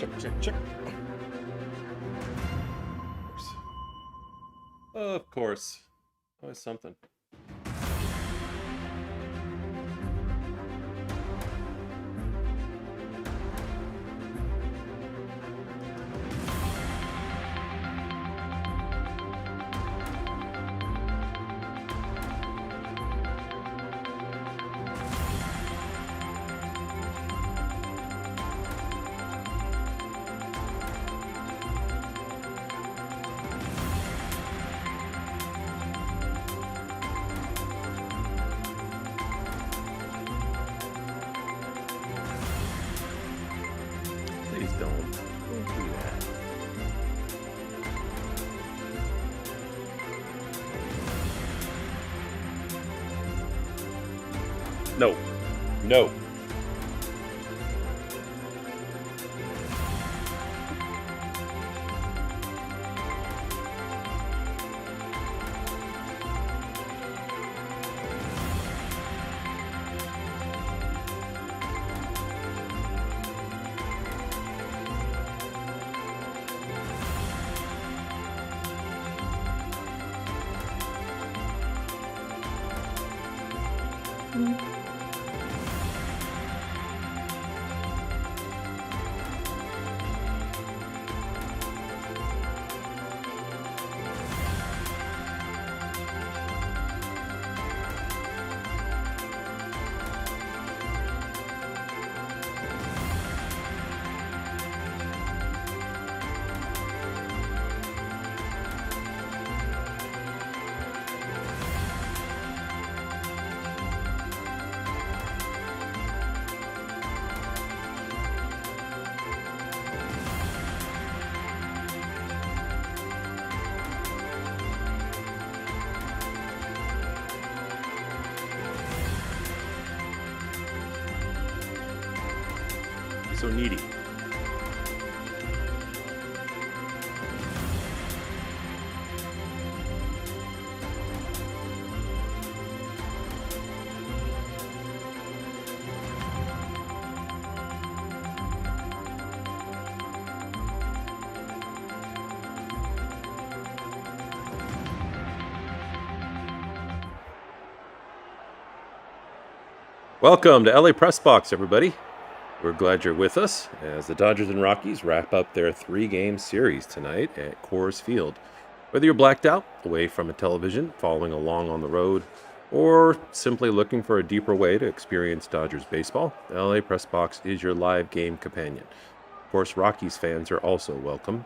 Check. Of course. Always something. Please don't do that. No. No. So needy. Welcome to LA Press Box, everybody. We're glad you're with us as the Dodgers and Rockies wrap up their 3-game series tonight at Coors Field. Whether you're blacked out, away from a television, following along on the road, or simply looking for a deeper way to experience Dodgers baseball, the LA Press Box is your live game companion. Of course, Rockies fans are also welcome.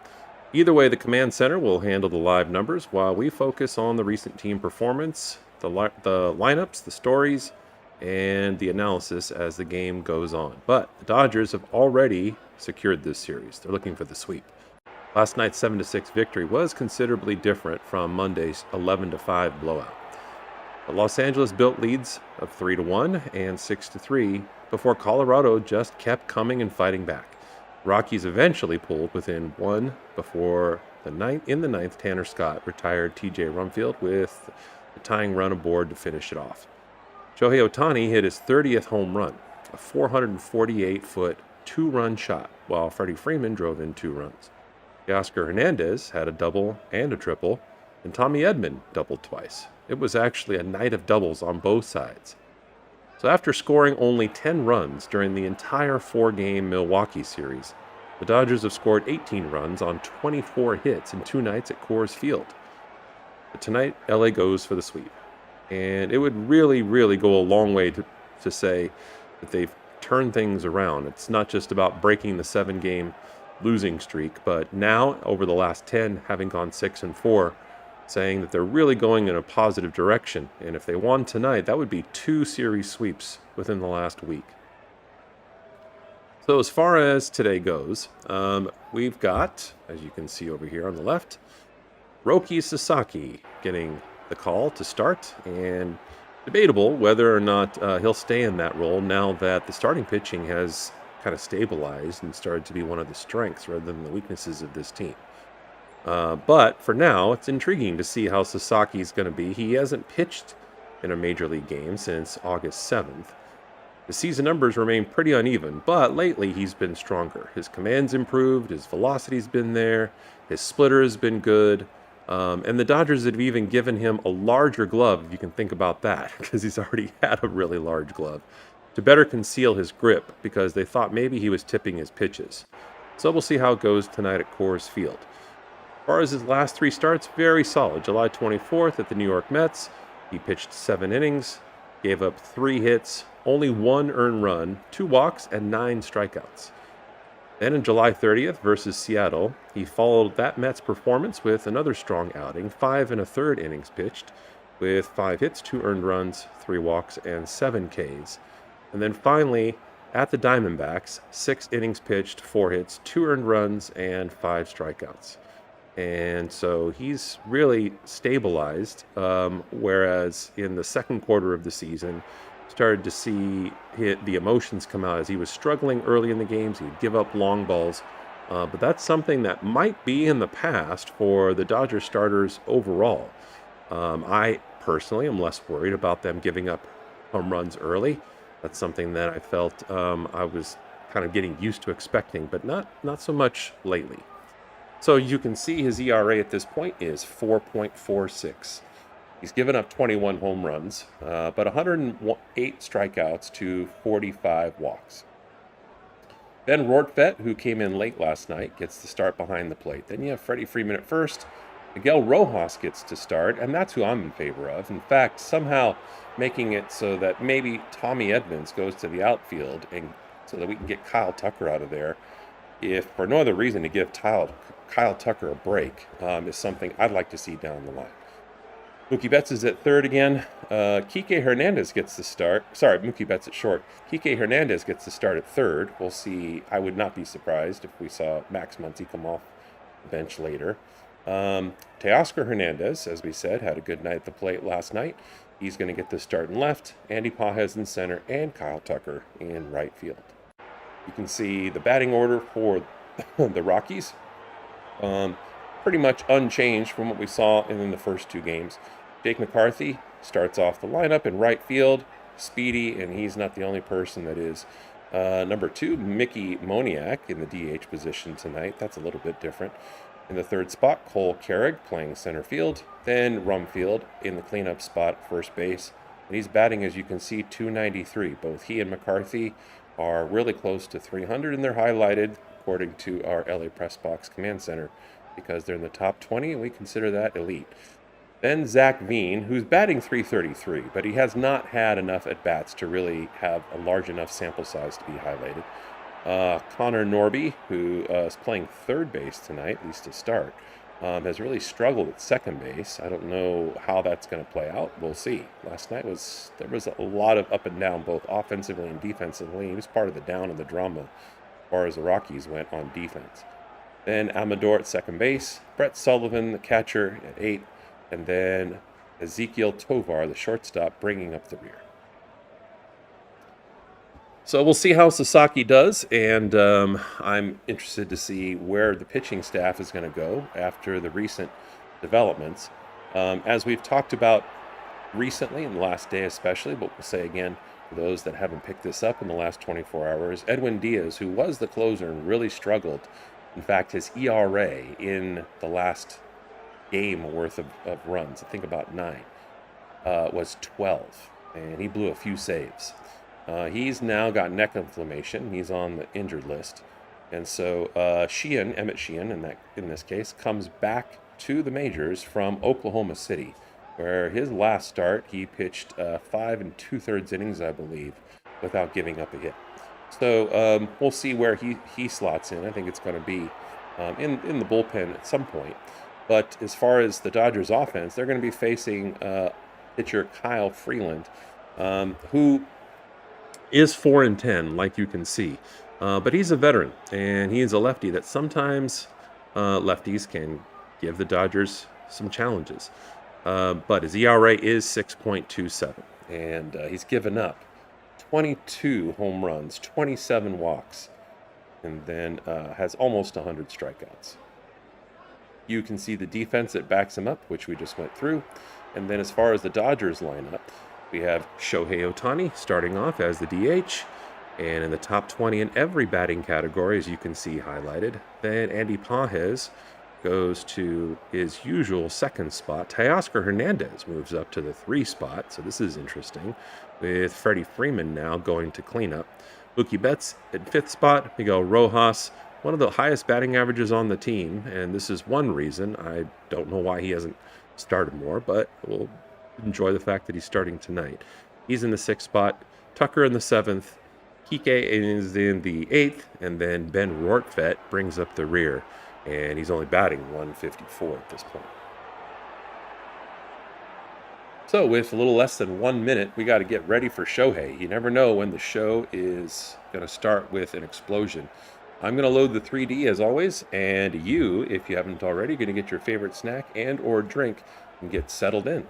Either way, the command center will handle the live numbers while we focus on the recent team performance, the lineups, the stories, and the analysis as the game goes on. But the Dodgers have already secured this series. They're looking for the sweep. Last night's 7-6 victory was considerably different from Monday's 11-5 blowout. But Los Angeles built leads of 3-1 and 6-3 before Colorado just kept coming and fighting back. Rockies eventually pulled within one before in the ninth, Tanner Scott retired TJ Rumfield with a tying run aboard to finish it off. Shohei Ohtani hit his 30th home run, a 448-foot, 2-run shot, while Freddie Freeman drove in 2 runs. Teoscar Hernandez had a double and a triple, and Tommy Edman doubled twice. It was actually a night of doubles on both sides. So after scoring only 10 runs during the entire 4-game Milwaukee series, the Dodgers have scored 18 runs on 24 hits in 2 nights at Coors Field. But tonight, LA goes for the sweep. And it would really, really go a long way to say that they've turned things around. It's not just about breaking the 7-game losing streak, but now, over the last 10, having gone 6-4, saying that they're really going in a positive direction. And if they won tonight, that would be 2 series sweeps within the last week. So as far as today goes, we've got, as you can see over here on the left, Roki Sasaki getting the call to start, and debatable whether or not he'll stay in that role now that the starting pitching has kind of stabilized and started to be one of the strengths rather than the weaknesses of this team. But for now, it's intriguing to see how Sasaki's going to be. He hasn't pitched in a major league game since August 7th. The season numbers remain pretty uneven, but lately he's been stronger. His command's improved, his velocity's been there, his splitter has been good, and the Dodgers have even given him a larger glove, if you can think about that, because he's already had a really large glove, to better conceal his grip because they thought maybe he was tipping his pitches. So we'll see how it goes tonight at Coors Field. As far as his last three starts, very solid. July 24th at the New York Mets, he pitched 7 innings, gave up 3 hits, only 1 earned run, 2 walks, and 9 strikeouts. Then on July 30th versus Seattle, he followed that Mets performance with another strong outing, 5 1/3 innings pitched, with 5 hits, 2 earned runs, 3 walks, and 7 Ks. And then finally, at the Diamondbacks, 6 innings pitched, 4 hits, 2 earned runs, and 5 strikeouts. And so he's really stabilized, whereas in the second quarter of the season, started to see the emotions come out as he was struggling early in the games. He'd give up long balls. But that's something that might be in the past for the Dodgers starters overall. I personally am less worried about them giving up home runs early. That's something that I felt I was kind of getting used to expecting, but not so much lately. So you can see his ERA at this point is 4.46. He's given up 21 home runs, but 108 strikeouts to 45 walks. Ben Rortvedt, who came in late last night, gets to start behind the plate. Then you have Freddie Freeman at first. Miguel Rojas gets to start, and that's who I'm in favor of. In fact, somehow making it so that maybe Tommy Edmonds goes to the outfield and so that we can get Kyle Tucker out of there. If for no other reason to give Kyle Tucker a break is something I'd like to see down the line. Mookie Betts is at third again. Kike Hernandez gets the start. Sorry, Mookie Betts at short. Kike Hernandez gets the start at third. We'll see. I would not be surprised if we saw Max Muncy come off the bench later. Teoscar Hernandez, as we said, had a good night at the plate last night. He's going to get the start in left. Andy Pages in center, and Kyle Tucker in right field. You can see the batting order for the Rockies. Pretty much unchanged from what we saw in the first 2 games. Jake McCarthy starts off the lineup in right field, speedy, and he's not the only person that is. Number 2, Mickey Moniak in the DH position tonight. That's a little bit different. In the third spot, Cole Carrig playing center field. Then Rumfield in the cleanup spot, first base. And he's batting, as you can see, .293. Both he and McCarthy are really close to 300, and they're highlighted, according to our LA Press Box Command Center, because they're in the top 20, and we consider that elite. Then Zach Veen, who's batting .333, but he has not had enough at-bats to really have a large enough sample size to be highlighted. Connor Norby, who is playing third base tonight, at least to start, has really struggled at second base. I don't know how that's going to play out. We'll see. Last night there was a lot of up and down, both offensively and defensively. He was part of the down and the drama as far as the Rockies went on defense. Then Amador at second base, Brett Sullivan, the catcher, at 8, and then Ezekiel Tovar, the shortstop, bringing up the rear. So we'll see how Sasaki does, and I'm interested to see where the pitching staff is going to go after the recent developments. As we've talked about recently, in the last day especially, but we'll say again for those that haven't picked this up in the last 24 hours, Edwin Diaz, who was the closer and really struggled. In fact, his ERA in the last game worth of runs, I think about 9, was 12, and he blew a few saves. He's now got neck inflammation. He's on the injured list. And so Emmett Sheehan, in this case, comes back to the majors from Oklahoma City, where his last start, he pitched 5 2/3 innings, I believe, without giving up a hit. So we'll see where he slots in. I think it's going to be in the bullpen at some point. But as far as the Dodgers offense, they're going to be facing pitcher Kyle Freeland, who is 4-10, like you can see. But he's a veteran, and he is a lefty that sometimes lefties can give the Dodgers some challenges. But his ERA is 6.27, and he's given up 22 home runs, 27 walks, and then has almost 100 strikeouts. You can see the defense that backs him up, which we just went through. And then as far as the Dodgers lineup, We have Shohei Ohtani starting off as the DH, and in the top 20 in every batting category, as you can see highlighted. Then Andy Pages goes to his usual second spot. Teoscar Hernandez moves up to the 3 spot, so this is interesting, with Freddie Freeman now going to cleanup. Mookie Betts at 5th spot. Miguel Rojas, one of the highest batting averages on the team, and this is one reason. I don't know why he hasn't started more, but we'll enjoy the fact that he's starting tonight. He's in the 6th spot. Tucker in the 7th. Kike is in the 8th, and then Ben Rortvedt brings up the rear, and he's only batting 154 at this point. So with a little less than 1 minute, we got to get ready for Shohei. You never know when the show is going to start with an explosion. I'm going to load the 3D as always, and you, if you haven't already, going to get your favorite snack and or drink and get settled in.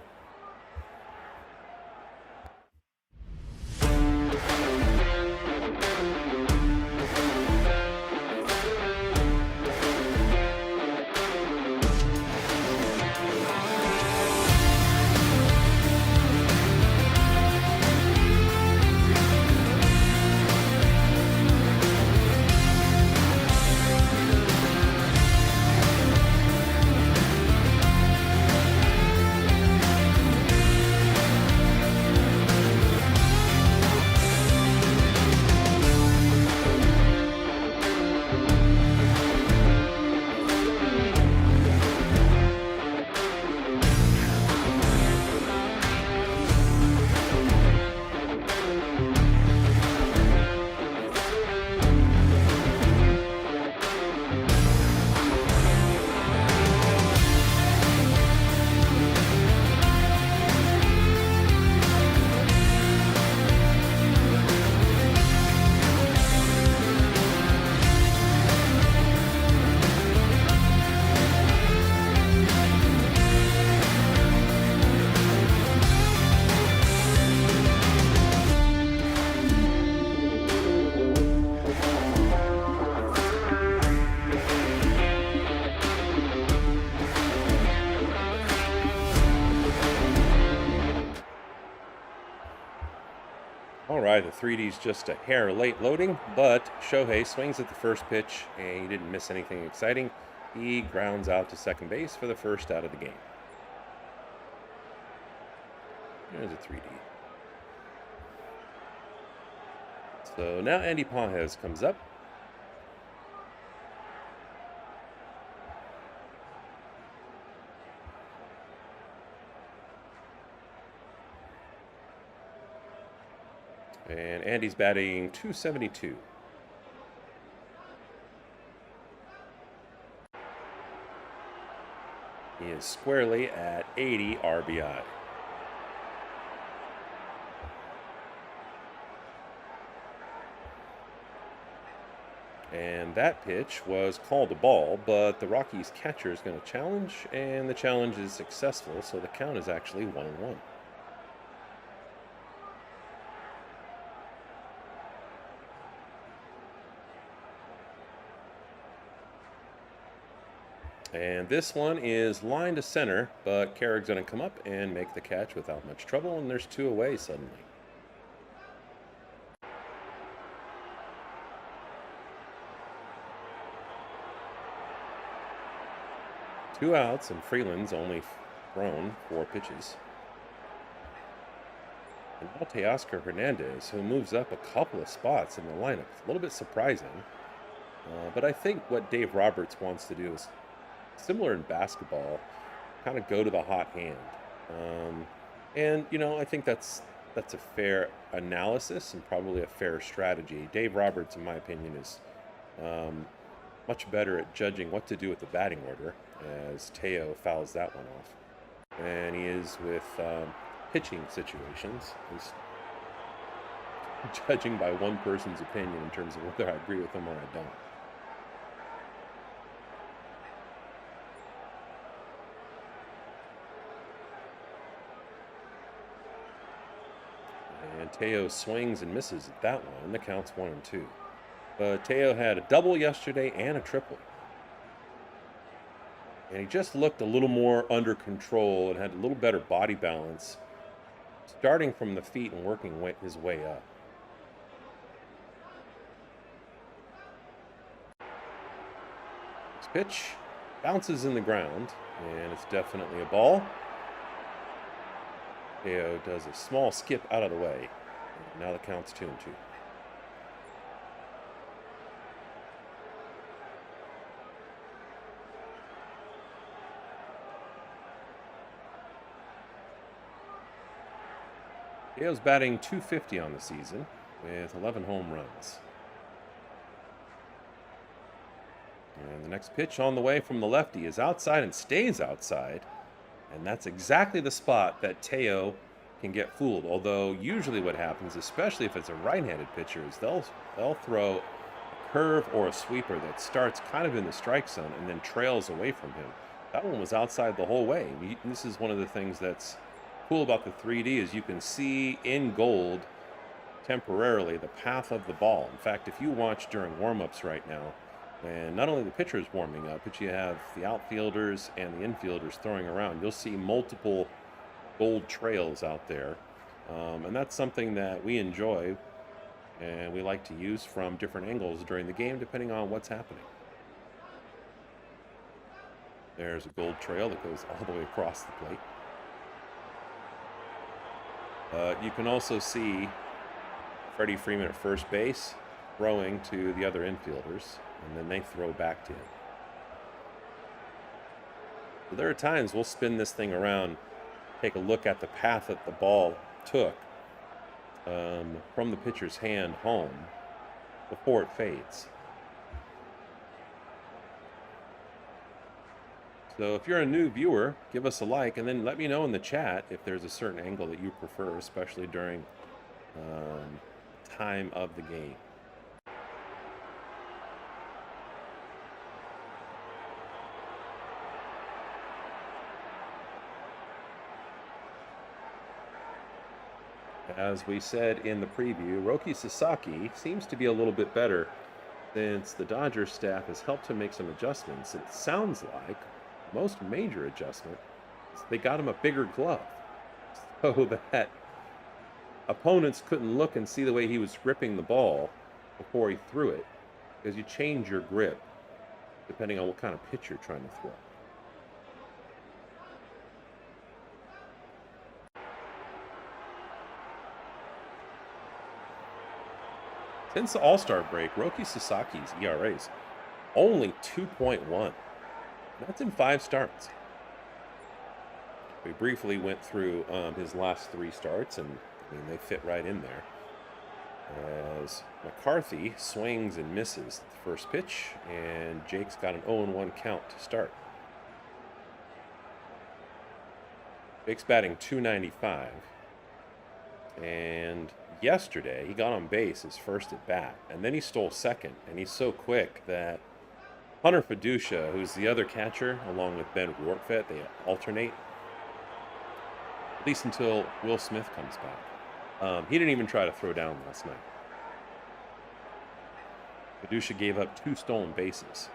All right, the 3D's just a hair late loading, but Shohei swings at the first pitch, and he didn't miss anything exciting. He grounds out to second base for the first out of the game. There's a 3D. So now Andy Pages comes up. And Andy's batting 272. He is squarely at 80 RBI. And that pitch was called a ball, but the Rockies catcher is going to challenge, and the challenge is successful, so the count is actually 1-1. And this one is line to center, but Carrick's going to come up and make the catch without much trouble, and there's 2 away suddenly. Two outs, and Freeland's only thrown 4 pitches. And now Teoscar Hernandez, who moves up a couple of spots in the lineup. A little bit surprising, but I think what Dave Roberts wants to do is similar in basketball, kind of go to the hot hand. And, you know, I think that's a fair analysis and probably a fair strategy. Dave Roberts, in my opinion, is much better at judging what to do with the batting order, as Teo fouls that one off. And he is with pitching situations. He's judging by one person's opinion in terms of whether I agree with him or I don't. And Teo swings and misses at that one, and the count's 1-2. But Teo had a double yesterday and a triple. And he just looked a little more under control and had a little better body balance starting from the feet and working his way up. This pitch bounces in the ground, and it's definitely a ball. Teo does a small skip out of the way. And now the count's 2-2. Teo's batting .250 on the season with 11 home runs. And the next pitch on the way from the lefty is outside and stays outside. And that's exactly the spot that Teo can get fooled. Although usually what happens, especially if it's a right-handed pitcher, is they'll throw a curve or a sweeper that starts kind of in the strike zone and then trails away from him. That one was outside the whole way. This is one of the things that's cool about the 3D is you can see in gold temporarily the path of the ball. In fact, if you watch during warm-ups right now, and not only the pitchers warming up, but you have the outfielders and the infielders throwing around, you'll see multiple gold trails out there. And that's something that we enjoy and we like to use from different angles during the game, depending on what's happening. There's a gold trail that goes all the way across the plate. You can also see Freddie Freeman at first base throwing to the other infielders, and then they throw back to him. So there are times we'll spin this thing around, take a look at the path that the ball took from the pitcher's hand home before it fades. So if you're a new viewer, give us a like, and then let me know in the chat if there's a certain angle that you prefer, especially during time of the game. As we said in the preview, Roki Sasaki seems to be a little bit better since the Dodgers staff has helped him make some adjustments. It sounds like most major adjustment is they got him a bigger glove so that opponents couldn't look and see the way he was gripping the ball before he threw it, because you change your grip depending on what kind of pitch you're trying to throw. Since the All-Star break, Roki Sasaki's ERA is only 2.1. That's in 5 starts. We briefly went through his last 3 starts, and I mean, they fit right in there. As McCarthy swings and misses the first pitch, and Jake's got an 0-1 count to start. Jake's batting .295. And yesterday, he got on base his first at bat, and then he stole second, and he's so quick that Hunter Fiducia, who's the other catcher, along with Ben Rortvedt, they alternate, at least until Will Smith comes back. He didn't even try to throw down last night. Fiducia gave up 2 stolen bases.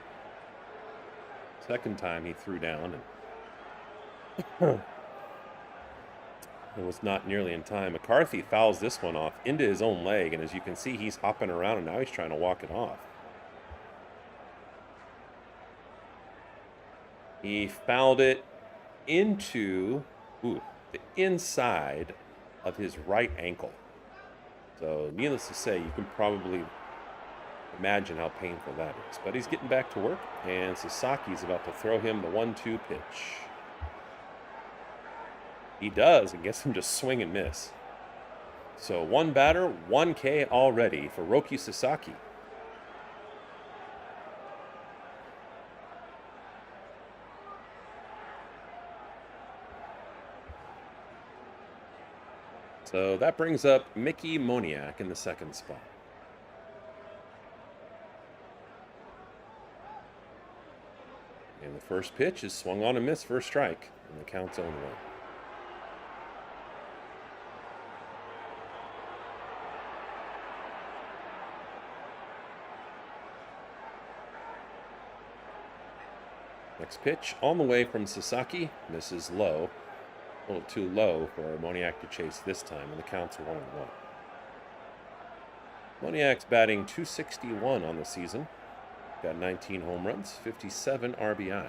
Second time he threw down, and it was not nearly in time. McCarthy fouls this one off into his own leg, and as you can see, he's hopping around, and now he's trying to walk it off. He fouled it into the inside of his right ankle. So needless to say, you can probably imagine how painful that is. But he's getting back to work, and Sasaki's about to throw him the 1-2 pitch. He does, and gets him to swing and miss. So 1 batter, 1 K already for Roki Sasaki. So that brings up Mickey Moniak in the 2nd spot. And the first pitch is swung on and missed for a strike, and the count's 0-1. Next pitch on the way from Sasaki, misses low, A little too low for Moniak to chase this time, and the count's 1-1. Moniak's batting .261 on the season. Got 19 home runs, 57 RBI.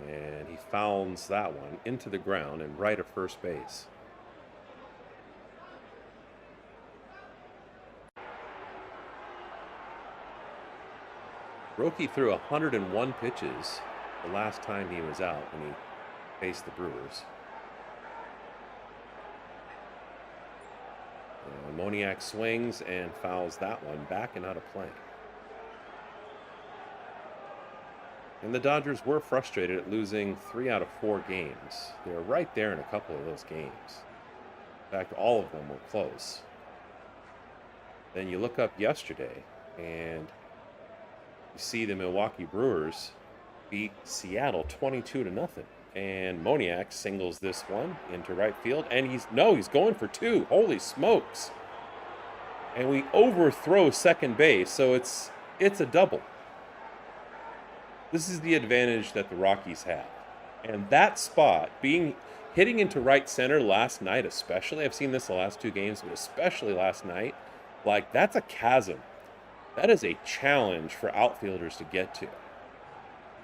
And he fouls that one into the ground and right at first base. Roki threw 101 pitches the last time he was out when he faced the Brewers. Moniak swings and fouls that one back and out of play. And the Dodgers were frustrated at losing 3 out of 4 games. They were right there in a couple of those games. In fact, all of them were close. Then you look up yesterday and you see the Milwaukee Brewers beat Seattle 22-0. And Moniak singles this one into right field. And he's going for 2. Holy smokes. And we overthrow second base, so it's a double. This is the advantage that the Rockies have. And that spot, hitting into right center last night especially, I've seen this the last 2 games, but especially last night, like that's a chasm. That is a challenge for outfielders to get to.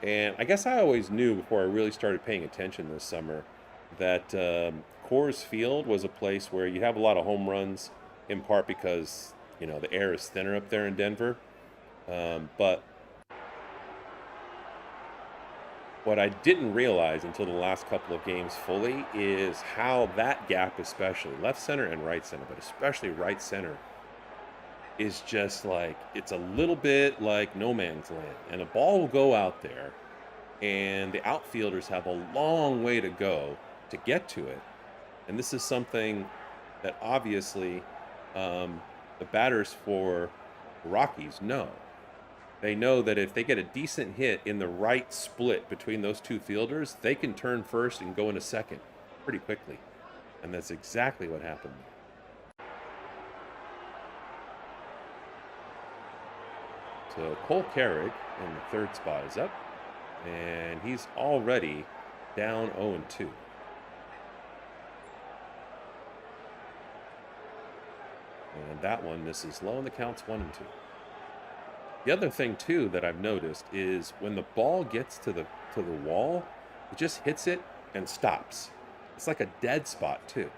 And I guess I always knew before I really started paying attention this summer that Coors Field was a place where you have a lot of home runs, in part because, the air is thinner up there in Denver. But what I didn't realize until the last couple of games fully is how that gap, especially left center and right center, but especially right center, is just like, it's a little bit like no man's land. And a ball will go out there, and the outfielders have a long way to go to get to it. And this is something that obviously the batters for Rockies know. They know that if they get a decent hit in the right split between those 2 fielders, they can turn first and go into second pretty quickly. And that's exactly what happened. So Cole Carrick in the 3rd spot is up, and he's already down 0-2. And that one misses low, and the count's 1-2. The other thing too that I've noticed is when the ball gets to the wall, it just hits it and stops. It's like a dead spot too.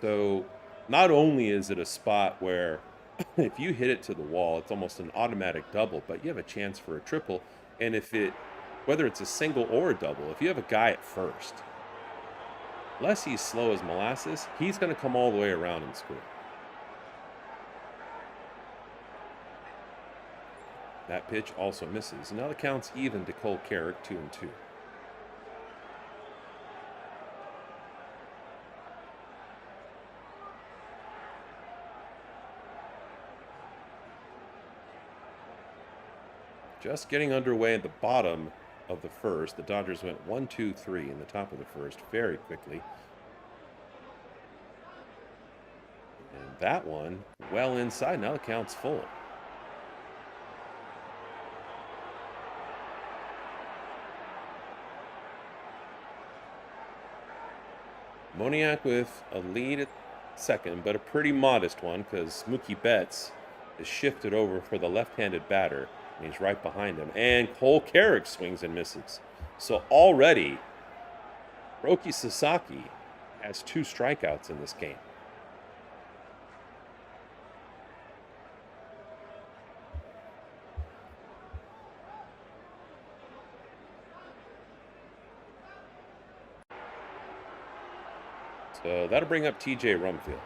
So not only is it a spot where if you hit it to the wall, it's almost an automatic double, but you have a chance for a triple. And whether it's a single or a double, if you have a guy at first, unless he's slow as molasses, he's going to come all the way around and score. That pitch also misses. Now the count's even to Cole Carrick, 2-2. Just getting underway at the bottom of the first. The Dodgers went 1-2-3 in the top of the first very quickly. And that one well inside. Now the count's full. Moniak with a lead at second, but a pretty modest one because Mookie Betts is shifted over for the left-handed batter. And he's right behind him. And Cole Carrick swings and misses. So already, Roki Sasaki has 2 strikeouts in this game. So that'll bring up TJ Rumfield.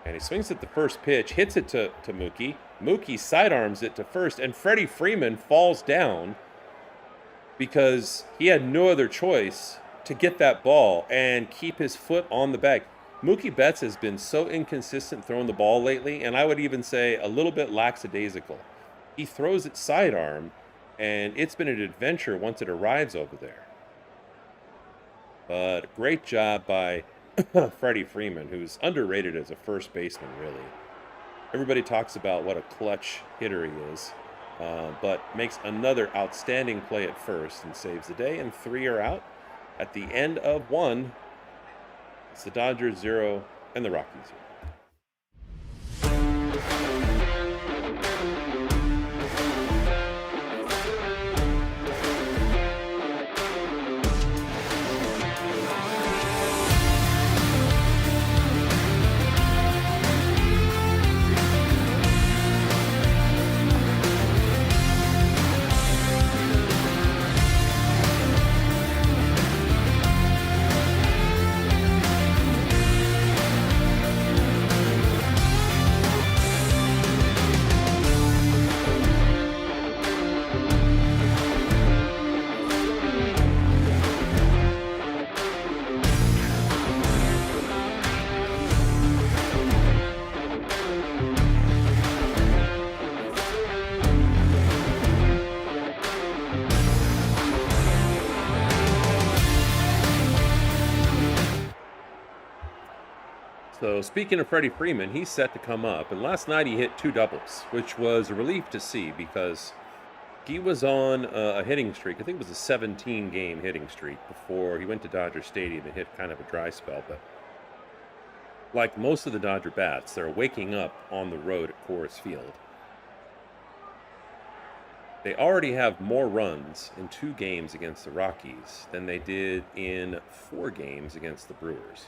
And he swings at the first pitch, hits it to Mookie. Mookie sidearms it to first, and Freddie Freeman falls down because he had no other choice to get that ball and keep his foot on the bag. Mookie Betts has been so inconsistent throwing the ball lately, and I would even say a little bit lackadaisical. He throws it sidearm, and it's been an adventure once it arrives over there. But great job by Freddie Freeman, who's underrated as a first baseman, really. Everybody talks about what a clutch hitter he is, but makes another outstanding play at first and saves the day, and 3 are out. At the end of 1, it's the Dodgers 0 and the Rockies 0. So speaking of Freddie Freeman, he's set to come up, and last night he hit 2 doubles, which was a relief to see because he was on a hitting streak. I think it was a 17-game hitting streak before he went to Dodger Stadium and hit kind of a dry spell. But like most of the Dodger bats, they're waking up on the road at Coors Field. They already have more runs in 2 games against the Rockies than they did in 4 games against the Brewers.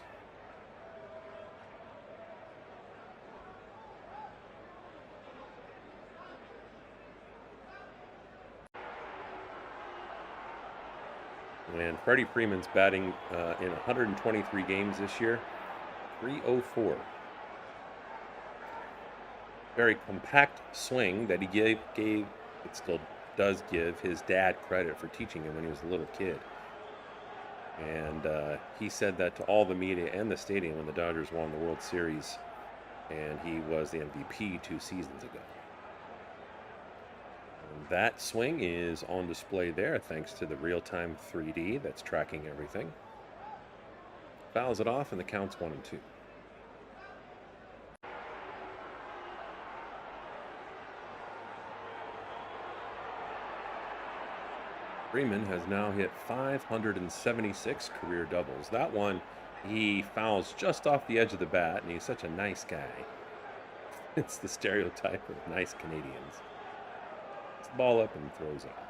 And Freddie Freeman's batting in 123 games this year, 304. Very compact swing that he gave it still does give his dad credit for teaching him when he was a little kid. And he said that to all the media and the stadium when the Dodgers won the World Series, and he was the MVP 2 seasons ago. And that swing is on display there thanks to the real-time 3D that's tracking everything. Fouls it off, and the count's 1-2. Freeman has now hit 576 career doubles. That one, he fouls just off the edge of the bat, and he's such a nice guy. It's the stereotype of nice Canadians. It's the ball up and throws off.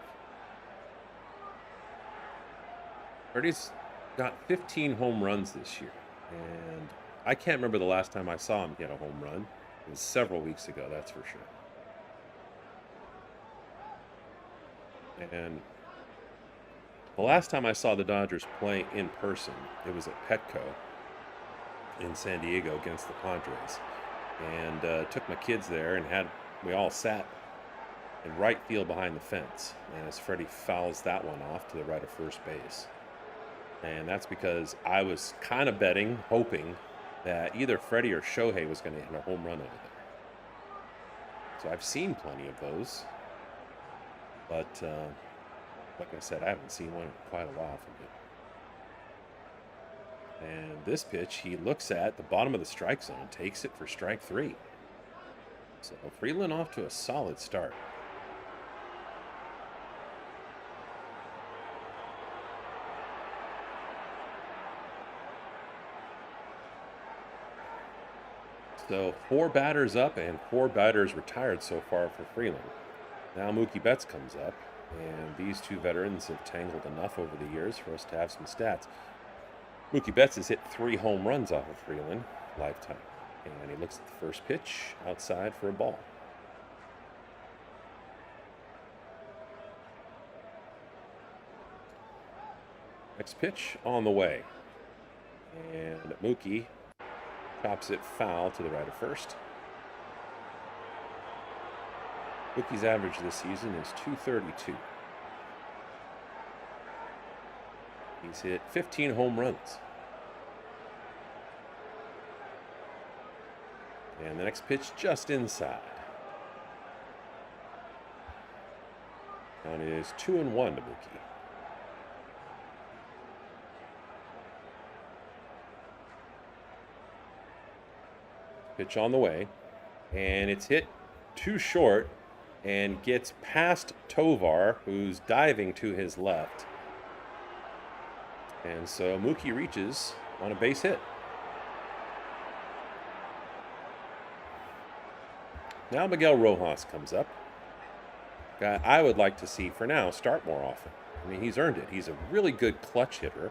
Freddie's got 15 home runs this year, and I can't remember the last time I saw him hit a home run. It was several weeks ago, that's for sure. And the last time I saw the Dodgers play in person, it was at Petco in San Diego against the Padres. And took my kids there and we all sat in right field behind the fence. And as Freddie fouls that one off to the right of first base. And that's because I was kind of betting, hoping that either Freddie or Shohei was going to hit a home run over there. So I've seen plenty of those. But like I said, I haven't seen one in quite a while from him. And this pitch, he looks at the bottom of the strike zone, takes it for strike 3. So Freeland off to a solid start. So 4 batters up and 4 batters retired so far for Freeland. Now Mookie Betts comes up, and these 2 veterans have tangled enough over the years for us to have some stats. Mookie Betts has hit 3 home runs off of Freeland lifetime. And he looks at the first pitch outside for a ball. Next pitch on the way. And Mookie chops it foul to the right of first. Mookie's average this season is .232. He's hit 15 home runs. And the next pitch just inside. Count is 2-1 to Mookie. Pitch on the way. And it's hit too short and gets past Tovar, who's diving to his left. And so Mookie reaches on a base hit. Now Miguel Rojas comes up. Guy I would like to see for now start more often. I mean, he's earned it. He's a really good clutch hitter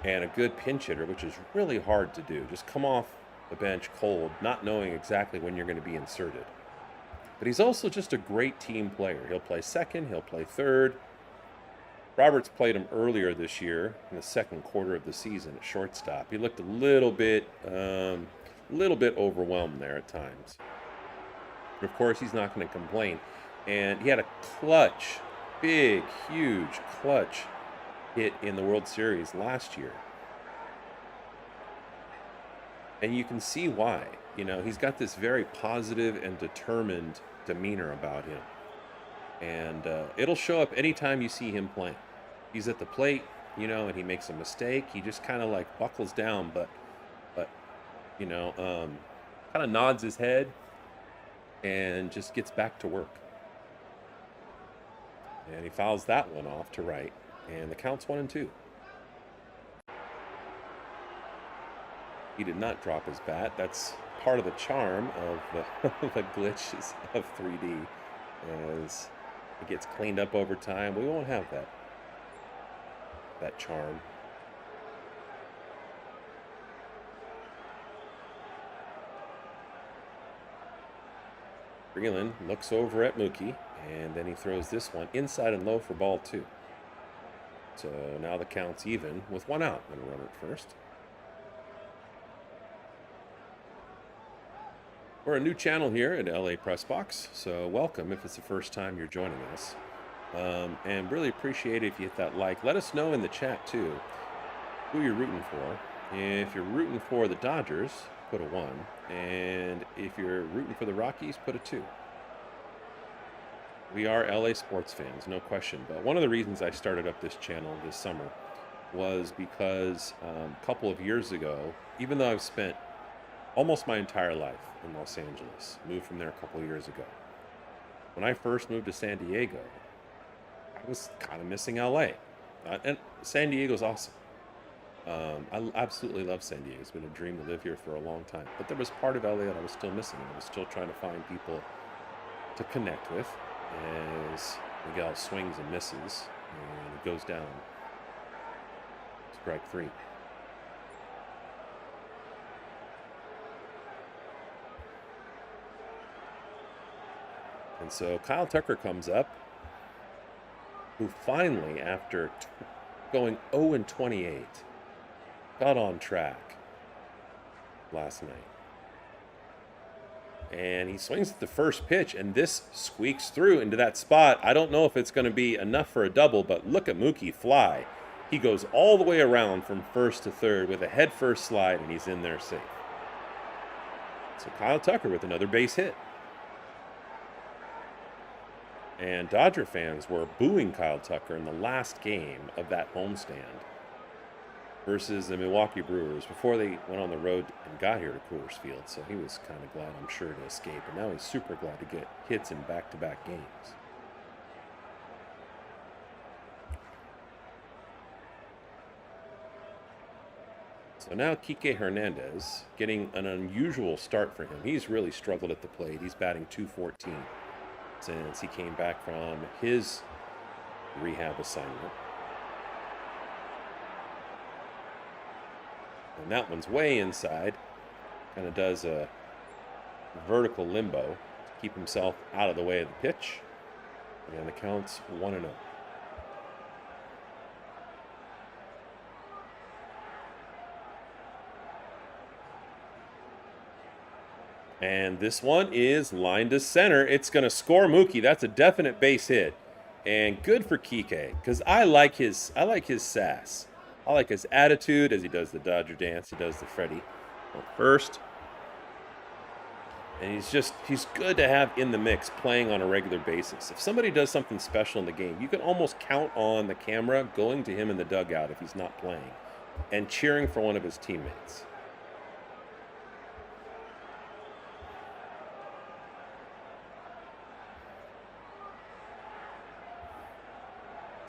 and a good pinch hitter, which is really hard to do. Just come off the bench cold, not knowing exactly when you're going to be inserted. But he's also just a great team player. He'll play second, he'll play third. Roberts played him earlier this year in the second quarter of the season at shortstop. He looked a little bit overwhelmed there at times. But of course, he's not going to complain. And he had a clutch, big, huge clutch hit in the World Series last year. And you can see why. You know, he's got this very positive and determined demeanor about him. And it'll show up anytime you see him playing. He's at the plate, you know, and he makes a mistake. He just kind of like buckles down, but you know, kind of nods his head and just gets back to work. And he fouls that one off to right. And the count's 1-2. He did not drop his bat. That's part of the charm of the glitches of 3D. As it gets cleaned up over time, we won't have that charm. Freeland looks over at Mookie, and then he throws this one inside and low for ball 2. So now the count's even with 1 out and a runner at first. We're a new channel here at LA Press Box, so welcome if it's the first time you're joining us. And really appreciate it if you hit that like. Let us know in the chat too who you're rooting for. If you're rooting for the Dodgers, put a 1. And if you're rooting for the Rockies, put a 2. We are LA sports fans, no question. But one of the reasons I started up this channel this summer was because a couple of years ago, even though I've spent almost my entire life in Los Angeles, moved from there a couple of years ago. When I first moved to San Diego, I was kind of missing LA. And San Diego's awesome. I absolutely love San Diego. It's been a dream to live here for a long time. But there was part of LA that I was still missing. I was still trying to find people to connect with as Miguel swings and misses. And it goes down. Strike 3. And so Kyle Tucker comes up, who finally, after going 0-28, got on track last night. And he swings at the first pitch, and this squeaks through into that spot. I don't know if it's going to be enough for a double, but look at Mookie fly. He goes all the way around from first to third with a head-first slide, and he's in there safe. So Kyle Tucker with another base hit. And Dodger fans were booing Kyle Tucker in the last game of that homestand versus the Milwaukee Brewers before they went on the road and got here to Coors Field. So he was kind of glad, I'm sure, to escape. And now he's super glad to get hits in back-to-back games. So now Kike Hernandez getting an unusual start for him. He's really struggled at the plate. He's batting .214 since he came back from his rehab assignment. And that one's way inside. Kind of does a vertical limbo to keep himself out of the way of the pitch. And the count's 1-0. And this one is lined to center. It's going to score Mookie. That's a definite base hit. And good for Kike, because I like his sass. I like his attitude as he does the Dodger dance. He does the Freddie first. And he's good to have in the mix playing on a regular basis. If somebody does something special in the game, you can almost count on the camera going to him in the dugout if he's not playing and cheering for one of his teammates.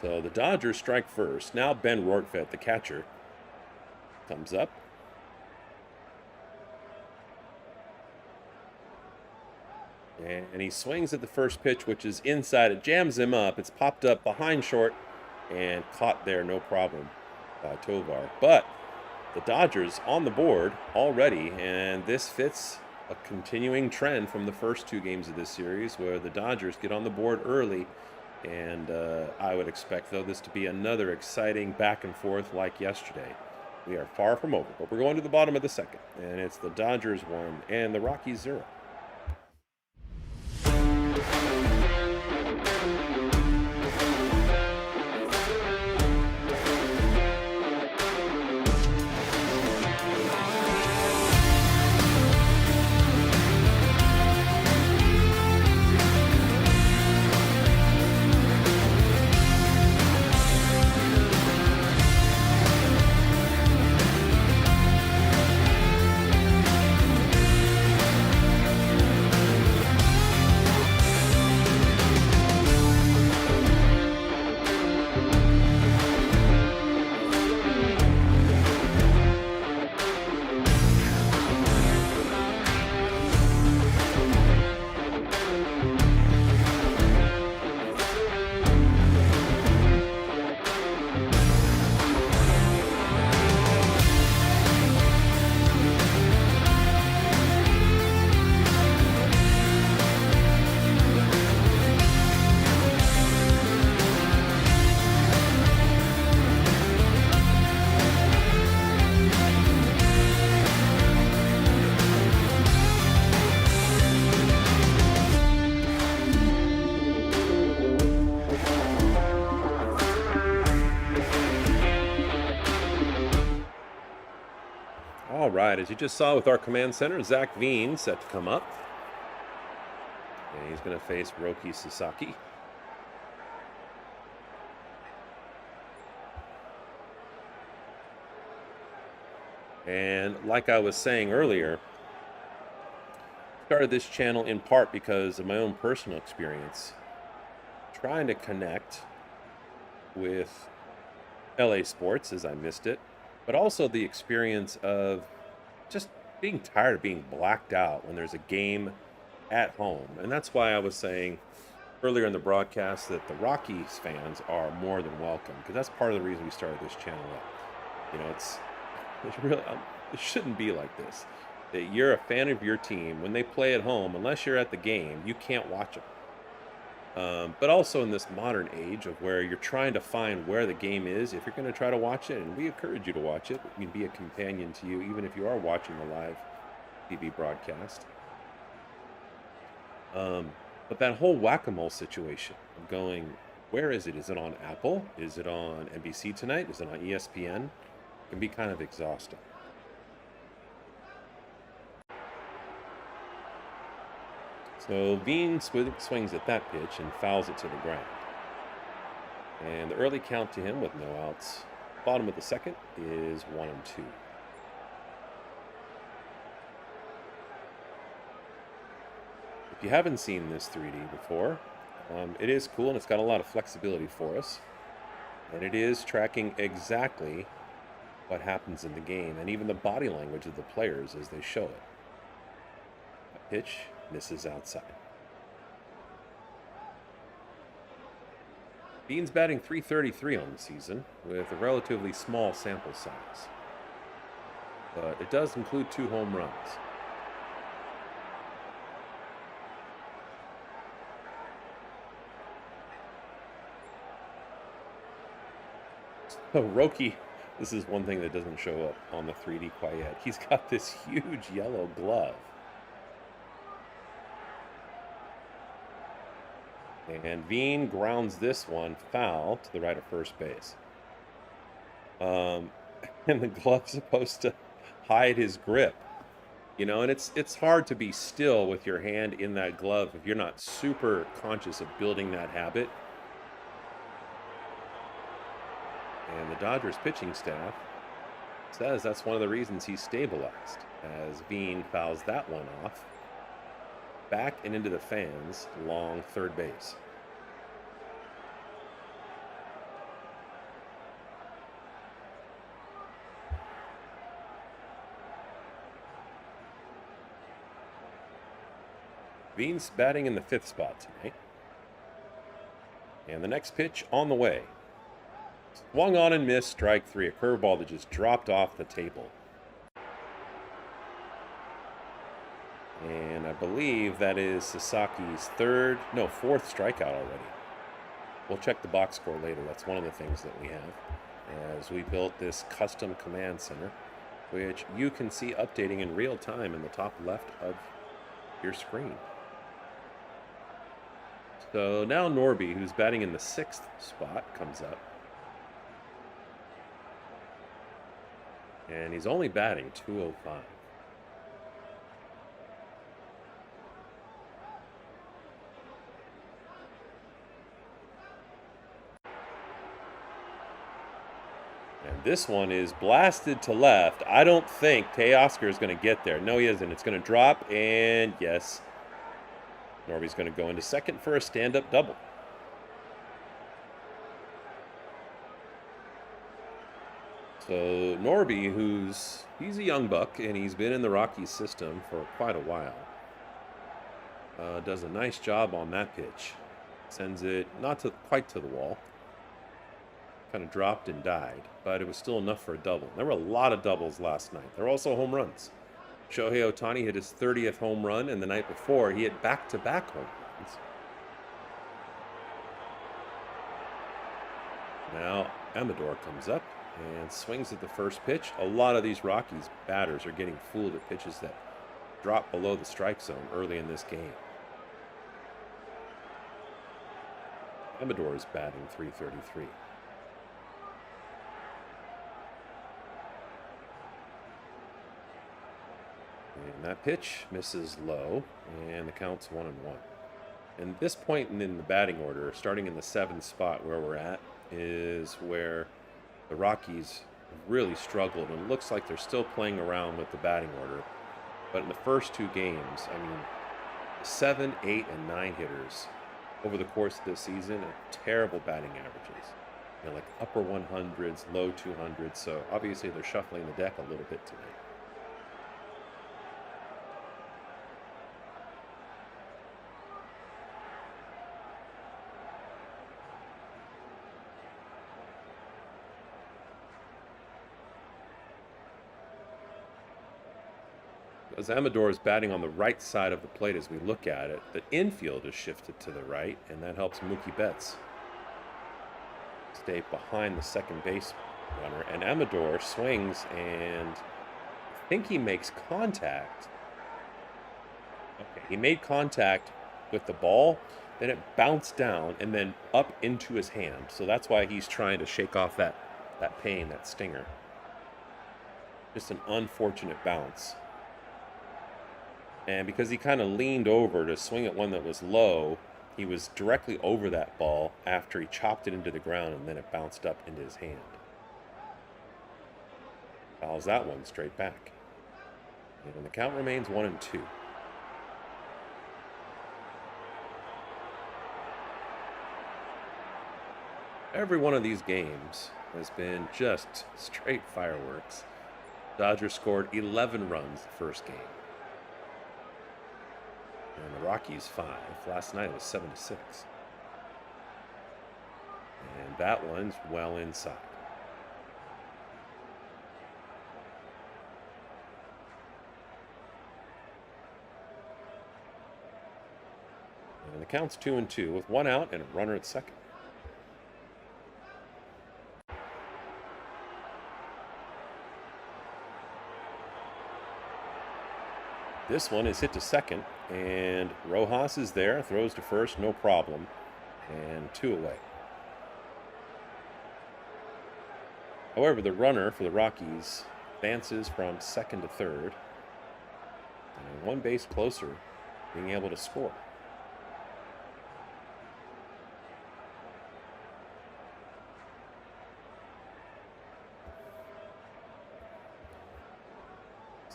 So the Dodgers strike first. Now Ben Rortvedt, the catcher, comes up. And he swings at the first pitch, which is inside. It jams him up. It's popped up behind short and caught there, no problem, by Tovar. But the Dodgers on the board already, and this fits a continuing trend from the first two games of this series where the Dodgers get on the board early. And I would expect, though, this to be another exciting back and forth like yesterday. We are far from over, but we're going to the bottom of the second, and it's the Dodgers 1 and the Rockies 0. All right, as you just saw with our command center, Zach Veen set to come up. And he's going to face Roki Sasaki. And like I was saying earlier, started this channel in part because of my own personal experience trying to connect with LA sports as I missed it, but also the experience of just being tired of being blacked out when there's a game at home. And that's why I was saying earlier in the broadcast that the Rockies fans are more than welcome, because that's part of the reason we started this channel up. You know, it's really, it shouldn't be like this. That you're a fan of your team when they play at home, unless you're at the game, you can't watch them. But also in this modern age of where you're trying to find where the game is, if you're going to try to watch it, and we encourage you to watch it, we can be a companion to you, even if you are watching the live TV broadcast. But that whole whack-a-mole situation of going, where is it? Is it on Apple? Is it on NBC tonight? Is it on ESPN? It can be kind of exhausting. So Veen swings at that pitch and fouls it to the ground. And the early count to him with no outs, bottom of the second, is 1-2. If you haven't seen this 3D before, it is cool and it's got a lot of flexibility for us. And it is tracking exactly what happens in the game and even the body language of the players as they show it. A pitch misses outside. Veen's batting .333 on the season with a relatively small sample size, but it does include 2 home runs. So Roki, this is one thing that doesn't show up on the 3D quite yet. He's got this huge yellow glove. And Veen grounds this one foul to the right of first base. And the glove's supposed to hide his grip. You know, and it's hard to be still with your hand in that glove if you're not super conscious of building that habit. And the Dodgers pitching staff says that's one of the reasons he's stabilized, as Veen fouls that one off. Back and into the fans, long third base. Veen's batting in the 5th spot tonight. And the next pitch on the way. Swung on and missed, strike 3. A curveball that just dropped off the table. And I believe that is Sasaki's 4th strikeout already. We'll check the box score later. That's one of the things that we have as we built this custom command center, which you can see updating in real time in the top left of your screen. So now Norby, who's batting in the 6th spot, comes up. And he's only batting .205. And this one is blasted to left. I don't think Teoscar is going to get there. No, he isn't. It's going to drop, and yes, Norby's going to go into second for a stand-up double. So Norby, he's a young buck, and he's been in the Rockies system for quite a while. Does a nice job on that pitch. Sends it not quite to the wall. Kind of dropped and died, but it was still enough for a double. There were a lot of doubles last night. There were also home runs. Shohei Ohtani hit his 30th home run, and the night before, he hit back-to-back home runs. Now, Amador comes up and swings at the first pitch. A lot of these Rockies batters are getting fooled at pitches that drop below the strike zone early in this game. Amador is batting .333. And that pitch misses low, and the count's 1-1. And this point in the batting order, starting in the 7th spot where we're at, is where the Rockies really struggled, and it looks like they're still playing around with the batting order. But in the first 2 games, I mean, 7, 8, and 9 hitters over the course of this season have terrible batting averages. You know, like upper 100s, low 200s. So obviously they're shuffling the deck a little bit tonight. As Amador is batting on the right side of the plate as we look at it, the infield is shifted to the right, and that helps Mookie Betts stay behind the second base runner. And Amador swings, and I think he makes contact. Okay, he made contact with the ball, then it bounced down and then up into his hand. So that's why he's trying to shake off that pain, that stinger. Just an unfortunate bounce. And because he kind of leaned over to swing at one that was low, he was directly over that ball after he chopped it into the ground, and then it bounced up into his hand. Fouls that one straight back. And the count remains 1-2. Every one of these games has been just straight fireworks. Dodgers scored 11 runs the first game. And the Rockies 5. Last night it was 7-6. And that one's well inside. And the count's 2-2 with 1 out and a runner at second. This one is hit to second, and Rojas is there, throws to first, no problem, and 2 away. However, the runner for the Rockies advances from second to third, and 1 base closer, being able to score.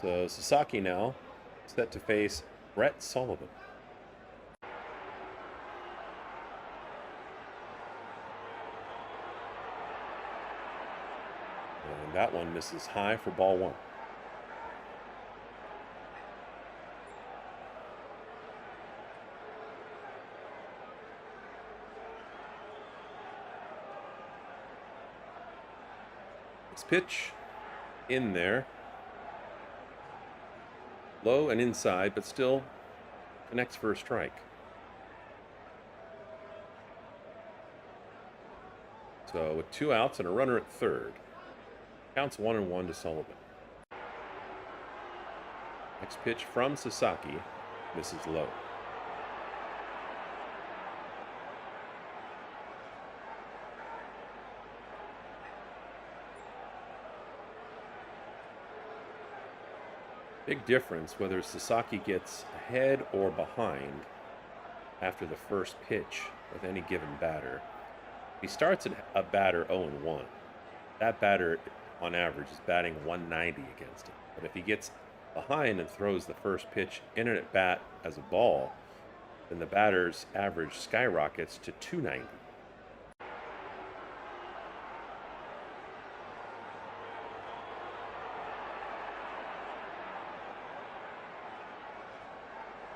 So Sasaki now set to face Brett Sullivan. And that one misses high for ball 1. This pitch in there. Low and inside, but still connects for a strike. So with 2 outs and a runner at third, counts 1-1 to Sullivan. Next pitch from Sasaki, misses low. Big difference whether Sasaki gets ahead or behind after the first pitch with any given batter. He starts at a batter 0-1. That batter, on average, is batting 190 against him. But if he gets behind and throws the first pitch in and at bat as a ball, then the batter's average skyrockets to 290.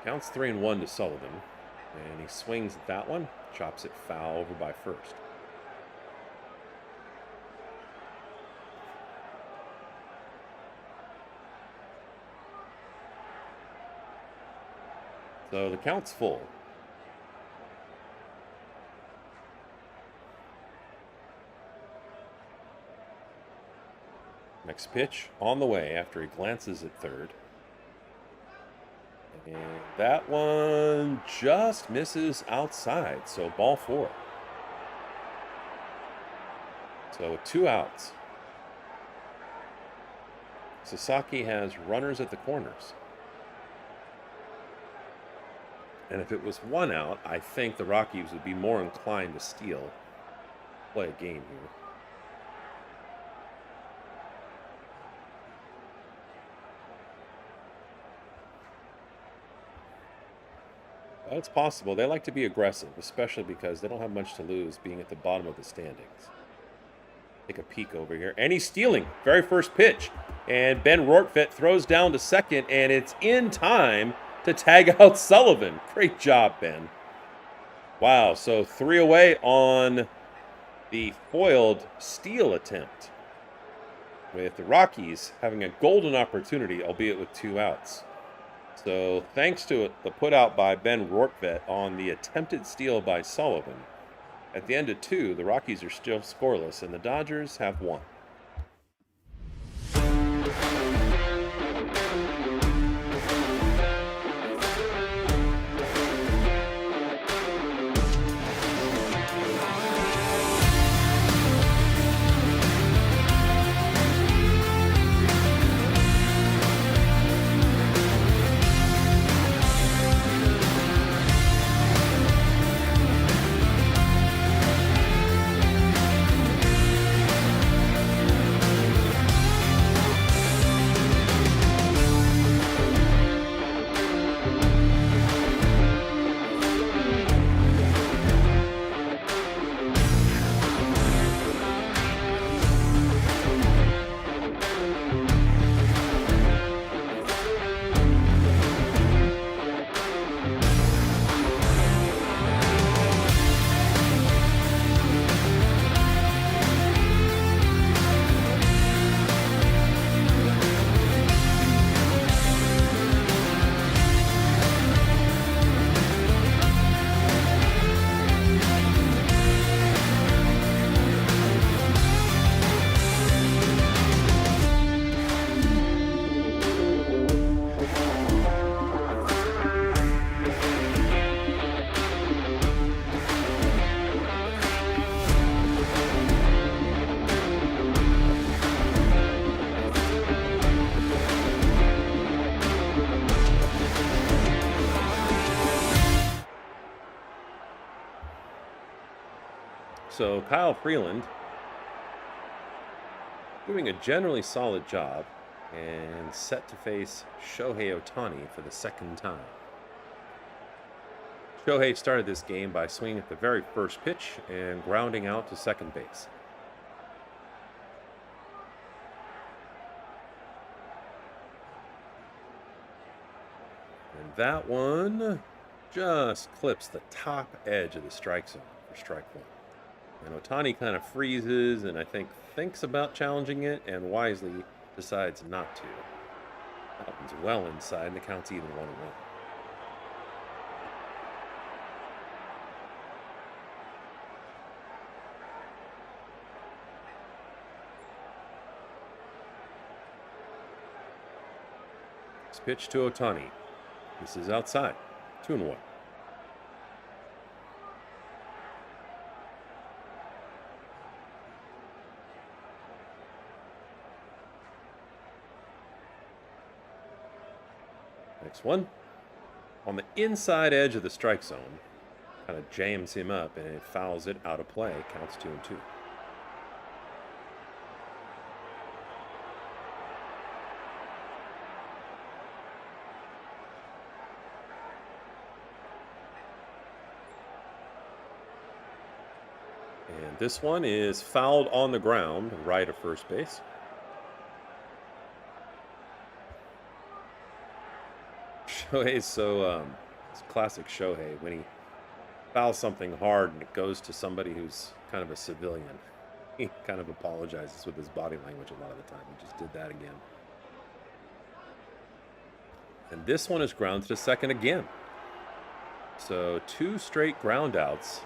Counts 3-1 to Sullivan, and he swings at that one, chops it foul over by first. So the count's full. Next pitch on the way after he glances at third. And that one just misses outside, so ball 4. So with 2 outs, Sasaki has runners at the corners. And if it was 1 out, I think the Rockies would be more inclined to steal, play a game here. Well, it's possible. They like to be aggressive, especially because they don't have much to lose being at the bottom of the standings. Take a peek over here. And he's stealing. Very first pitch. And Ben Rortvedt throws down to second, and it's in time to tag out Sullivan. Great job, Ben. Wow, so 3 away on the foiled steal attempt, with the Rockies having a golden opportunity, albeit with 2 outs. So thanks to the put out by Ben Rortvedt on the attempted steal by Sullivan, at the end of 2, the Rockies are still scoreless, and the Dodgers have 1. So Kyle Freeland doing a generally solid job and set to face Shohei Ohtani for the second time. Shohei started this game by swinging at the very first pitch and grounding out to second base. And that one just clips the top edge of the strike zone for strike 1. And Otani kind of freezes and I think thinks about challenging it and wisely decides not to. That one's well inside and the count's even 1-1. It's pitch to Otani. This is outside. 2-1. Next one. On the inside edge of the strike zone. Kind of jams him up and it fouls it out of play. Counts 2-2. And this one is fouled on the ground, right of first base. Shohei's it's classic Shohei when he fouls something hard and it goes to somebody who's kind of a civilian. He kind of apologizes with his body language a lot of the time. He just did that again. And this one is grounded to second again. So 2 straight ground outs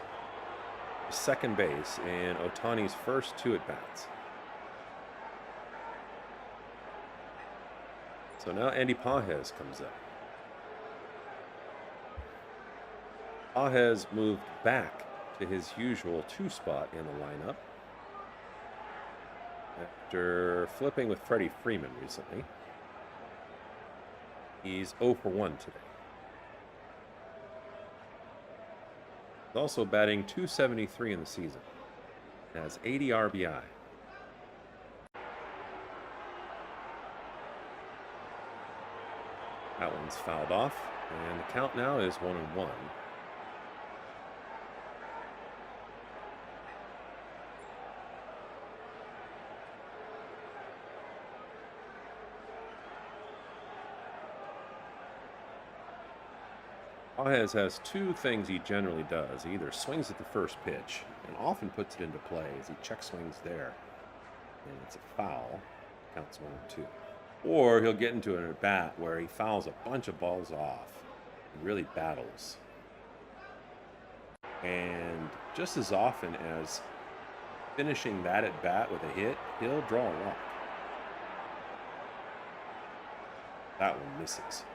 to second base in Otani's first 2 at-bats. So now Andy Pages comes up. Pages moved back to his usual 2 spot in the lineup after flipping with Freddie Freeman recently. He's 0 for 1 today. He's also batting .273 in the season. Has 80 RBI. That one's fouled off, and the count now is 1-1. Pages has 2 things he generally does. He either swings at the first pitch and often puts it into play as he check swings there. And it's a foul. Counts 1-2. Or he'll get into an at-bat where he fouls a bunch of balls off. He really battles. And just as often as finishing that at-bat with a hit, he'll draw a walk. That one misses.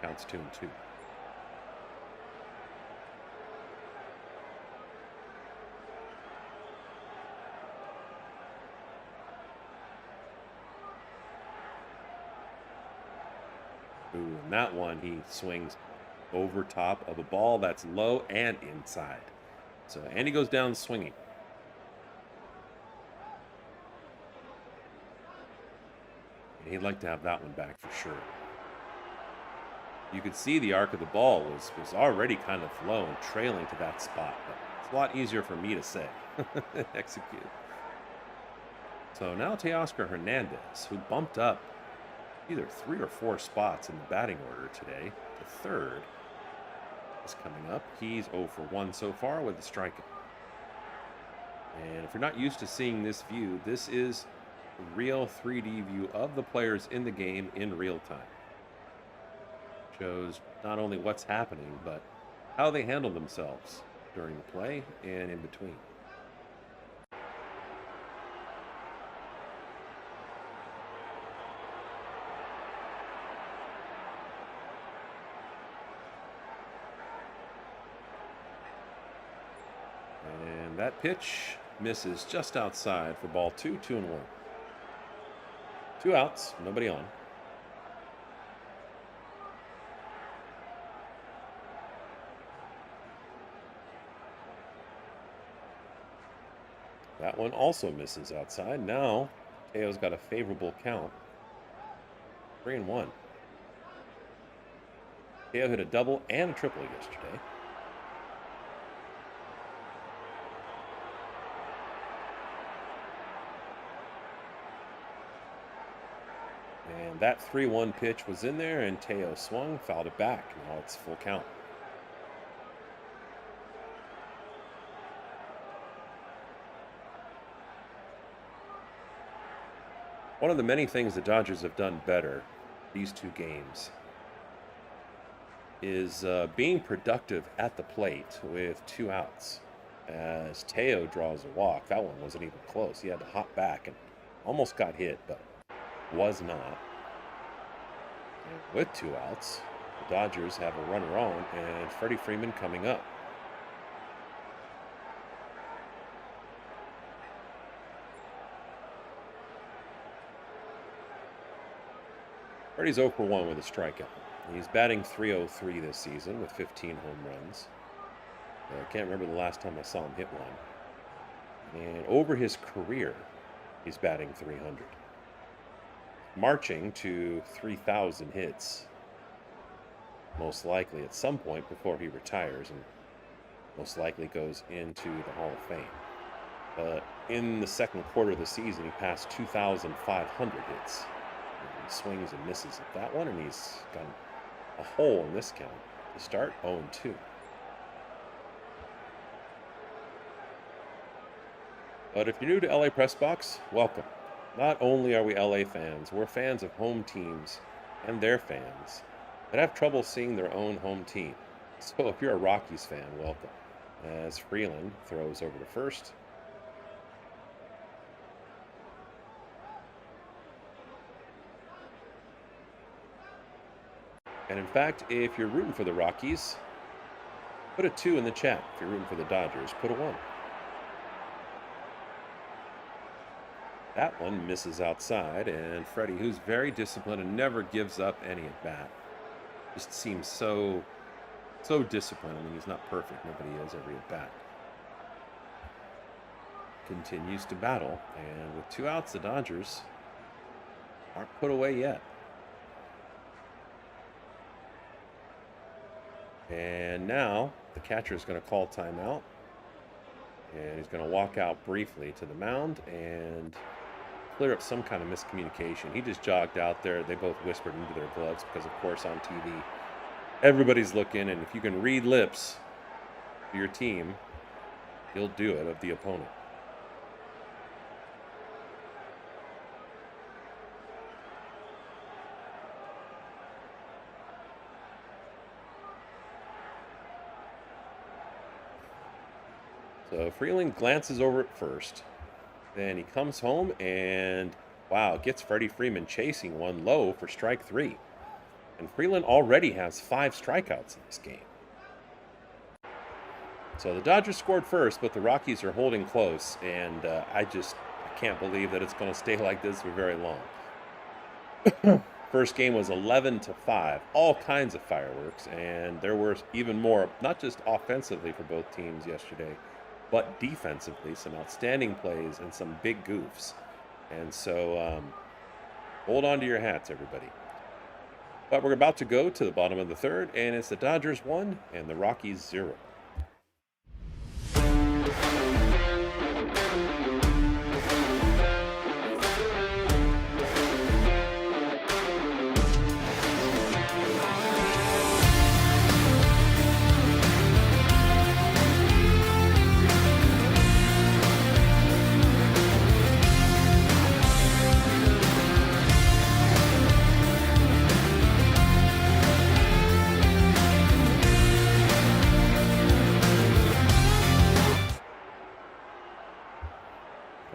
Counts 2-2. Ooh, and that one he swings over top of a ball that's low and inside. So Andy goes down swinging. And he'd like to have that one back for sure. You could see the arc of the ball was already kind of low and trailing to that spot, but it's a lot easier for me to say. Execute. So now Teoscar Hernandez, who bumped up either 3 or 4 spots in the batting order today to third, is coming up. He's 0 for 1 so far with a strikeout. And if you're not used to seeing this view, this is a real 3D view of the players in the game in real time. Shows not only what's happening, but how they handle themselves during the play and in between. And that pitch misses just outside for ball 2, 2-1. 2 outs, nobody on. That one also misses outside. Now, Teo's got a favorable count. 3-1. Teo hit a double and a triple yesterday. And that 3-1 pitch was in there, and Teo swung, fouled it back. Now it's full count. One of the many things the Dodgers have done better these two games is being productive at the plate with 2 outs. As Teo draws a walk, that one wasn't even close. He had to hop back and almost got hit, but was not. And with 2 outs, the Dodgers have a runner on and Freddie Freeman coming up. Freddie's 0 for 1 with a strikeout. He's batting .303 this season with 15 home runs. I can't remember the last time I saw him hit one. And over his career, he's batting .300. Marching to 3,000 hits, most likely at some point before he retires and most likely goes into the Hall of Fame. But in the second quarter of the season, he passed 2,500 hits. He swings and misses at that one, and he's got a hole in this count to start 0-2. But if you're new to LA Press Box, welcome. Not only are we LA fans, we're fans of home teams and their fans that have trouble seeing their own home team. So if you're a Rockies fan, welcome. As Freeland throws over to first. And in fact, if you're rooting for the Rockies, put a 2 in the chat. If you're rooting for the Dodgers, put a 1. That one misses outside, and Freddie, who's very disciplined and never gives up any at bat, just seems so disciplined. I mean, he's not perfect. Nobody is every at bat. Continues to battle, and with 2 outs, the Dodgers aren't put away yet. And now the catcher is going to call timeout, and he's going to walk out briefly to the mound and clear up some kind of miscommunication. He just jogged out there. They both whispered into their gloves because, of course, on TV, everybody's looking, and if you can read lips to your team, you'll do it of the opponent. So Freeland glances over at first. Then he comes home and, wow, gets Freddie Freeman chasing one low for strike 3. And Freeland already has 5 strikeouts in this game. So the Dodgers scored first, but the Rockies are holding close. And I can't believe that it's going to stay like this for very long. First game was 11-5, all kinds of fireworks. And there were even more, not just offensively for both teams yesterday, but defensively, some outstanding plays and some big goofs. And so hold on to your hats, everybody. But we're about to go to the bottom of the third, and it's the Dodgers 1 and the Rockies 0.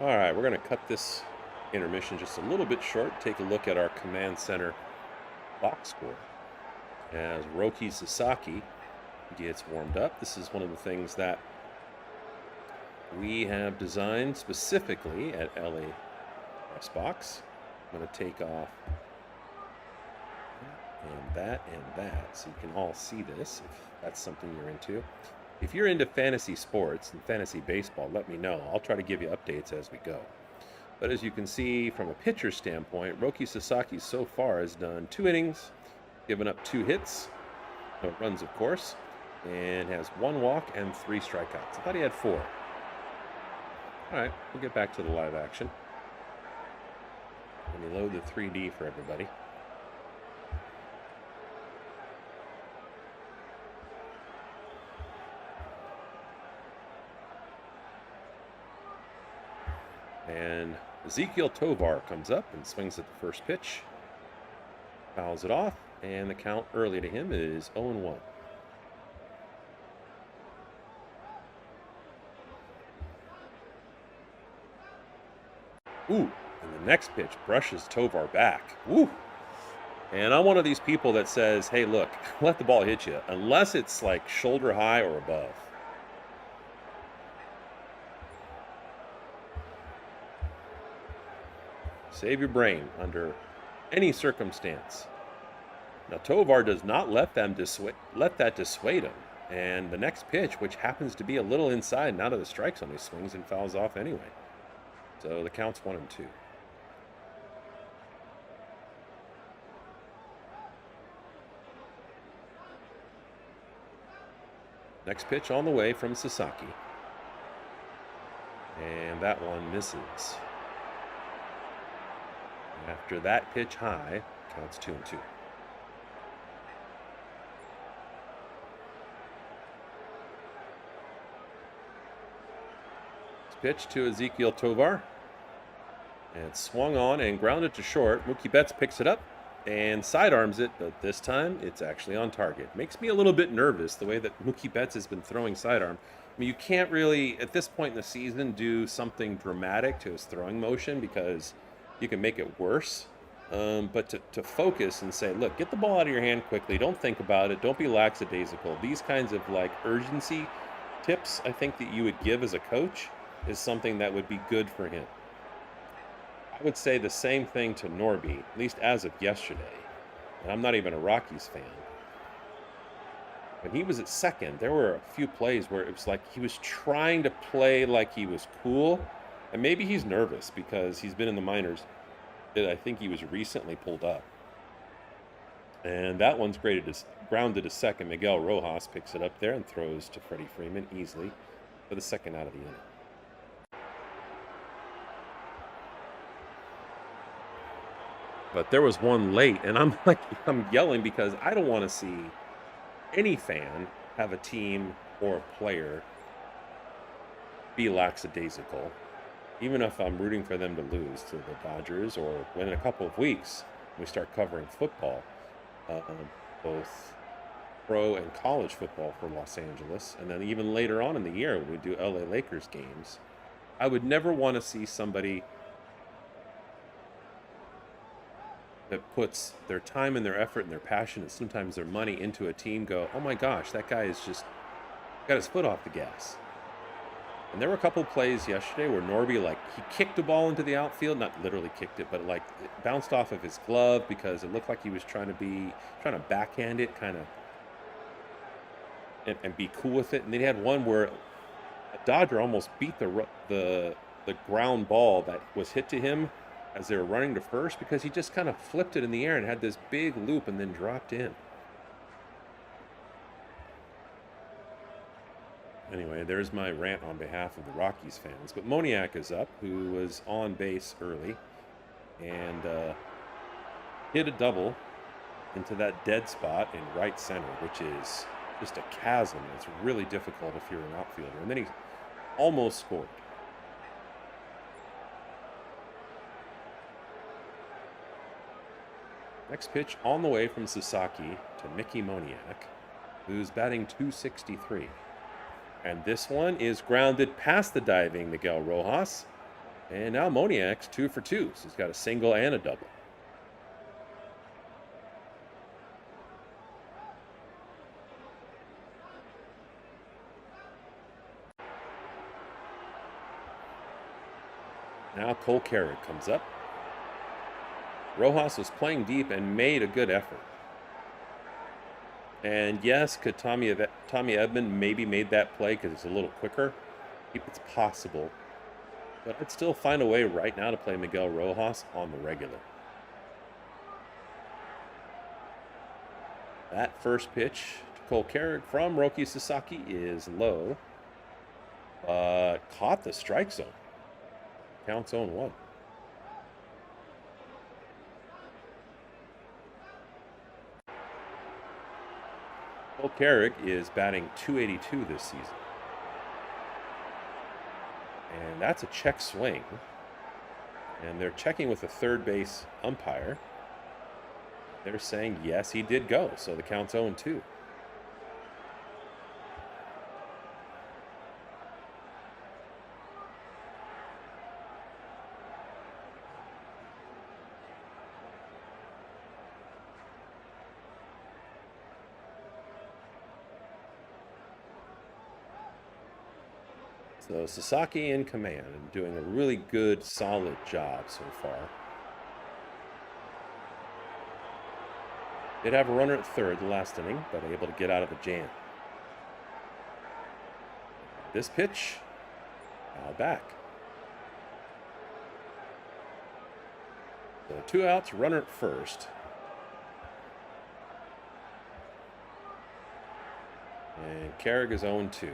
All right, we're going to cut this intermission just a little bit short. Take a look at our command center box score. As Roki Sasaki gets warmed up, this is one of the things that we have designed specifically at LA Press Box. I'm going to take off and that so you can all see this if that's something you're into. If you're into fantasy sports and fantasy baseball, let me know. I'll try to give you updates as we go. But as you can see from a pitcher standpoint, Roki Sasaki so far has done 2 innings, given up 2 hits, no runs of course, and has 1 walk and 3 strikeouts. I thought he had 4. All right, we'll get back to the live action. Let me load the 3D for everybody. And Ezekiel Tovar comes up and swings at the first pitch, fouls it off, and the count early to him is 0-1. Ooh, and the next pitch brushes Tovar back. Woo! And I'm one of these people that says, hey, look, let the ball hit you, unless it's like shoulder high or above. Save your brain under any circumstance. Now, Tovar does not let that dissuade him. And the next pitch, which happens to be a little inside and out of the strike zone, he swings and fouls off anyway. So the count's 1-2. Next pitch on the way from Sasaki. And that one misses. After that pitch high, counts 2-2. Pitch to Ezekiel Tovar. And swung on and grounded to short. Mookie Betts picks it up and sidearms it, but this time it's actually on target. Makes me a little bit nervous the way that Mookie Betts has been throwing sidearm. I mean, you can't really, at this point in the season, do something dramatic to his throwing motion because you can make it worse. But to focus and say, look, get the ball out of your hand quickly. Don't think about it. Don't be lackadaisical. These kinds of like urgency tips I think that you would give as a coach is something that would be good for him. I would say the same thing to Norby, at least as of yesterday. And I'm not even a Rockies fan. When he was at second, there were a few plays where it was like he was trying to play like he was cool. And maybe he's nervous because he's been in the minors. I think he was recently pulled up. And that one's grounded to second. Miguel Rojas picks it up there and throws to Freddie Freeman easily for the second out of the inning. But there was one late, and I'm yelling because I don't want to see any fan have a team or a player be lackadaisical, even if I'm rooting for them to lose to the Dodgers, or when in a couple of weeks we start covering football, both pro and college football for Los Angeles, and then even later on in the year when we do LA Lakers games. I would never want to see somebody that puts their time and their effort and their passion and sometimes their money into a team go, oh my gosh, that guy is just got his foot off the gas. And there were a couple of plays yesterday where Norby, like, he kicked a ball into the outfield, not literally kicked it, but like it bounced off of his glove because it looked like he was trying to backhand it kind of and be cool with it. And then he had one where a Dodger almost beat the ground ball that was hit to him as they were running to first because he just kind of flipped it in the air and had this big loop and then dropped in. Anyway, there's my rant on behalf of the Rockies fans. But Moniak is up, who was on base early and hit a double into that dead spot in right center, which is just a chasm. It's really difficult if you're an outfielder. And then he almost scored. Next pitch on the way from Sasaki to Mickey Moniak, who's batting .263. And this one is grounded past the diving Miguel Rojas. And now Moniak's 2 for 2. So he's got a single and a double. Now Cole Carrick comes up. Rojas was playing deep and made a good effort. And yes, could Tommy Edman maybe made that play because it's a little quicker? It's possible. But I'd still find a way right now to play Miguel Rojas on the regular. That first pitch to Cole Carrick from Roki Sasaki is low. Caught the strike zone. Counts 0-1. Cole Carrick is batting .282 this season. And that's a check swing. And they're checking with the third base umpire. They're saying, yes, he did go. So the count's 0-2. So Sasaki in command and doing a really good, solid job so far. Did have a runner at third the last inning, but able to get out of a jam. This pitch, foul back. So 2 outs, runner at first. And Carrick is 0-2.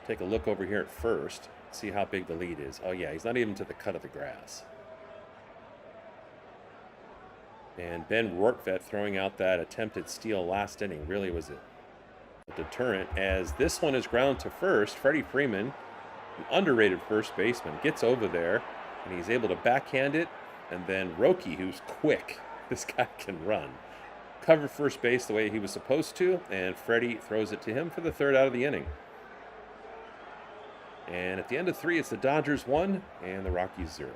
Take a look over here at first, see how big the lead is. Oh yeah, he's not even to the cut of the grass. And Ben Rortvedt throwing out that attempted steal last inning really was a deterrent, as this one is ground to first. Freddie Freeman, an underrated first baseman, gets over there and he's able to backhand it. And then Roki, who's quick, this guy can run, cover first base the way he was supposed to, and Freddie throws it to him for the third out of the inning. And at the end of 3, it's the Dodgers 1 and the Rockies 0.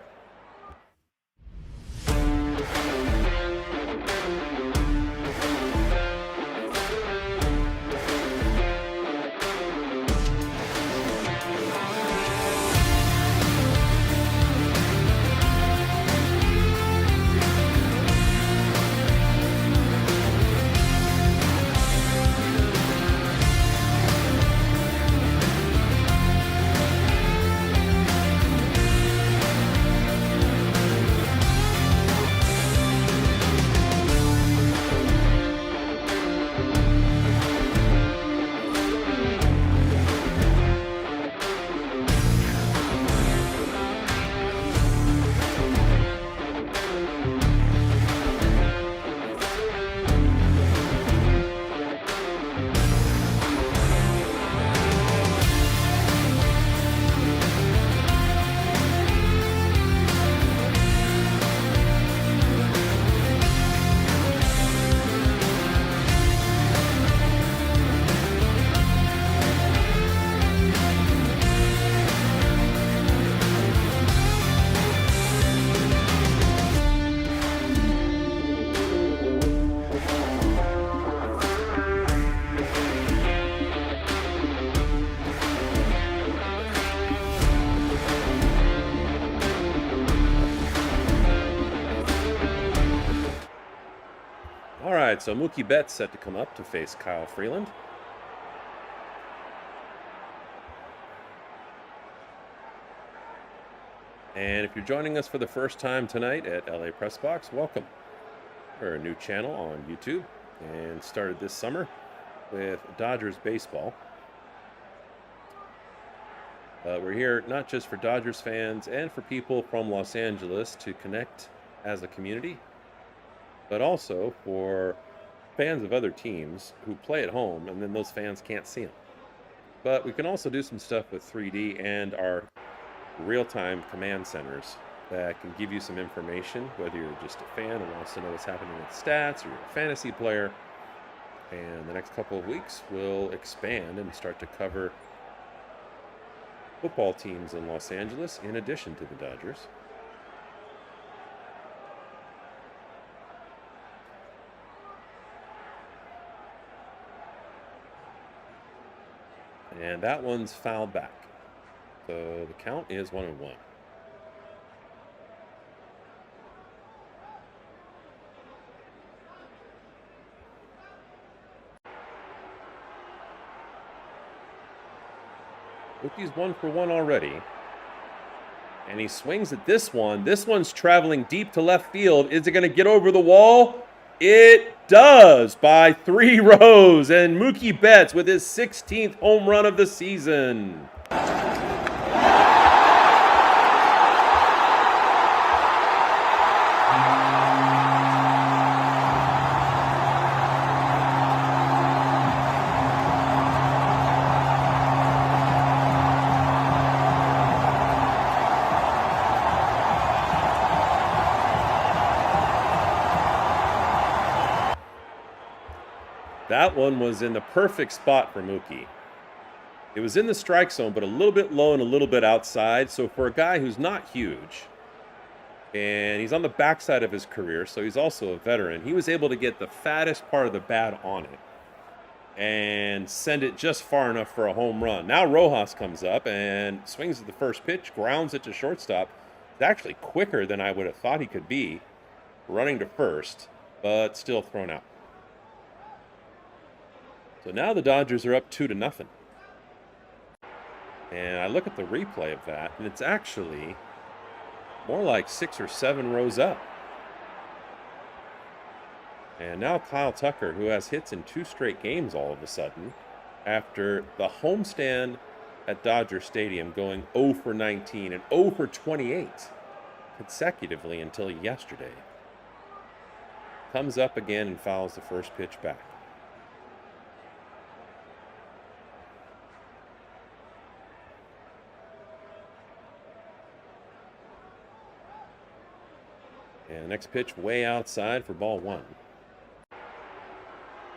All right, so Mookie Betts set to come up to face Kyle Freeland. And if you're joining us for the first time tonight at LA Press Box, welcome. We're a new channel on YouTube and started this summer with Dodgers baseball. We're here not just for Dodgers fans and for people from Los Angeles to connect as a community, but also for fans of other teams who play at home and then those fans can't see them. But we can also do some stuff with 3D and our real-time command centers that can give you some information, whether you're just a fan and wants to know what's happening with stats, or you're a fantasy player. And the next couple of weeks we'll expand and start to cover football teams in Los Angeles in addition to the Dodgers. And that one's fouled back. So the count is 1-1. Rookie's 1 for 1 already. And he swings at this one. This one's traveling deep to left field. Is it going to get over the wall? It does, by 3 rows. And Mookie Betts with his 16th home run of the season. That one was in the perfect spot for Mookie. It was in the strike zone, but a little bit low and a little bit outside. So for a guy who's not huge, and he's on the backside of his career, so he's also a veteran, he was able to get the fattest part of the bat on it and send it just far enough for a home run. Now Rojas comes up and swings at the first pitch, grounds it to shortstop. It's actually quicker than I would have thought he could be, running to first, but still thrown out. So now the Dodgers are up 2-0. And I look at the replay of that, and it's actually more like 6 or 7 rows up. And now Kyle Tucker, who has hits in 2 straight games all of a sudden, after the homestand at Dodger Stadium going 0 for 19 and 0 for 28 consecutively until yesterday, comes up again and fouls the first pitch back. And next pitch way outside for ball 1.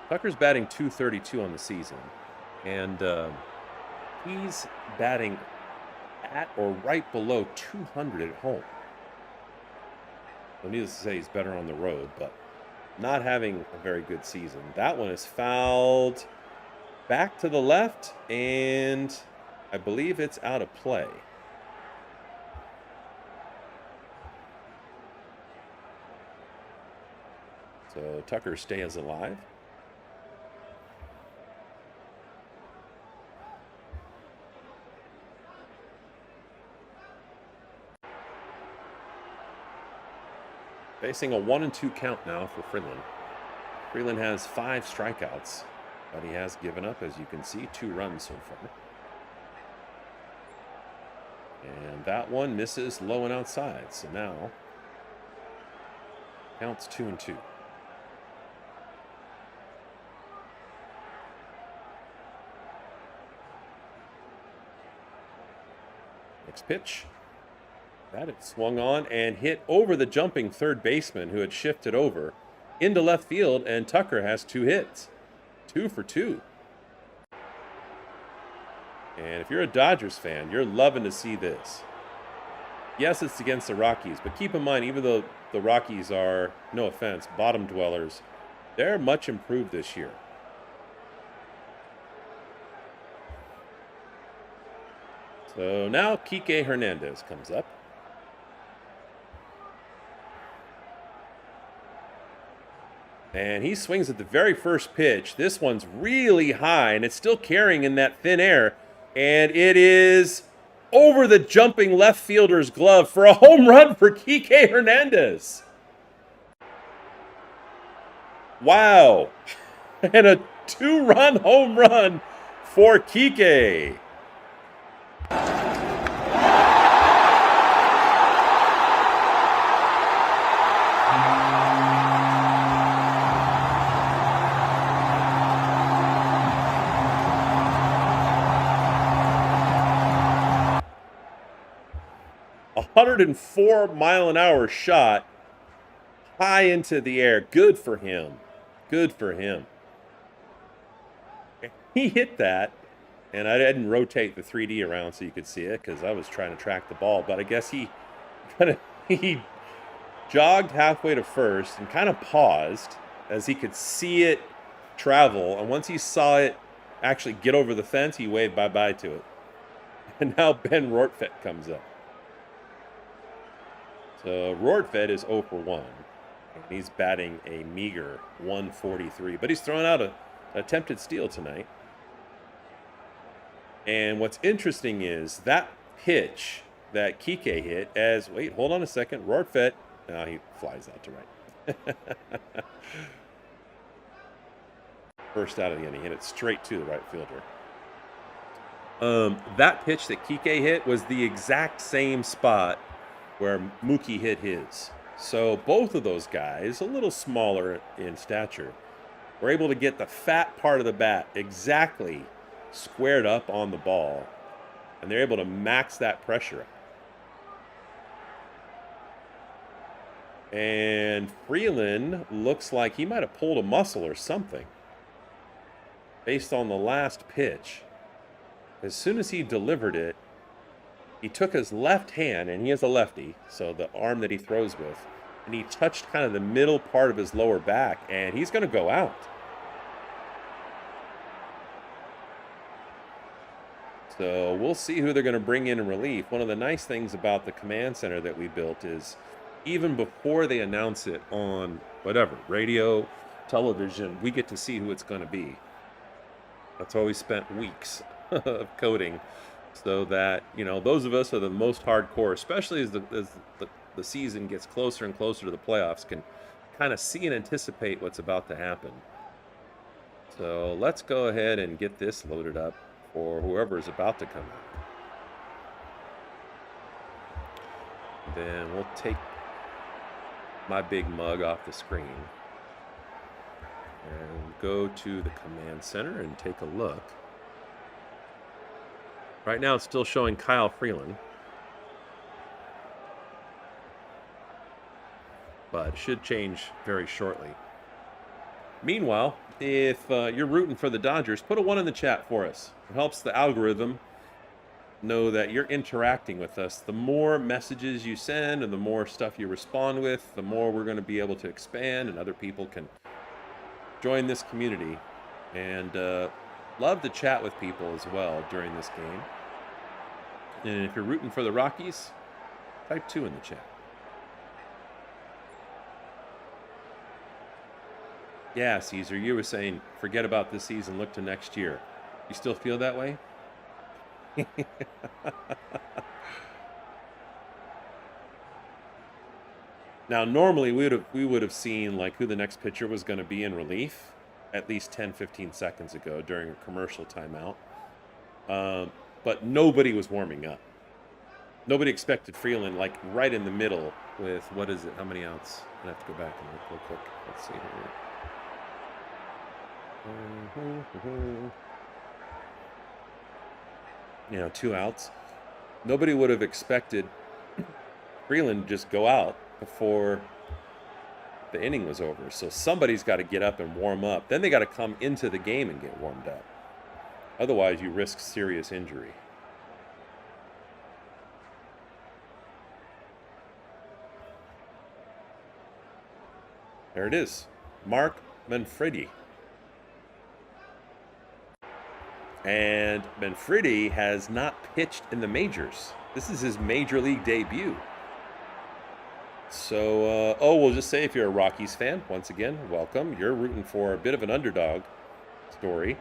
Tucker's batting .232 on the season, and he's batting at or right below 200 at home. So needless to say, he's better on the road, but not having a very good season. That one is fouled back to the left, and I believe it's out of play. So Tucker stays alive. Facing a 1-2 count now for Freeland. Freeland has 5 strikeouts, but he has given up, as you can see, 2 runs so far. And that one misses low and outside. So now counts 2-2. Next pitch. That it swung on and hit over the jumping third baseman who had shifted over into left field, and Tucker has 2 hits. 2 for 2. And if you're a Dodgers fan, you're loving to see this. Yes, it's against the Rockies, but keep in mind, even though the Rockies are, no offense, bottom dwellers, they're much improved this year. So now Kike Hernandez comes up. And he swings at the very first pitch. This one's really high, and it's still carrying in that thin air. And it is over the jumping left fielder's glove for a home run for Kike Hernandez. Wow. And a 2-run home run for Kike. A 104-mile-an-hour shot high into the air. Good for him. Good for him. He hit that, and I didn't rotate the 3D around so you could see it because I was trying to track the ball. But I guess he jogged halfway to first and kind of paused as he could see it travel. And once he saw it actually get over the fence, he waved bye-bye to it. And now Ben Rortvedt comes up. So Rortvedt is 0 for 1. And he's batting a meager 143. But he's throwing out an attempted steal tonight. And what's interesting is that pitch that Kike hit as, wait, hold on a second, Rortvedt, now he flies out to right. First out of the inning, hit it straight to the right fielder. That pitch that Kike hit was the exact same spot where Mookie hit his. So both of those guys, a little smaller in stature, were able to get the fat part of the bat exactly squared up on the ball, and they're able to max that pressure up. And Freeland looks like he might have pulled a muscle or something. based on the last pitch, as soon as he delivered it, he took his left hand, and he is a lefty, so the arm that he throws with, and he touched kind of the middle part of his lower back, and he's going to go out. So we'll see who they're going to bring in relief. One of the nice things about the command center that we built is even before they announce it on whatever, radio, television, we get to see who it's going to be. That's why we spent weeks of coding, so that, those of us who are the most hardcore, especially as the season gets closer and closer to the playoffs, can kind of see and anticipate what's about to happen. So let's go ahead and get this loaded up for whoever is about to come out. Then we'll take my big mug off the screen and go to the command center and take a look. Right now it's still showing Kyle Freeland, but it should change very shortly. Meanwhile, if you're rooting for the Dodgers, put a 1 in the chat for us. It helps the algorithm know that you're interacting with us. The more messages you send and the more stuff you respond with, the more we're going to be able to expand and other people can join this community. And love to chat with people as well during this game. And if you're rooting for the Rockies, type 2 in the chat. Yeah, Caesar, you were saying, forget about this season, look to next year. You still feel that way? Now, normally we would have seen like who the next pitcher was going to be in relief at least 10-15 seconds ago during a commercial timeout. But nobody was warming up. Nobody expected Freeland like right in the middle with, what is it? How many outs? I have to go back and look real quick. Let's see here. 2 outs. Nobody would have expected Freeland just go out before the inning was over. So somebody's got to get up and warm up. Then they got to come into the game and get warmed up. Otherwise, you risk serious injury. There it is. Mark Manfredi. And Manfredi has not pitched in the majors. This is his major league debut. So, we'll just say if you're a Rockies fan, once again, welcome. You're rooting for a bit of an underdog story.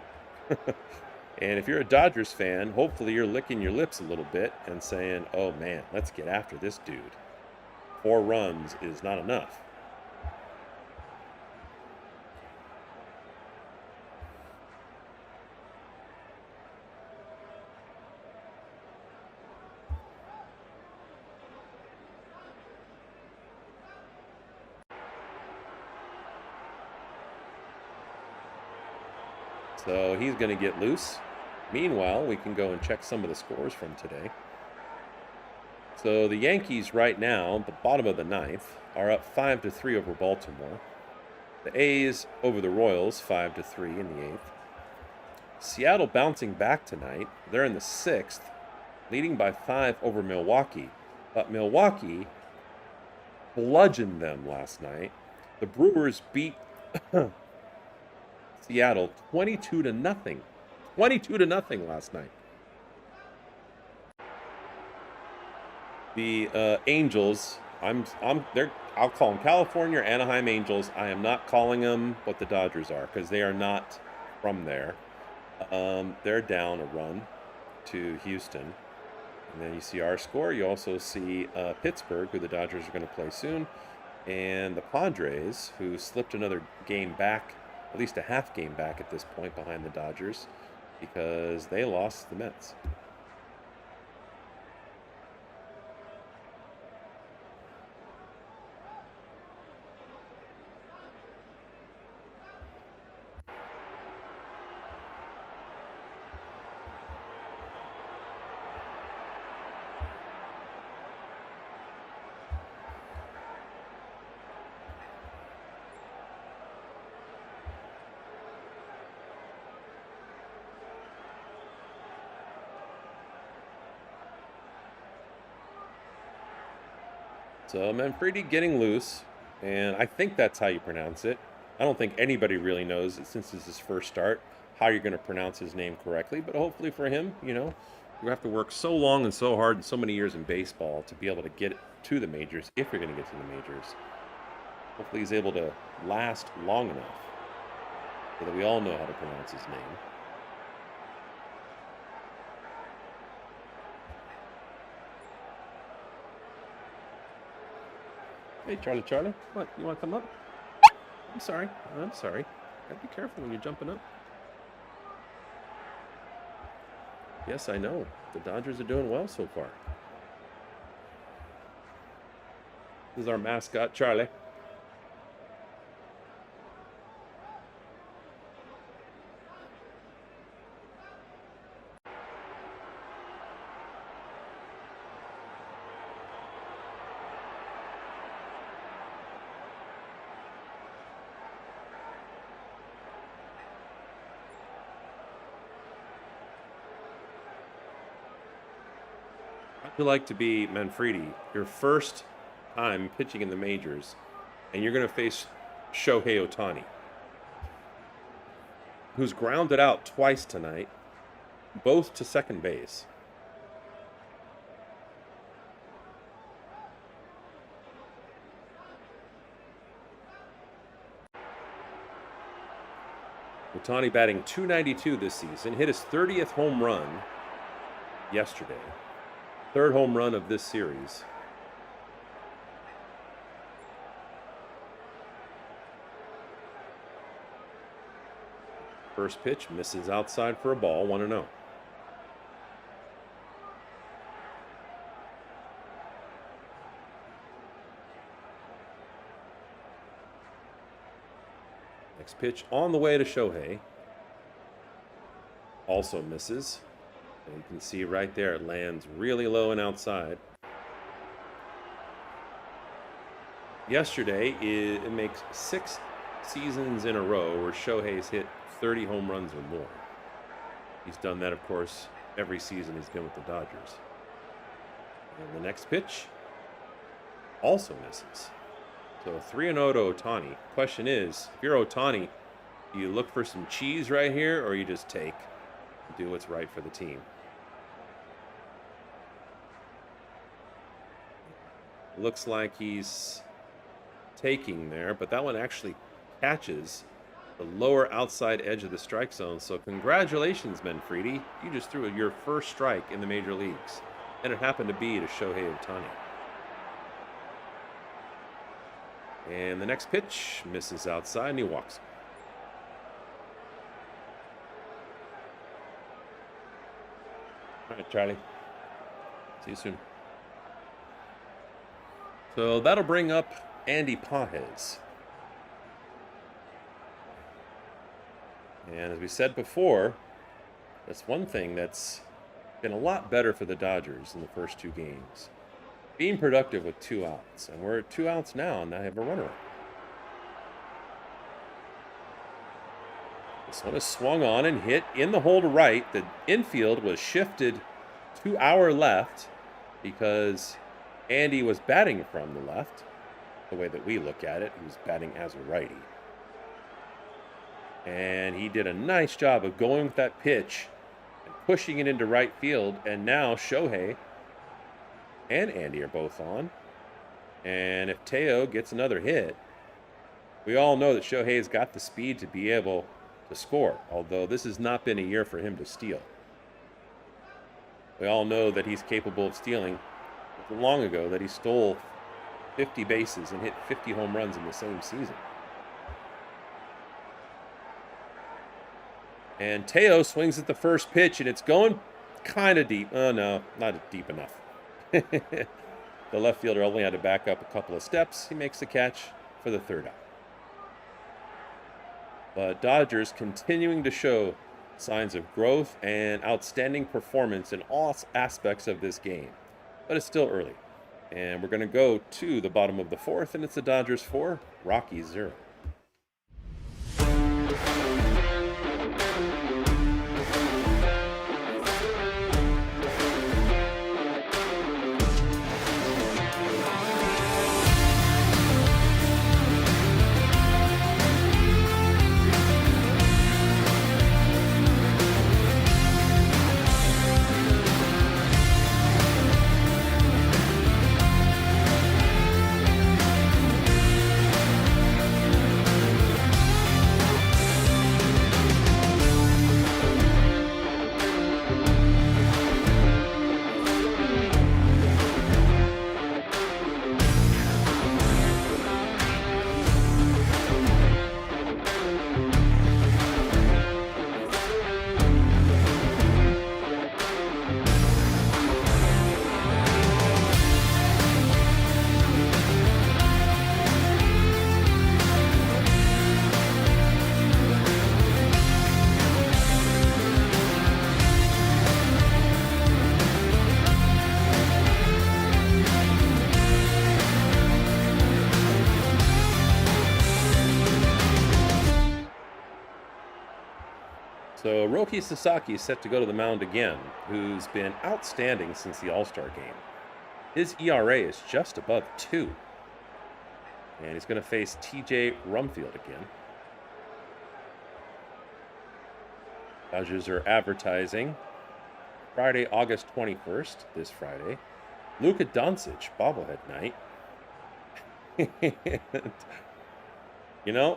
And if you're a Dodgers fan, hopefully you're licking your lips a little bit and saying, oh man, let's get after this dude. 4 runs is not enough. So he's going to get loose. Meanwhile, we can go and check some of the scores from today. So the Yankees right now, the bottom of the 9th, are up 5-3 over Baltimore. The A's over the Royals, 5-3 in the 8th. Seattle bouncing back tonight. They're in the 6th, leading by 5 over Milwaukee. But Milwaukee bludgeoned them last night. The Brewers beat Seattle 22-0. 22-0 last night. The Angels, I'll call them California or Anaheim Angels. I am not calling them what the Dodgers are because they are not from there. They're down a run to Houston. And then you see our score. You also see Pittsburgh, who the Dodgers are going to play soon, and the Padres, who slipped another game back, at least a half game back at this point behind the Dodgers, because they lost the Mets. So Manfredi getting loose, and I think that's how you pronounce it. I don't think anybody really knows, since this is his first start, how you're going to pronounce his name correctly. But hopefully for him, you have to work so long and so hard and so many years in baseball to be able to get to the majors, if you're going to get to the majors. Hopefully he's able to last long enough so that we all know how to pronounce his name. Hey, Charlie. What? You want to come up? I'm sorry. Gotta be careful when you're jumping up. Yes, I know. The Dodgers are doing well so far. This is our mascot, Charlie. How'd you like to be Manfredi, your first time pitching in the majors, and you're going to face Shohei Ohtani, who's grounded out twice tonight, both to second base. Ohtani batting .292 this season, hit his 30th home run yesterday. Third home run of this series. First pitch misses outside for a ball, 1-0. Next pitch on the way to Shohei. Also misses. And you can see right there, it lands really low and outside. Yesterday, it makes 6 seasons in a row where Shohei's hit 30 home runs or more. He's done that, of course, every season he's been with the Dodgers. And the next pitch also misses. So 3-0 to Ohtani. Question is, if you're Ohtani, do you look for some cheese right here, or you just take and do what's right for the team? Looks like he's taking there, but that one actually catches the lower outside edge of the strike zone. So congratulations, Manfredi. You just threw your first strike in the major leagues, and it happened to be to Shohei Ohtani. And the next pitch misses outside, and he walks. All right, Charlie. See you soon. So that'll bring up Andy Pages. And as we said before, that's one thing that's been a lot better for the Dodgers in the first 2 games. Being productive with 2 outs. And we're at 2 outs now, and I have a runner. This one is swung on and hit in the hole to right. The infield was shifted to our left because Andy was batting from the left, the way that we look at it. He was batting as a righty. And he did a nice job of going with that pitch and pushing it into right field. And now Shohei and Andy are both on. And if Teo gets another hit, we all know that Shohei's got the speed to be able to score, although this has not been a year for him to steal. We all know that he's capable of stealing. Long ago that he stole 50 bases and hit 50 home runs in the same season. And Teo swings at the first pitch, and it's going kind of deep. Oh, no, not deep enough. The left fielder only had to back up a couple of steps. He makes the catch for the 3rd out. But Dodgers continuing to show signs of growth and outstanding performance in all aspects of this game. But it's still early. And we're going to go to the bottom of the 4th, and it's the Dodgers 4, Rockies 0. So Roki Sasaki is set to go to the mound again, who's been outstanding since the All-Star game. His ERA is just above 2. And he's going to face TJ Rumfield again. Dodgers are advertising Friday, August 21st, this Friday. Luka Doncic, bobblehead night.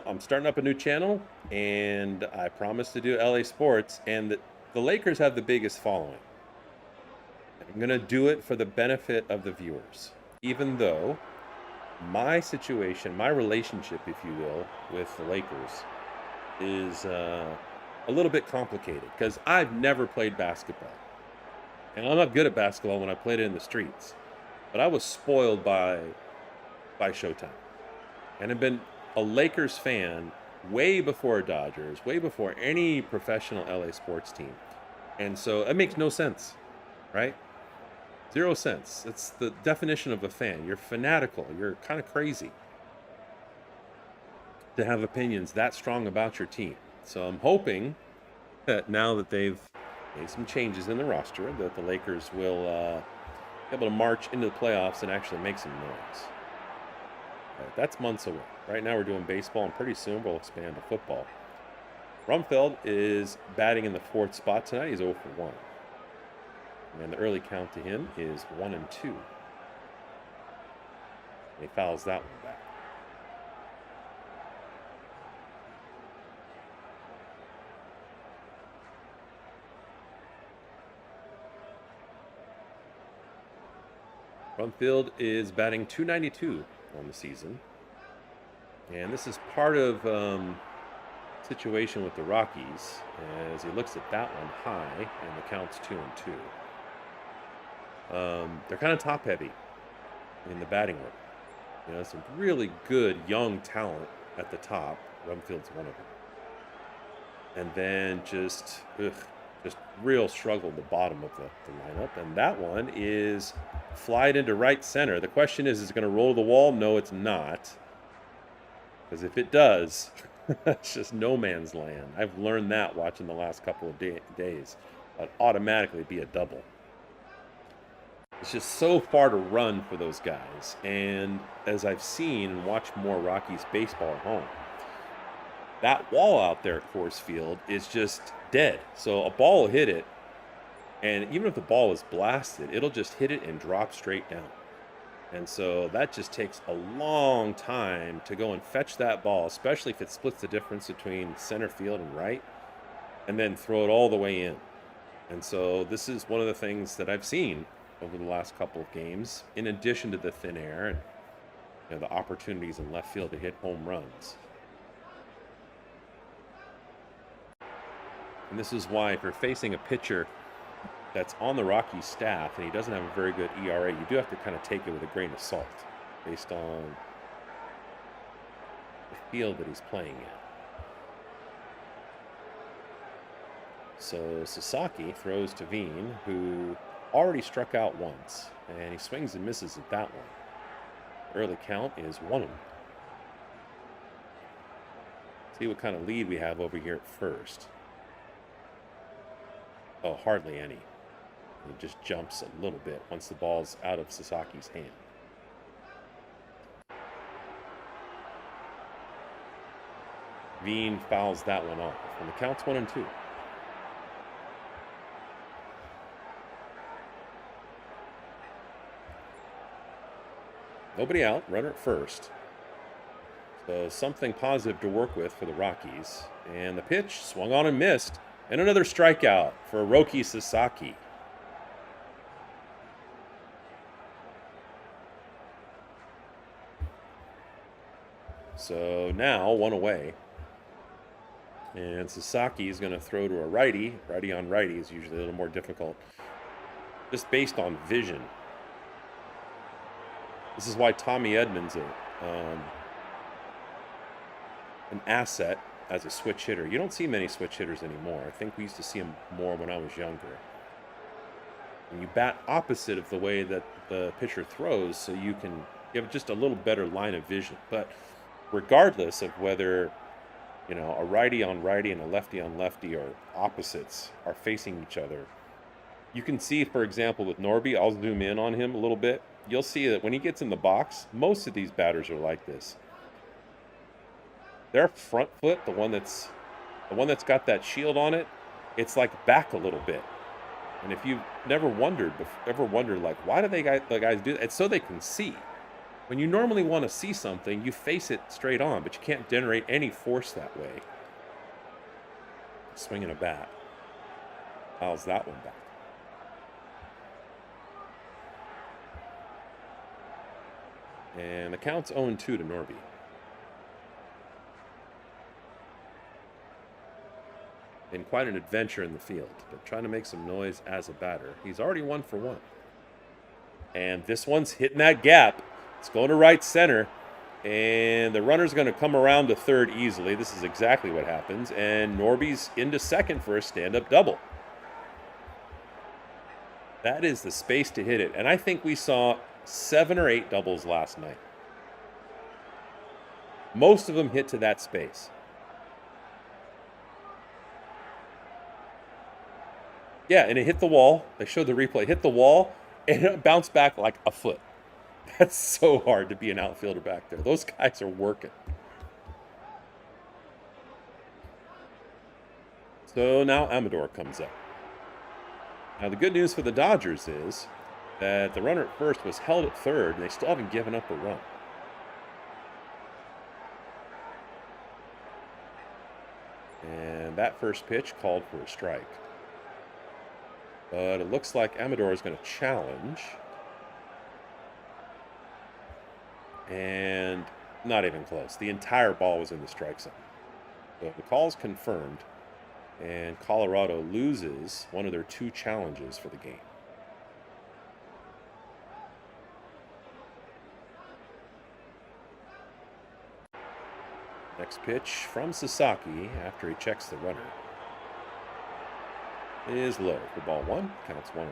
I'm starting up a new channel, and I promised to do LA sports, and the Lakers have the biggest following. I'm going to do it for the benefit of the viewers, even though my situation, my relationship, if you will, with the Lakers is a little bit complicated because I've never played basketball. And I'm not good at basketball when I played it in the streets. But I was spoiled by Showtime. And I've been a Lakers fan way before Dodgers, way before any professional LA sports team. And so it makes no sense, right? 0 cents. It's the definition of a fan. You're fanatical. You're kind of crazy to have opinions that strong about your team. So I'm hoping that now that they've made some changes in the roster, that the Lakers will be able to march into the playoffs and actually make some noise. Right, that's months away. Right now we're doing baseball, and pretty soon we'll expand to football. Rumfield is batting in the 4th spot tonight. He's 0 for 1. And the early count to him is 1-2. And he fouls that one back. Rumfield is batting .292 on the season. And this is part of situation with the Rockies as he looks at that one high, and the count's 2-2. They're kind of top heavy in the batting order. Some really good young talent at the top. Rumfield's one of them. And then just real struggle at the bottom of the lineup. And that one is flied into right center. The question is it going to roll the wall? No, it's not. Because if it does, it's just no man's land. I've learned that watching the last couple of days. It'd automatically be a double. It's just so far to run for those guys. And as I've seen and watched more Rockies baseball at home, that wall out there at Coors Field is just dead. So a ball will hit it, and even if the ball is blasted, it'll just hit it and drop straight down. And so that just takes a long time to go and fetch that ball, especially if it splits the difference between center field and right, and then throw it all the way in. And so this is one of the things that I've seen over the last couple of games, in addition to the thin air and the opportunities in left field to hit home runs. And this is why if you're facing a pitcher that's on the Rockies staff and he doesn't have a very good ERA, you do have to kind of take it with a grain of salt based on the field that he's playing in. So Sasaki throws to Veen, who already struck out once, and he swings and misses at that one. Early count is 1-1. See what kind of lead we have over here at first. Oh, hardly any. It just jumps a little bit once the ball's out of Sasaki's hand. Veen fouls that one off, and the count's 1-2. Nobody out, runner at first. So something positive to work with for the Rockies. And the pitch swung on and missed. And another strikeout for Roki Sasaki. So now 1 away. And Sasaki is going to throw to a righty. Righty on righty is usually a little more difficult, just based on vision. This is why Tommy Edman's an asset as a switch hitter. You don't see many switch hitters anymore. I think we used to see them more when I was younger. And you bat opposite of the way that the pitcher throws, so you have just a little better line of vision. But regardless of whether you know, a righty on righty and a lefty on lefty or opposites are facing each other. You can see, for example, with Norby, I'll zoom in on him a little bit. You'll see that when he gets in the box, most of these batters are like this. Their front foot, the one that's got that shield on it, it's like back a little bit. And if you've never wondered like, why do the guys do that? It's so they can see. When you normally want to see something, you face it straight on, but you can't generate any force that way. Swinging a bat. How's that one back? And the count's 0-2 to Norby. Been quite an adventure in the field, but trying to make some noise as a batter. He's already 1 for 1. And this one's hitting that gap. It's going to right center. And the runner's going to come around to third easily. This is exactly what happens. And Norby's into second for a stand-up double. That is the space to hit it. And I think we saw 7 or 8 doubles last night. Most of them hit to that space. Yeah, and it hit the wall. They showed the replay. It hit the wall, and it bounced back like a foot. That's so hard to be an outfielder back there. Those guys are working. So now Amador comes up. Now the good news for the Dodgers is that the runner at first was held at third, and they still haven't given up a run. And that first pitch called for a strike. But it looks like Amador is going to challenge. And not even close. The entire ball was in the strike zone. So the call's confirmed. And Colorado loses one of their 2 challenges for the game. Next pitch from Sasaki after he checks the runner is low for ball 1. Counts 1-1.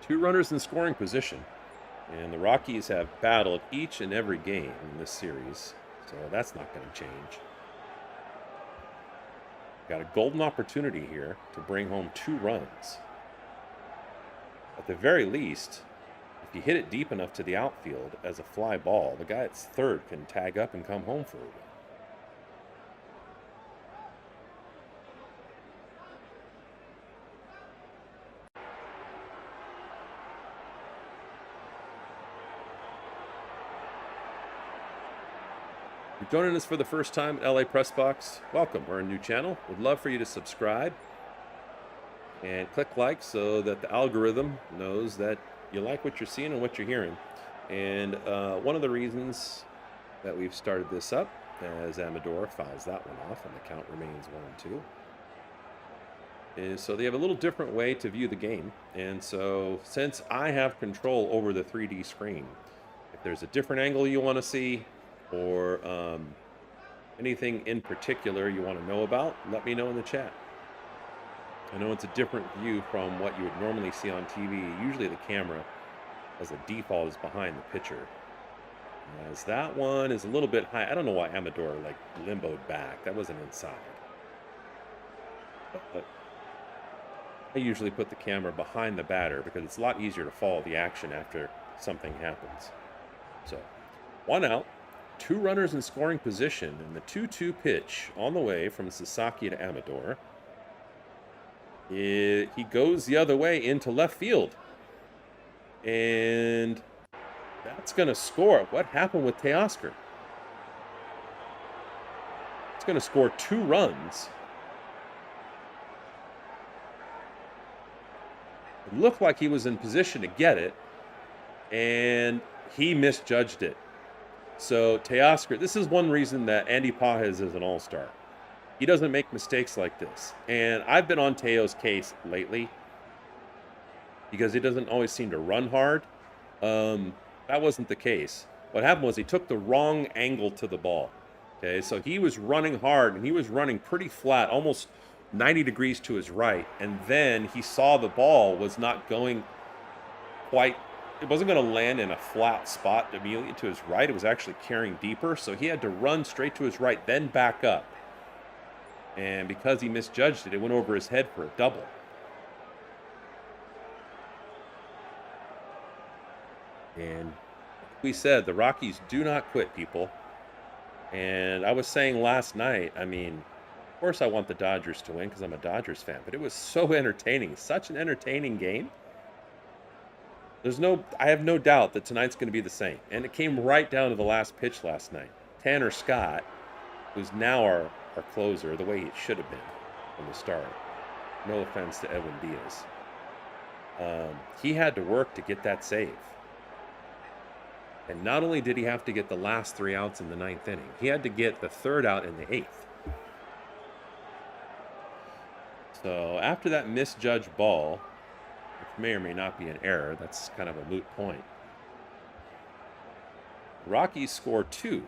2 runners in scoring position. And the Rockies have battled each and every game in this series. So that's not going to change. Got a golden opportunity here to bring home 2 runs. At the very least, if you hit it deep enough to the outfield as a fly ball, the guy at third can tag up and come home for a win. If you're joining us for the first time at LA Press Box, welcome. We're a new channel. Would love for you to subscribe and click like so that the algorithm knows that you like what you're seeing and what you're hearing. And one of the reasons that we've started this up, as Amador fouls that one off and the count remains 1-2, is so they have a little different way to view the game. And so since I have control over the 3D screen, if there's a different angle you want to see, or anything in particular you want to know about, let me know in the chat. I know it's a different view from what you would normally see on TV. Usually the camera, as a default, is behind the pitcher. As that one is a little bit high. I don't know why Amador limboed back. That wasn't inside. But I usually put the camera behind the batter because it's a lot easier to follow the action after something happens. So, 1 out. 2 runners in scoring position, and the 2-2 pitch on the way from Sasaki to Amador. He goes the other way into left field. And that's going to score. What happened with Teoscar? It's going to score 2 runs. It looked like he was in position to get it, and he misjudged it. So Teoscar, this is one reason that Andy Pages is an all-star. He doesn't make mistakes like this. And I've been on Teo's case lately because he doesn't always seem to run hard. That wasn't the case. What happened was he took the wrong angle to the ball. Okay, so he was running hard, and he was running pretty flat, almost 90 degrees to his right. And then he saw the ball was not going quite it wasn't going to land in a flat spot immediately to his right. It was actually carrying deeper, so he had to run straight to his right, then back up. And because he misjudged it, it went over his head for a double. And we said the Rockies do not quit, people. And I was saying last night, I mean, of course I want the Dodgers to win because I'm a Dodgers fan, but it was so entertaining, such an entertaining game. I have no doubt that tonight's going to be the same. And it came right down to the last pitch last night. Tanner Scott, who's now our closer, the way it should have been from the start. No offense to Edwin Diaz. He had to work to get that save. And not only did he have to get the last 3 outs in the 9th inning, he had to get the 3rd out in the 8th. So after that misjudged ball, which may or may not be an error, that's kind of a moot point, Rockies score 2,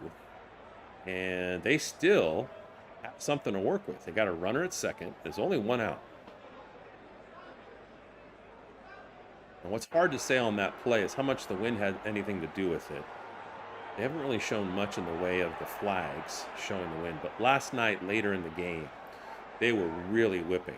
and they still have something to work with. They got a runner at second. There's only 1 out. And what's hard to say on that play is how much the wind had anything to do with it. They haven't really shown much in the way of the flags showing the wind, but last night, later in the game, they were really whipping.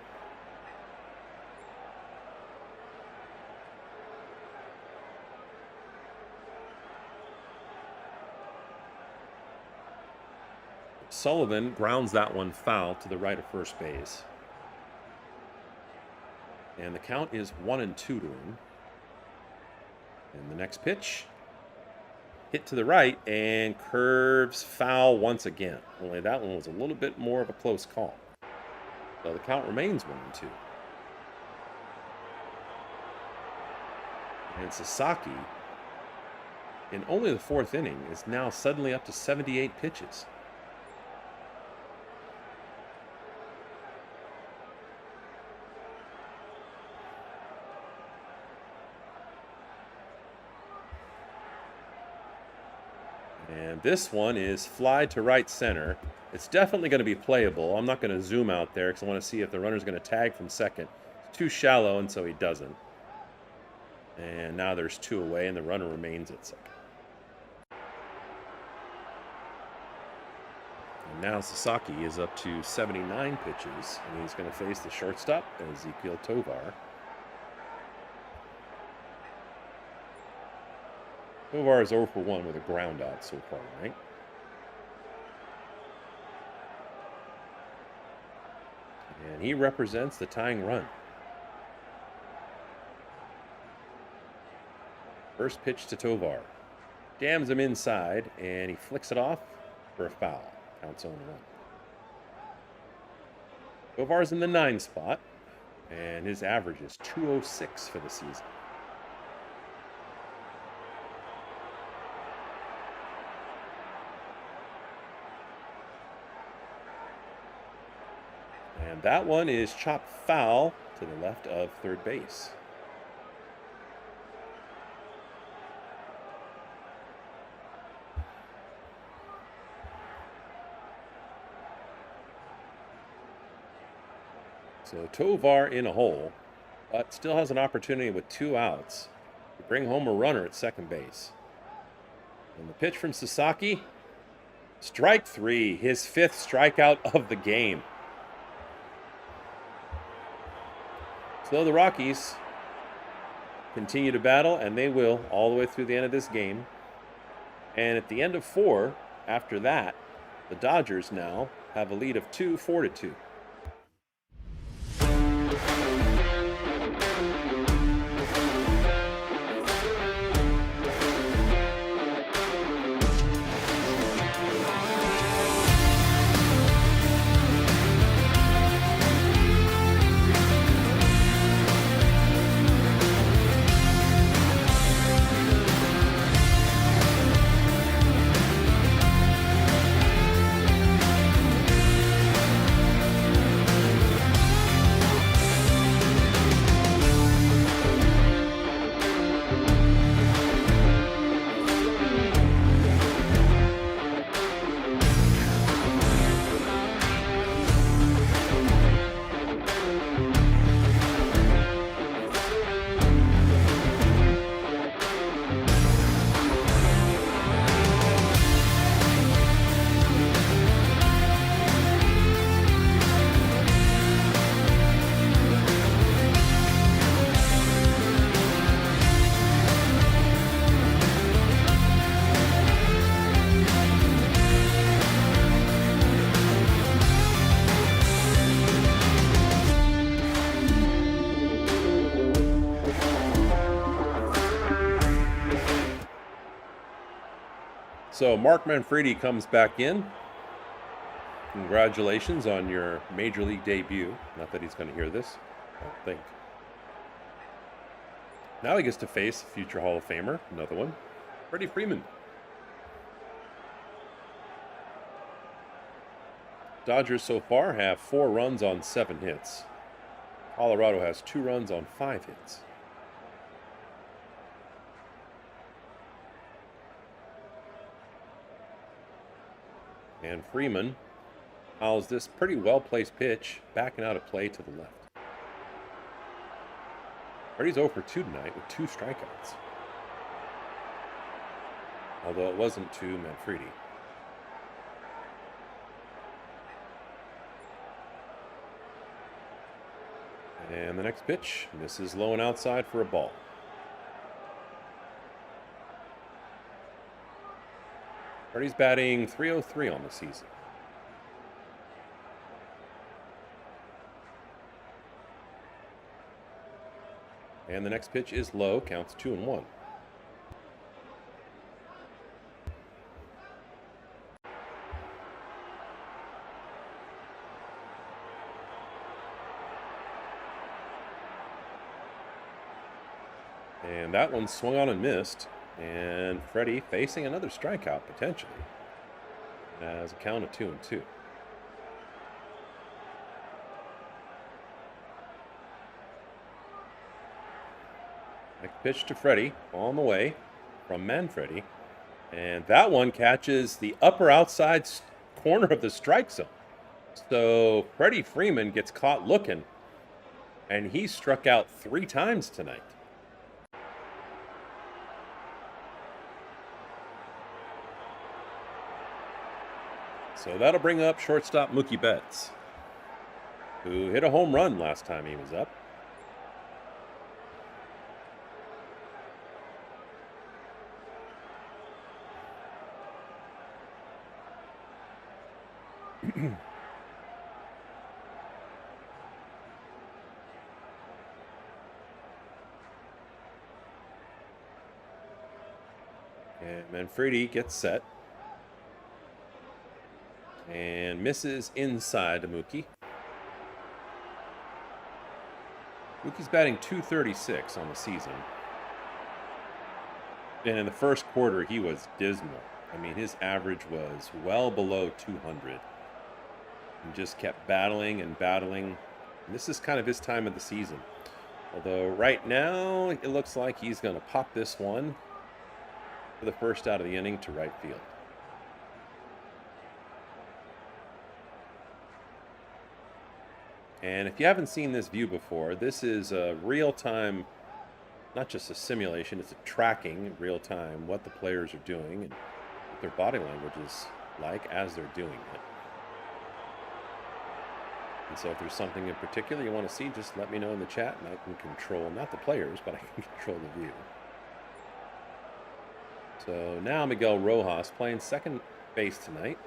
Sullivan grounds that one foul to the right of first base. And the count is 1-2 to him. And the next pitch, hit to the right and curves foul once again. Only that one was a little bit more of a close call. So the count remains 1-2. And Sasaki, in only the 4th inning, is now suddenly up to 78 pitches. And this one is fly to right center. It's definitely going to be playable. I'm not going to zoom out there because I want to see if the runner's going to tag from second. It's too shallow, and so he doesn't. And now there's 2 away, and the runner remains at second. And now Sasaki is up to 79 pitches, and he's going to face the shortstop, Ezequiel Tovar. Tovar is 0 for 1 with a ground out so far, right? And he represents the tying run. First pitch to Tovar. Jams him inside, and he flicks it off for a foul. Counts 0-1. Tovar's in the 9 spot, and his average is .206 for the season. And that one is chopped foul to the left of third base. So Tovar in a hole, but still has an opportunity with 2 outs to bring home a runner at second base. And the pitch from Sasaki, strike 3, his 5th strikeout of the game. So the Rockies continue to battle, and they will all the way through the end of this game. And at the end of 4, after that, the Dodgers now have a lead of 4-2. So Mark Manfredi comes back in. Congratulations on your major league debut. Not that he's going to hear this, I don't think. Now he gets to face future Hall of Famer, another one, Freddie Freeman. Dodgers so far have 4 runs on 7 hits. Colorado has 2 runs on 5 hits. And Freeman fouls this pretty well-placed pitch, backing out of play to the left. Freddie's 0 for 2 tonight with 2 strikeouts. Although it wasn't to Manfredi. And the next pitch misses low and outside for a ball. Freddie's batting .303 on the season. And the next pitch is low, counts 2-1. And that one swung on and missed. And Freddie facing another strikeout potentially. As a count of 2-2. Next pitch to Freddie on the way from Manfredi. And that one catches the upper outside corner of the strike zone. So Freddie Freeman gets caught looking. And he struck out 3 times tonight. So that'll bring up shortstop Mookie Betts, who hit a home run last time he was up. And Manfredi gets set. And misses inside to Mookie. Mookie's batting .236 on the season. And in the first quarter, he was dismal. I mean, his average was well below 200. And just kept battling and battling. And this is kind of his time of the season. Although right now, it looks like he's going to pop this one for the first out of the inning to right field. And if you haven't seen this view before, this is a real-time, not just a simulation, it's a tracking in real time what the players are doing and what their body language is like as they're doing it. And so if there's something in particular you want to see, just let me know in the chat and I can control, not the players, but I can control the view. So now Miguel Rojas playing second base tonight.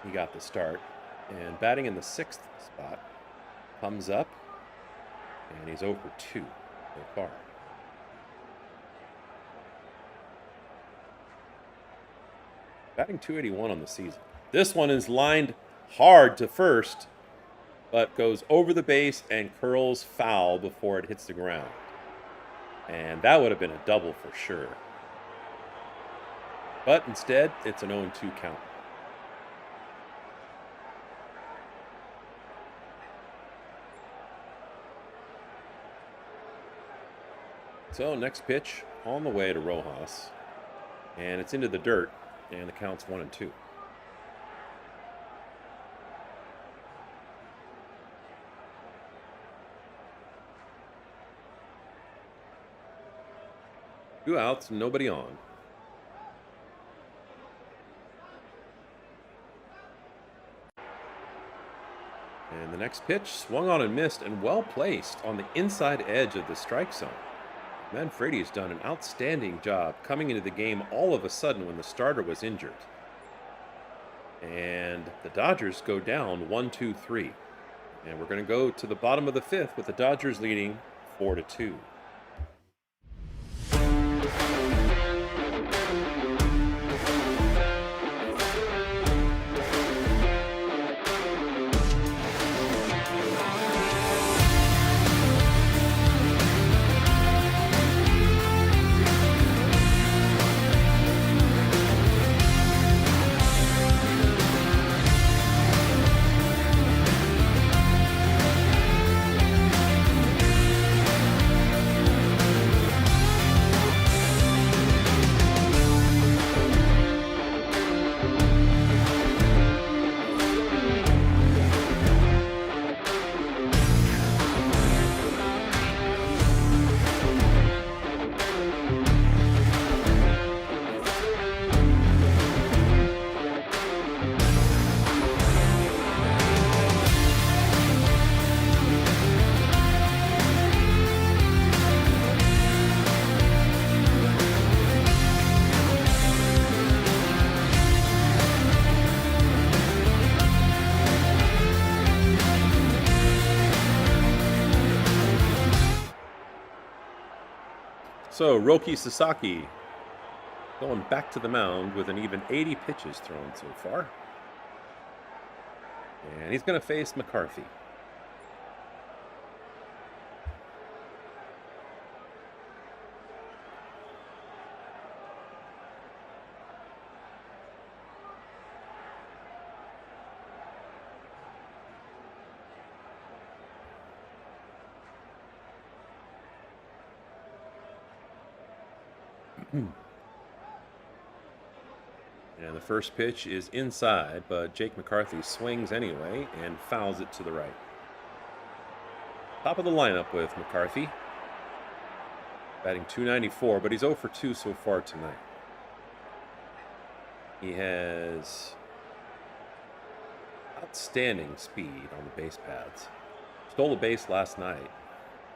He got the start. And batting in the 6th spot. Comes up, and he's 0 for 2 so far. Batting .281 on the season. This one is lined hard to first, but goes over the base and curls foul before it hits the ground. And that would have been a double for sure. But instead, it's an 0-2 count. So next pitch on the way to Rojas, and it's into the dirt, and the count's 1-2. Two outs, nobody on. And the next pitch swung on and missed, and well placed on the inside edge of the strike zone. Manfredi has done an outstanding job coming into the game all of a sudden when the starter was injured. And the Dodgers go down 1-2-3. And we're going to go to the bottom of the 5th with the Dodgers leading 4-2. So, Roki Sasaki going back to the mound with an even 80 pitches thrown so far. And he's going to face McCarthy. And the first pitch is inside, but Jake McCarthy swings anyway and fouls it to the right. Top of the lineup with McCarthy. Batting .294, but he's 0 for 2 so far tonight. He has outstanding speed on the base paths. Stole a base last night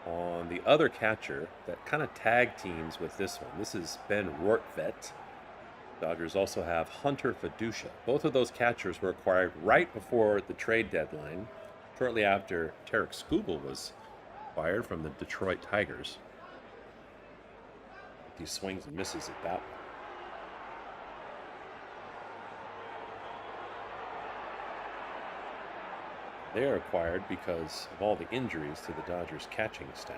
on the other catcher that kind of tag teams with this one. This is Ben Rortvedt. Dodgers also have Hunter Fiducia. Both of those catchers were acquired right before the trade deadline, shortly after Tarek Skubal was acquired from the Detroit Tigers. He swings and misses at that one. They are acquired because of all the injuries to the Dodgers catching staff.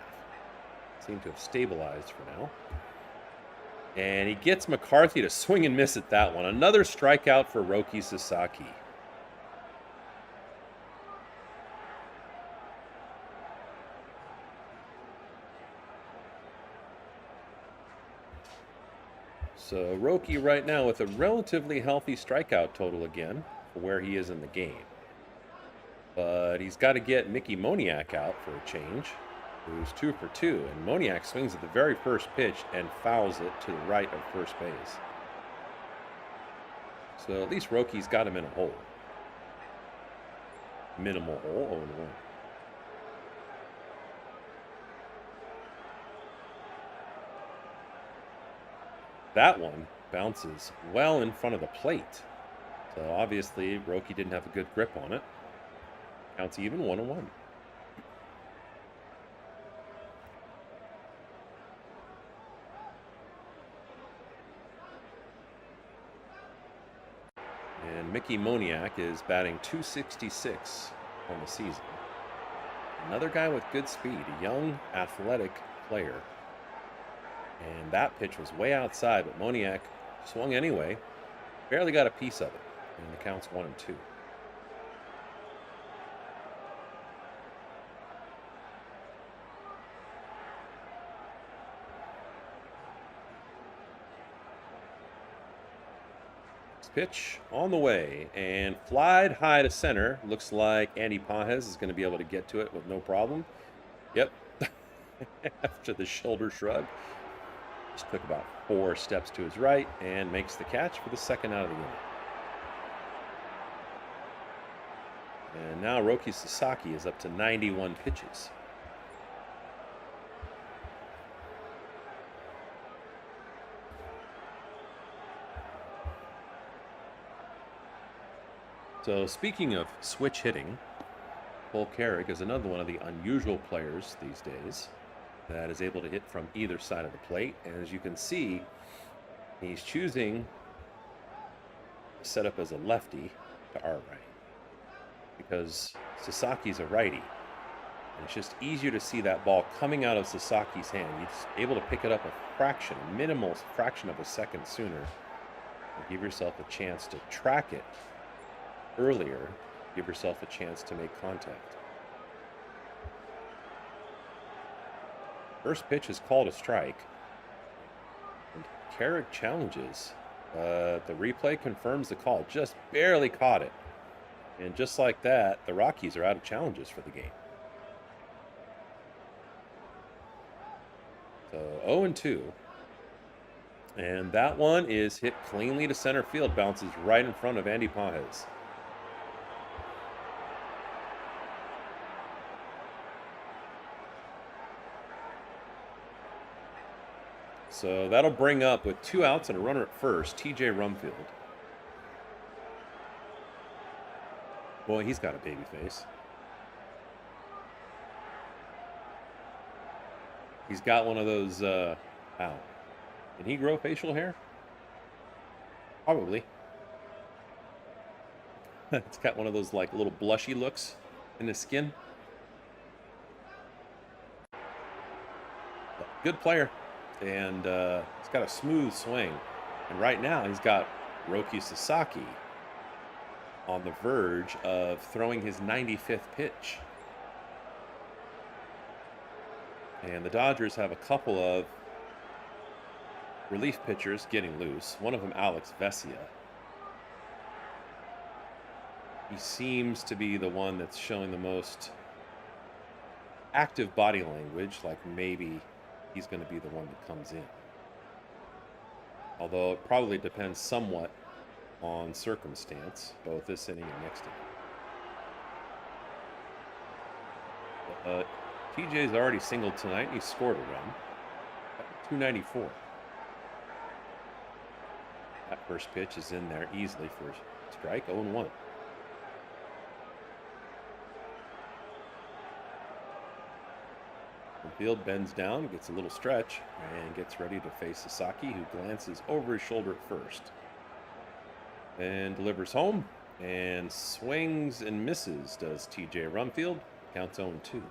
Seem to have stabilized for now. And he gets McCarthy to swing and miss at that one. Another strikeout for Roki Sasaki. So Roki right now with a relatively healthy strikeout total again for where he is in the game. But he's got to get Mickey Moniak out for a change, who's 2 for 2. And Moniak swings at the very first pitch and fouls it to the right of first base. So at least Roki's got him in a hole. Minimal hole, 0-1. That one bounces well in front of the plate. So obviously Roki didn't have a good grip on it. Counts even, 1-1. And Mickey Moniak is batting .266 on the season. Another guy with good speed, a young, athletic player. And that pitch was way outside, but Moniak swung anyway. Barely got a piece of it. And the count's 1-2. Pitch on the way and flied high to center. Looks like Andy Pages is going to be able to get to it with no problem. Yep. After the shoulder shrug. Just took about 4 steps to his right and makes the catch for the second out of the inning. And now Roki Sasaki is up to 91 pitches. So speaking of switch hitting, Cole Carrick is another one of the unusual players these days that is able to hit from either side of the plate. And as you can see, he's choosing to set up as a lefty to our right because Sasaki's a righty. And it's just easier to see that ball coming out of Sasaki's hand. He's able to pick it up a minimal fraction of a second sooner and give yourself a chance to track it earlier, give yourself a chance to make contact. First pitch is called a strike. And Carrick challenges. The replay confirms the call. Just barely caught it. And just like that, the Rockies are out of challenges for the game. So 0-2. And that one is hit cleanly to center field. Bounces right in front of Andy Pages. So that'll bring up, with 2 outs and a runner at first, TJ Rumfield. Boy, he's got a baby face. He's got one of those Wow. Can he grow facial hair? Probably. It's got one of those like little blushy looks in his skin. But good player. And he's got a smooth swing. And right now he's got Roki Sasaki on the verge of throwing his 95th pitch. And the Dodgers have a couple of relief pitchers getting loose. One of them, Alex Vesia. He seems to be the one that's showing the most active body language, like maybe he's going to be the one that comes in. Although it probably depends somewhat on circumstance, both this inning and next inning. TJ's already singled tonight. He scored a run. 294. That first pitch is in there easily for a strike. 0-1. Field bends down, gets a little stretch, and gets ready to face Sasaki, who glances over his shoulder at first. And delivers home, and swings and misses, does TJ Rumfield. Counts 0-2.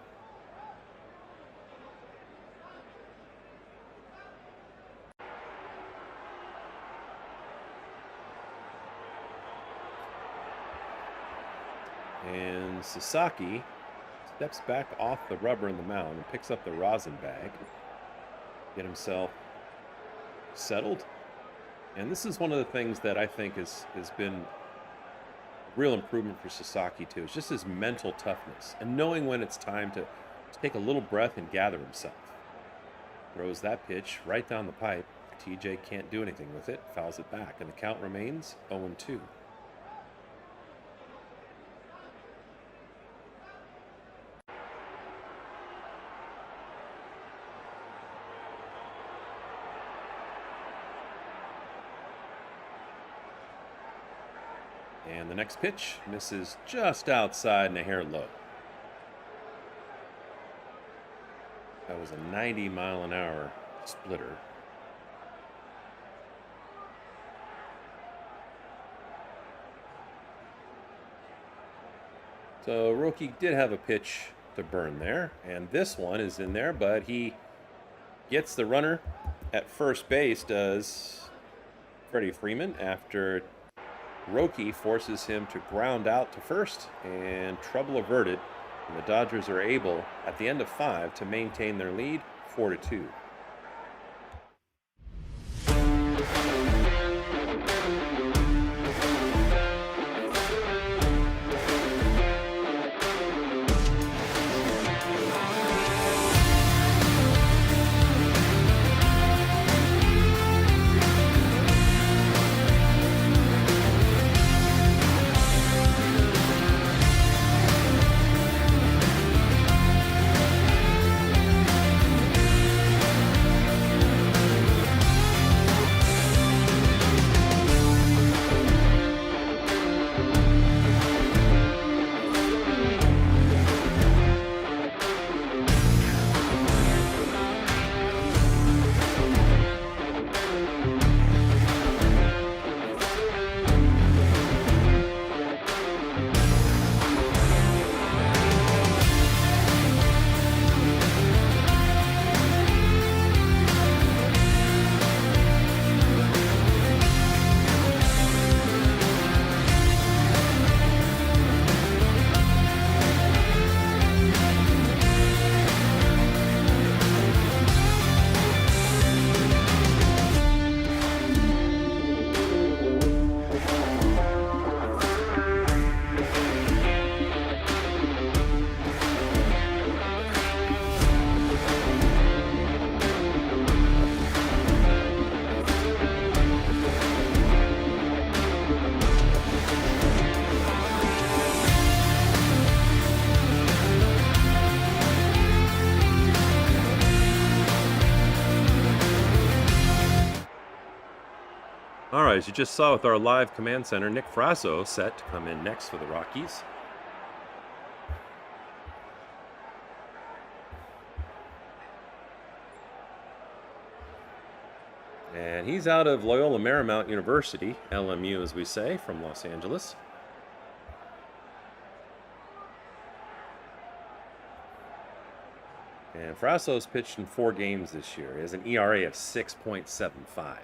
And Sasaki steps back off the rubber in the mound and picks up the rosin bag. Get himself settled. And this is one of the things that I think has been a real improvement for Sasaki too. It's just his mental toughness and knowing when it's time to take a little breath and gather himself. Throws that pitch right down the pipe. TJ can't do anything with it. Fouls it back. And the count remains 0-2. And the next pitch misses just outside and a hair low. That was a 90-mile-an-hour splitter. So Roki did have a pitch to burn there, and this one is in there, but he gets the runner at first base, does Freddie Freeman, after Roki forces him to ground out to first, and trouble averted. And the Dodgers are able, at the end of 5, to maintain their lead 4-2. All right, as you just saw with our live command center, Nick Frasso set to come in next for the Rockies. And he's out of Loyola Marymount University, LMU as we say, from Los Angeles. And Frasso's pitched in 4 games this year. He has an ERA of 6.75,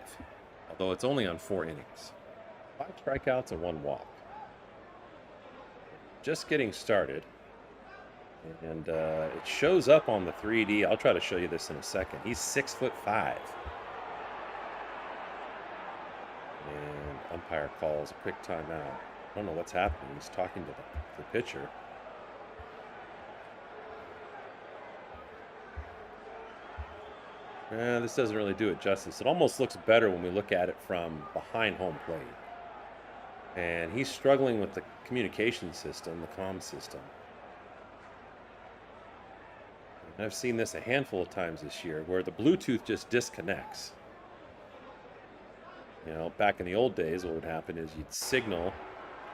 although it's only on 4 innings. 5 strikeouts and 1 walk. Just getting started. And it shows up on the 3D. I'll try to show you this in a second. He's 6'5". And umpire calls a quick timeout. I don't know what's happening. He's talking to the pitcher. This doesn't really do it justice. It almost looks better when we look at it from behind home plate. And he's struggling with the communication system, the comm system. And I've seen this a handful of times this year where the Bluetooth just disconnects. You know, back in the old days, what would happen is you'd signal.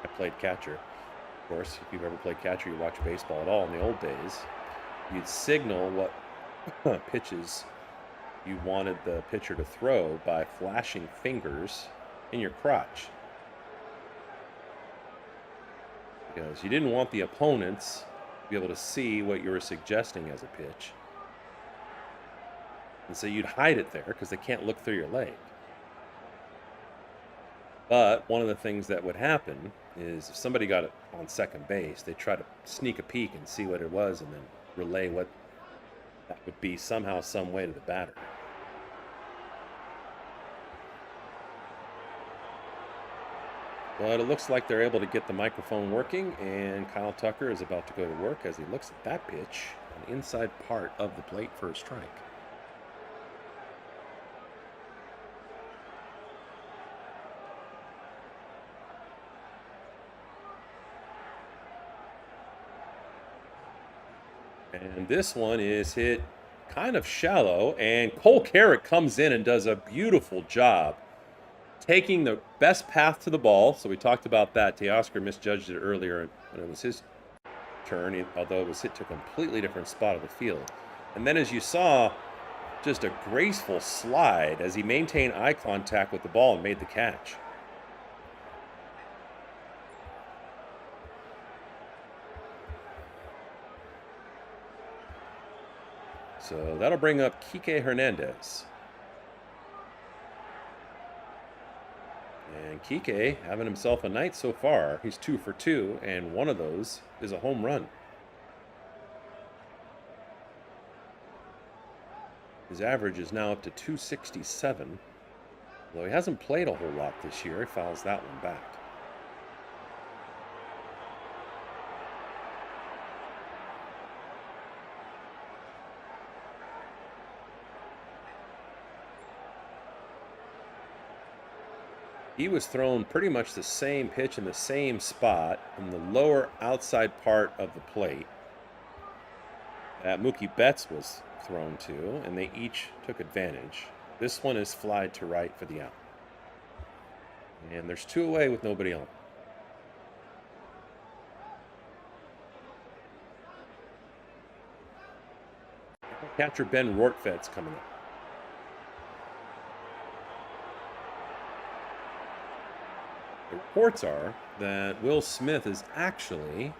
I played catcher. Of course, if you've ever played catcher, you watch baseball at all. In the old days, you'd signal what pitches you wanted the pitcher to throw by flashing fingers in your crotch. Because you didn't want the opponents to be able to see what you were suggesting as a pitch. And so you'd hide it there because they can't look through your leg. But one of the things that would happen is if somebody got it on second base, they'd try to sneak a peek and see what it was and then relay what that would be somehow, some way to the batter. But it looks like they're able to get the microphone working, and Kyle Tucker is about to go to work as he looks at that pitch on the inside part of the plate for a strike. And this one is hit kind of shallow, and Cole Carrick comes in and does a beautiful job taking the best path to the ball. So we talked about that. Teoscar misjudged it earlier when it was his turn, although it was hit to a completely different spot of the field. And then as you saw, just a graceful slide as he maintained eye contact with the ball and made the catch. So that'll bring up Kike Hernandez. And Kike having himself a night so far. He's 2 for 2, and one of those is a home run. His average is now up to 267. Though he hasn't played a whole lot this year, he fouls that one back. He was thrown pretty much the same pitch in the same spot in the lower outside part of the plate that Mookie Betts was thrown to, and they each took advantage. This one is flied to right for the out. And there's 2 away with nobody on. Catcher Ben Rortved's coming up. The reports are that Will Smith is actually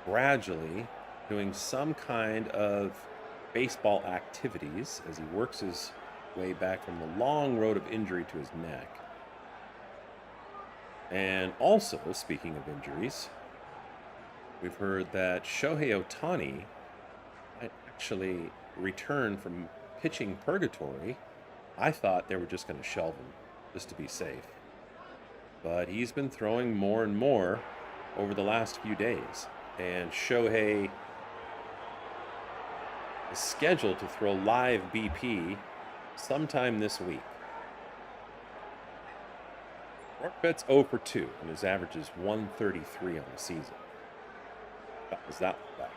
gradually doing some kind of baseball activities as he works his way back from the long road of injury to his neck. And also, speaking of injuries, we've heard that Shohei Ohtani might actually return from pitching purgatory. I thought they were just going to shelve him just to be safe. But he's been throwing more and more over the last few days. And Shohei is scheduled to throw live BP sometime this week. Rortved's 0 for 2, and his average is 133 on the season. That was that one back.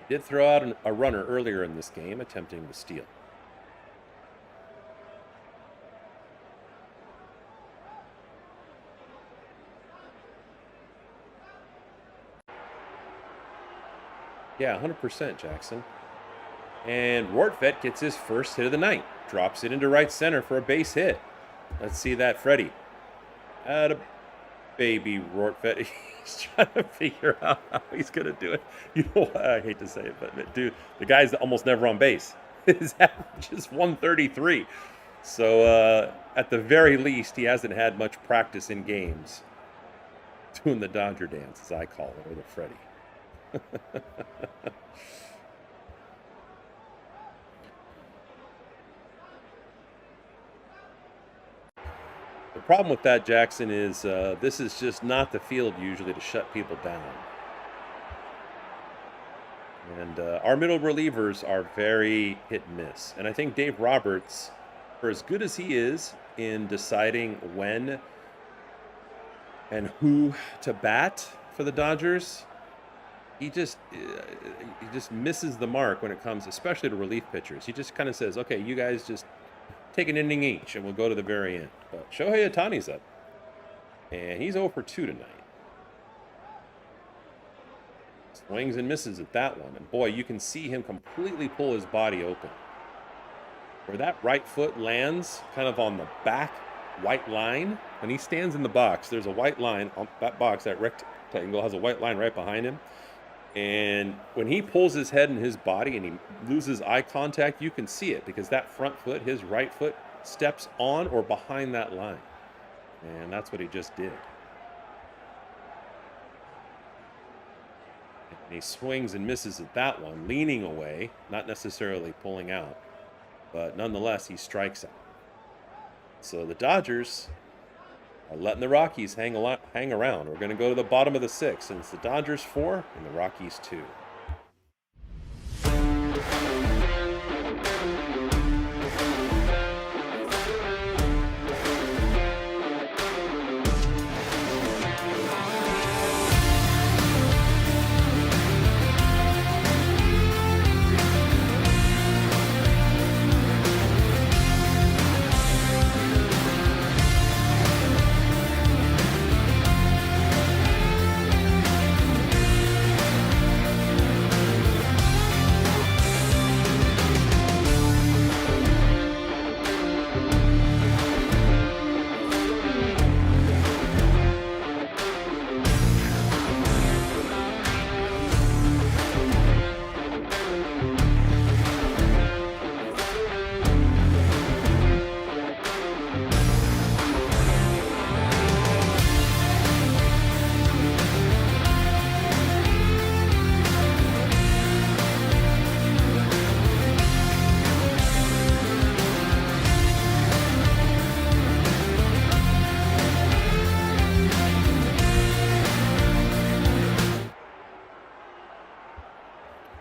He did throw out a runner earlier in this game, attempting to steal. Yeah, 100%, Jackson. And Rortvedt gets his first hit of the night. Drops it into right center for a base hit. Let's see that, Freddie. Atta baby Rortvedt. He's trying to figure out how he's going to do it. You know what? I hate to say it, but dude, the guy's almost never on base. His average is 133. So at the very least, he hasn't had much practice in games doing the Dodger dance, as I call it, or the Freddie. The problem with that, Jackson, is this is just not the field usually to shut people down. And our middle relievers are very hit and miss. And I think Dave Roberts, for as good as he is in deciding when and who to bat for the Dodgers, he just misses the mark when it comes, especially to relief pitchers. He just kind of says, okay, you guys just take an inning each, and we'll go to the very end. But Shohei Ohtani's up, and he's 0 for 2 tonight. Swings and misses at that one. And boy, you can see him completely pull his body open. Where that right foot lands kind of on the back white line. When he stands in the box, there's a white line on that box. That rectangle has a white line right behind him. And when he pulls his head and his body and he loses eye contact, you can see it because that front foot, his right foot, steps on or behind that line. And that's what he just did. And he swings and misses at that one, leaning away, not necessarily pulling out. But nonetheless, he strikes out. So the Dodgers are letting the Rockies hang around. We're going to go to the bottom of the sixth, and it's the Dodgers 4 and the Rockies 2.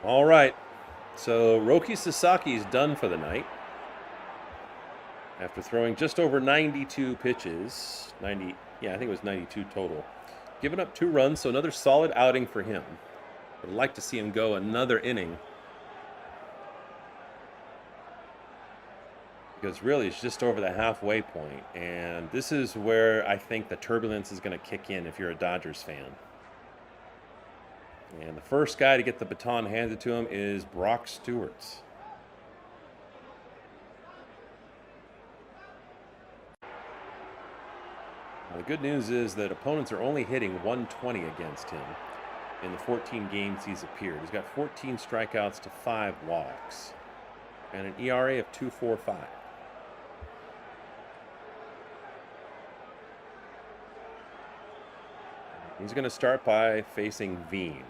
All right, so Roki Sasaki is done for the night after throwing just over 92 pitches. I think it was 92 total. Giving up 2 runs, so another solid outing for him. I'd like to see him go another inning because really it's just over the halfway point, and this is where I think the turbulence is going to kick in if you're a Dodgers fan. And the first guy to get the baton handed to him is Brock Stewart. Now, the good news is that opponents are only hitting 120 against him in the 14 games he's appeared. He's got 14 strikeouts to 5 walks and an ERA of 2.45. He's going to start by facing Veen.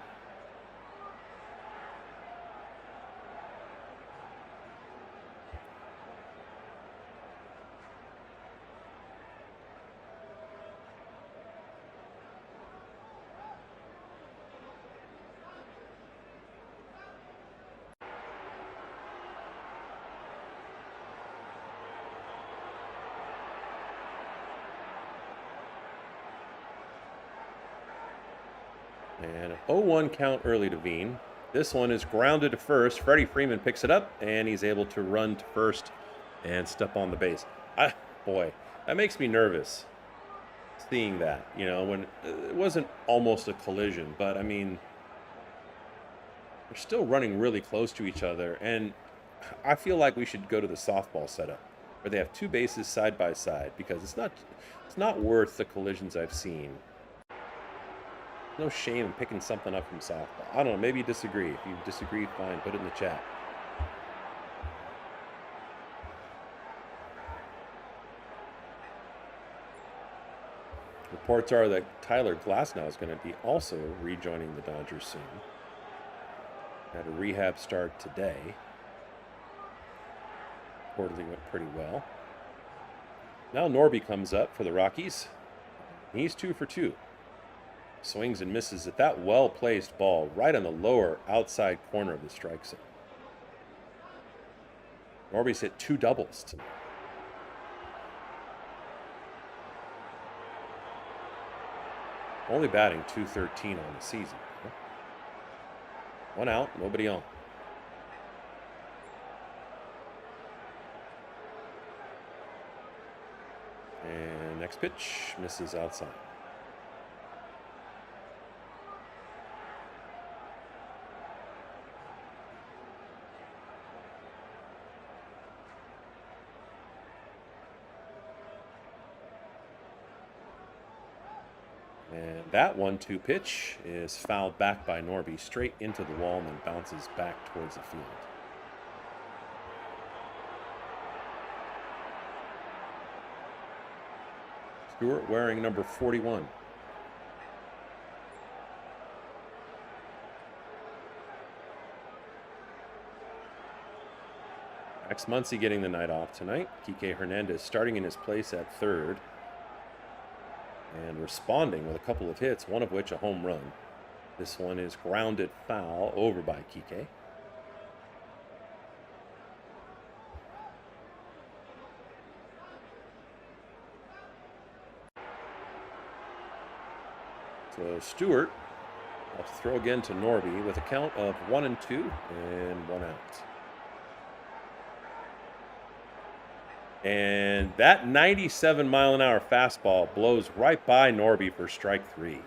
And an 0-1 count early to Veen. This one is grounded to first. Freddie Freeman picks it up, and he's able to run to first and step on the base. Boy, that makes me nervous seeing that. You know, when it wasn't almost a collision, but I mean, They're still running really close to each other, and I feel like we should go to the softball setup where they have two bases side by side because it's not worth the collisions I've seen. No shame in picking something up from softball. I don't know. Maybe you disagree. If you disagree, fine. Put it in the chat. Reports are that Tyler Glasnow is going to be also rejoining the Dodgers soon. Had a rehab start today. Reportedly went pretty well. Now Norby comes up for the Rockies. He's 2 for 2. Swings and misses at that well-placed ball right on the lower outside corner of the strike zone. Norby's hit 2 doubles tonight. Only batting .213 on the season. 1 out, nobody on. And next pitch misses outside. And that 1-2 pitch is fouled back by Norby straight into the wall and then bounces back towards the field. Stewart wearing number 41. Max Muncy getting the night off tonight. Kike Hernandez starting in his place at third. And responding with a couple of hits, one of which a home run. This one is grounded foul over by Kike. So Stewart will throw again to Norby with a count of 1-2 and 1 out. And that 97-mile-an-hour fastball blows right by Norby for strike 3.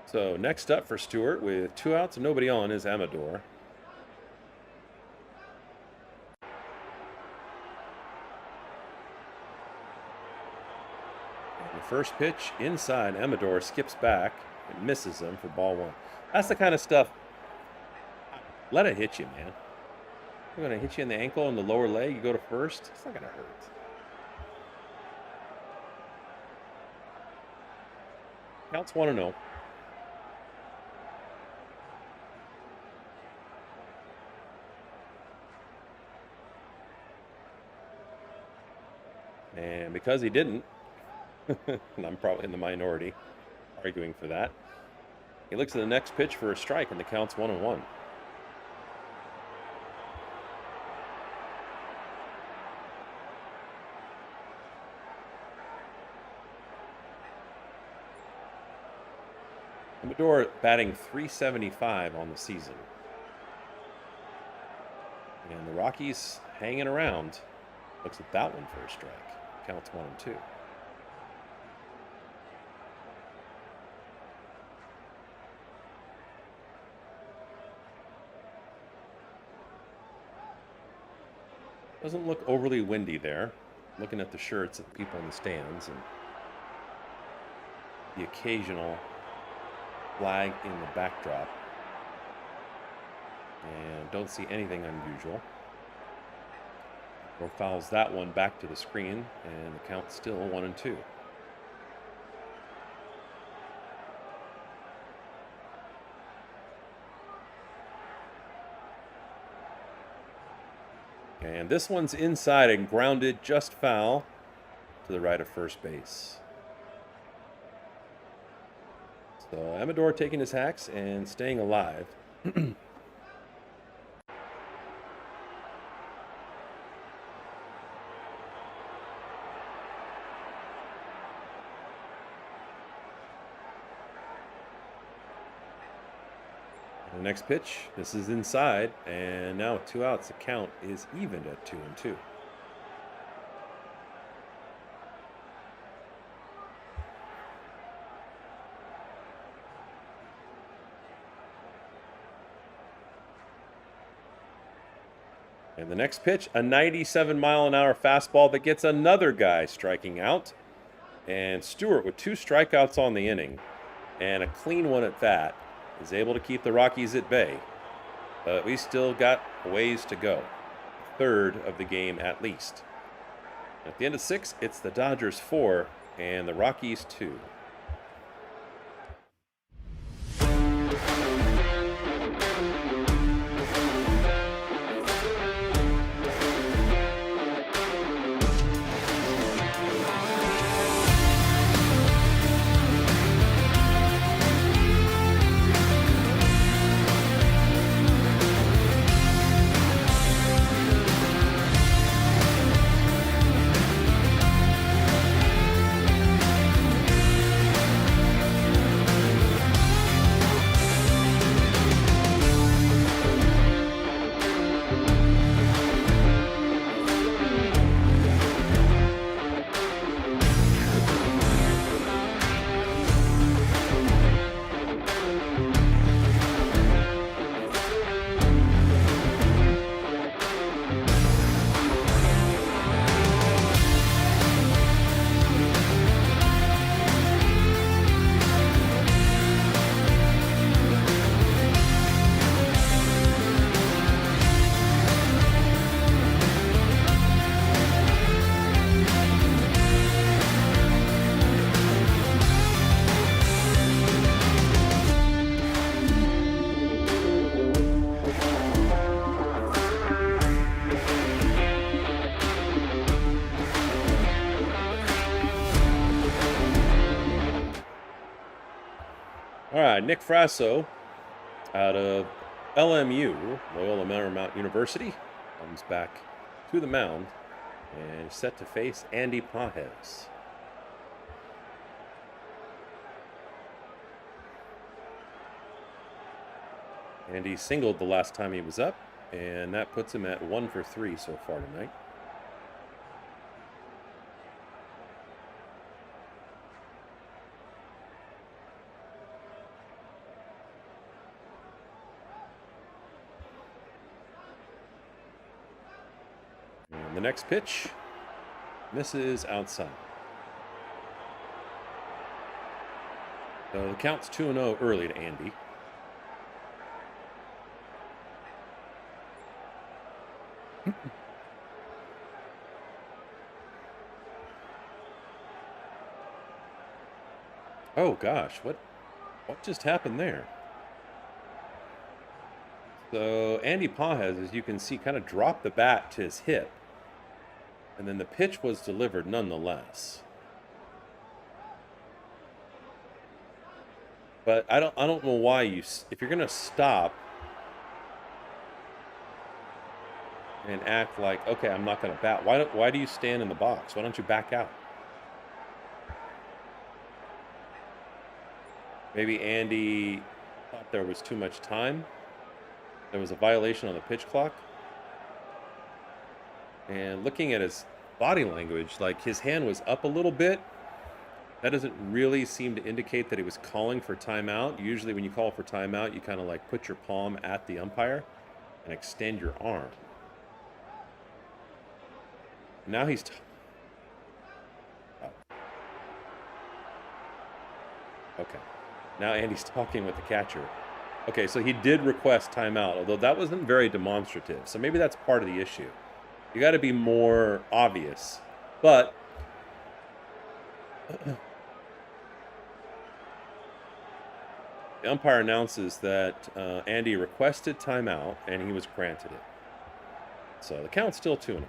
So next up for Stewart with 2 outs and nobody on is Amador. First pitch inside. Amador skips back and misses him for ball 1. That's the kind of stuff. Let it hit you, man. I'm going to hit you in the ankle and the lower leg. You go to first. It's not going to hurt. Counts 1-0. And because he didn't, and I'm probably in the minority arguing for that, he looks at the next pitch for a strike, and the count's 1-1. Amador batting .375 on the season. And the Rockies hanging around. Looks at that one for a strike. Counts 1-2. Doesn't look overly windy there. Looking at the shirts of the people in the stands and the occasional flag in the backdrop. And don't see anything unusual. Or fouls that one back to the screen, and the count's still 1-2. And this one's inside and grounded just foul to the right of first base. So Amador taking his hacks and staying alive. The next pitch, this is inside, and now with 2 outs, the count is even at 2-2. And the next pitch, a 97-mile-an-hour fastball that gets another guy striking out. And Stewart, with 2 strikeouts on the inning and a clean one at that, is able to keep the Rockies at bay. But we still got ways to go. Third of the game at least. At the end of 6, it's the Dodgers 4 and the Rockies 2. All right, Nick Frasso out of LMU, Loyola Marymount University, comes back to the mound and is set to face Andy Pages. Andy singled the last time he was up, and that puts him at 1 for 3 so far tonight. And the next pitch misses outside. So the count's 2-0 early to Andy. Oh gosh, what just happened there? So Andy Pages, as you can see, kind of dropped the bat to his hip, and then the pitch was delivered nonetheless. But I don't know why if you're gonna stop and act like, okay, I'm not gonna bat. Why do you stand in the box? Why don't you back out? Maybe Andy thought there was too much time. There was a violation on the pitch clock. And looking at his body language, like his hand was up a little bit. That doesn't really seem to indicate that he was calling for timeout. Usually when you call for timeout, you kind of like put your palm at the umpire and extend your arm. Now he's... Okay. Now Andy's talking with the catcher. Okay, so he did request timeout, although that wasn't very demonstrative. So maybe that's part of the issue. You got to be more obvious. But the umpire announces that Andy requested timeout, and he was granted it. So the count's still 2-0.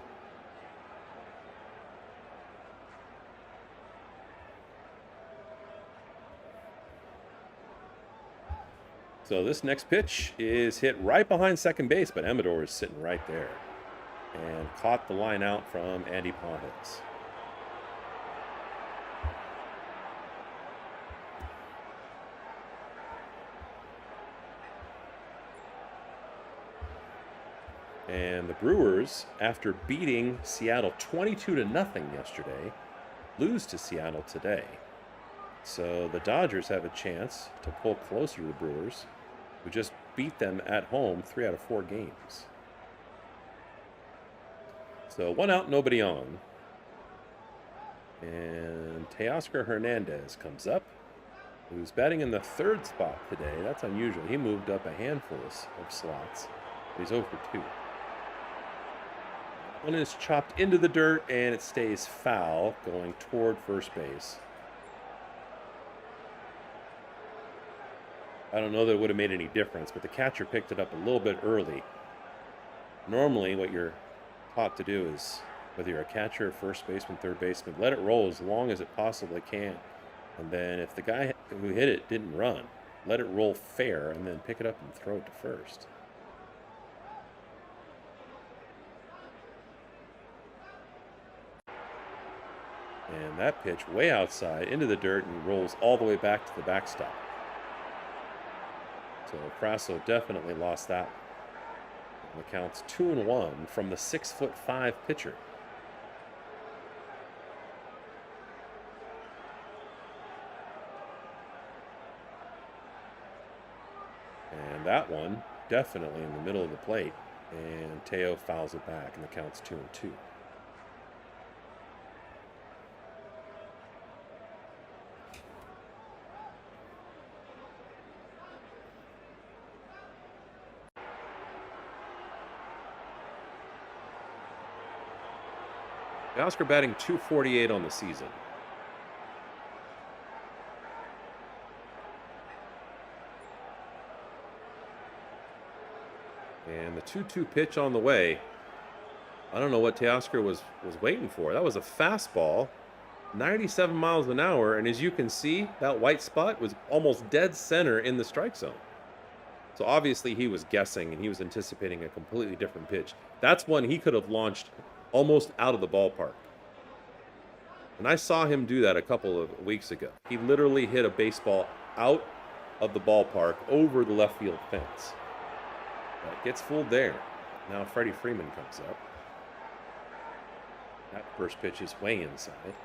So this next pitch is hit right behind second base, but Amador is sitting right there and caught the line out from Andy Pages. And the Brewers, after beating Seattle 22-0 yesterday, lose to Seattle today. So the Dodgers have a chance to pull closer to the Brewers, who just beat them at home 3 out of 4 games. So 1 out, nobody on. And Teoscar Hernandez comes up, who's batting in the 3rd spot today. That's unusual. He moved up a handful of slots. He's 0 for 2. One is chopped into the dirt, and it stays foul, going toward first base. I don't know that it would have made any difference, but the catcher picked it up a little bit early. Normally, what you're taught to do is, whether you're a catcher, first baseman, third baseman, let it roll as long as it possibly can. And then if the guy who hit it didn't run, let it roll fair, and then pick it up and throw it to first. And that pitch way outside into the dirt and rolls all the way back to the backstop. So Frasso definitely lost that. And the count's 2-1 from the 6'5" pitcher. And that one definitely in the middle of the plate. And Teo fouls it back, and the count's 2-2. Oscar batting .248 on the season. And the 2-2 pitch on the way. I don't know what Teoscar was waiting for. That was a fastball, 97 miles an hour. And as you can see, that white spot was almost dead center in the strike zone. So obviously he was guessing, and he was anticipating a completely different pitch. That's one he could have launched almost out of the ballpark. And I saw him do that a couple of weeks ago. He literally hit a baseball out of the ballpark over the left field fence. But gets fooled there. Now Freddie Freeman comes up. That first pitch is way inside.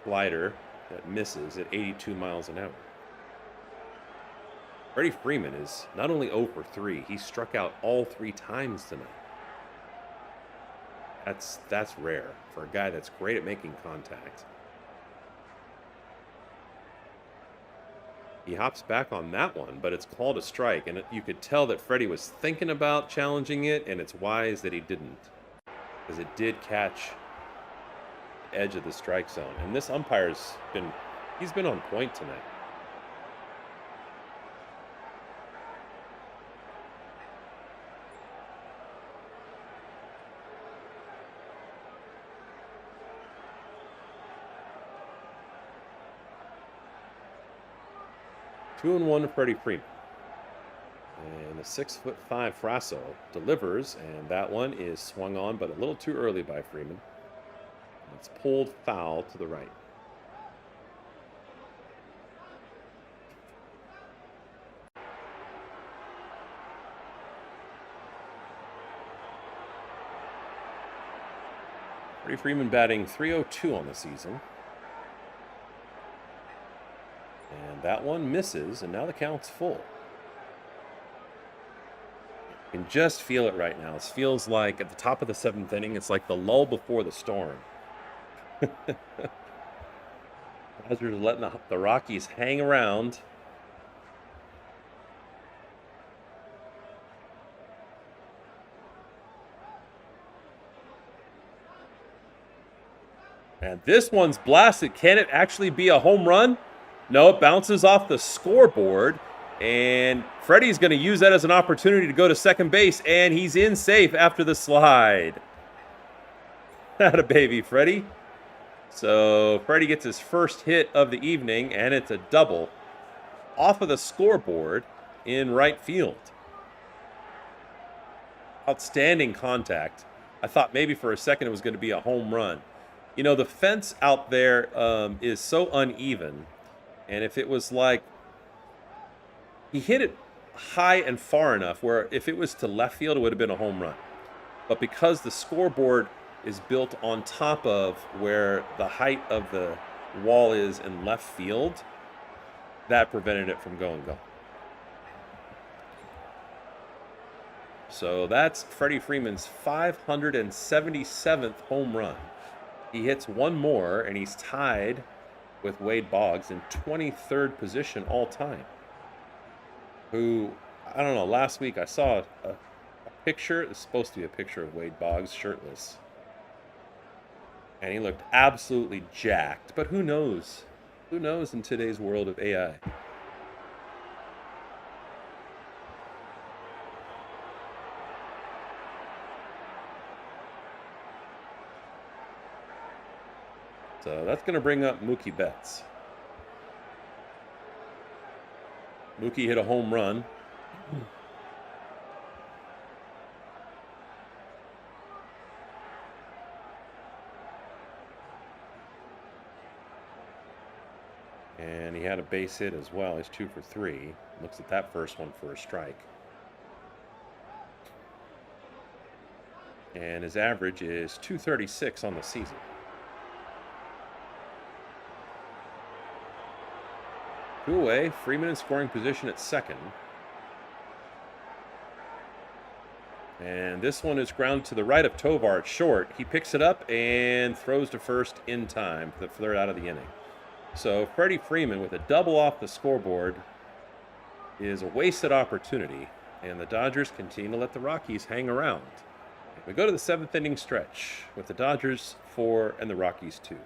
Slider that misses at 82 miles an hour. Freddie Freeman is not only 0 for 3, he struck out all 3 times tonight. That's rare for a guy that's great at making contact. He hops back on that one, but it's called a strike, and you could tell that Freddie was thinking about challenging it, and it's wise that he didn't, because it did catch the edge of the strike zone. And this umpire's he's been on point tonight. Two and 1 to Freddie Freeman. And the 6'5" Frasso delivers, and that one is swung on, but a little too early by Freeman. It's pulled foul to the right. Freddie Freeman batting .302 on the season. And that one misses, and now the count's full. You can just feel it right now. It feels like at the top of the 7th inning, it's like the lull before the storm. Dodgers letting the Rockies hang around. And this one's blasted. Can it actually be a home run? No, it bounces off the scoreboard, and Freddie's going to use that as an opportunity to go to second base, and he's in safe after the slide. Atta baby, Freddie. So Freddie gets his first hit of the evening, and it's a double off of the scoreboard in right field. Outstanding contact. I thought maybe for a second it was going to be a home run. You know, the fence out there is so uneven. And if it was like, he hit it high and far enough where if it was to left field, it would have been a home run. But because the scoreboard is built on top of where the height of the wall is in left field, that prevented it from going goal. So that's Freddie Freeman's 577th home run. He hits one more, and he's tied with Wade Boggs in 23rd position all time. Who, I don't know, last week I saw a picture. It's supposed to be a picture of Wade Boggs shirtless. And he looked absolutely jacked. But who knows? Who knows in today's world of AI? So that's going to bring up Mookie Betts. Mookie hit a home run. And he had a base hit as well. He's 2 for 3. Looks at that first one for a strike. And his average is 236 on the season. Two away, Freeman in scoring position at second. And this one is grounded to the right of Tovar at short. He picks it up and throws to first in time for the third out of the inning. So Freddie Freeman with a double off the scoreboard is a wasted opportunity. And the Dodgers continue to let the Rockies hang around. We go to the 7th inning stretch with the Dodgers 4 and the Rockies 2.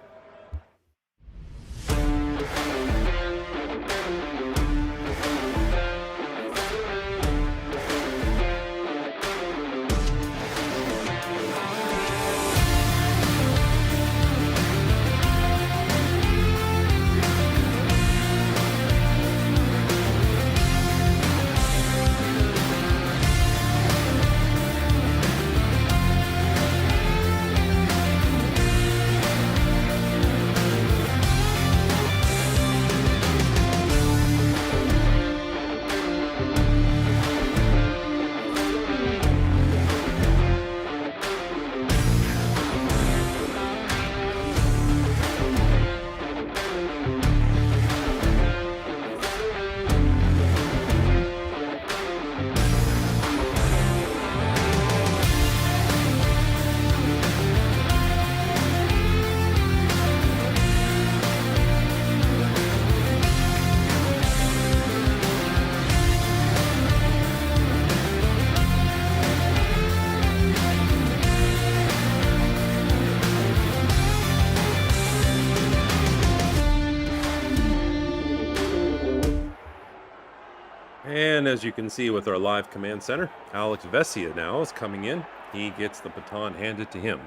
And as you can see with our live command center, Alex Vesia now is coming in. He gets the baton handed to him.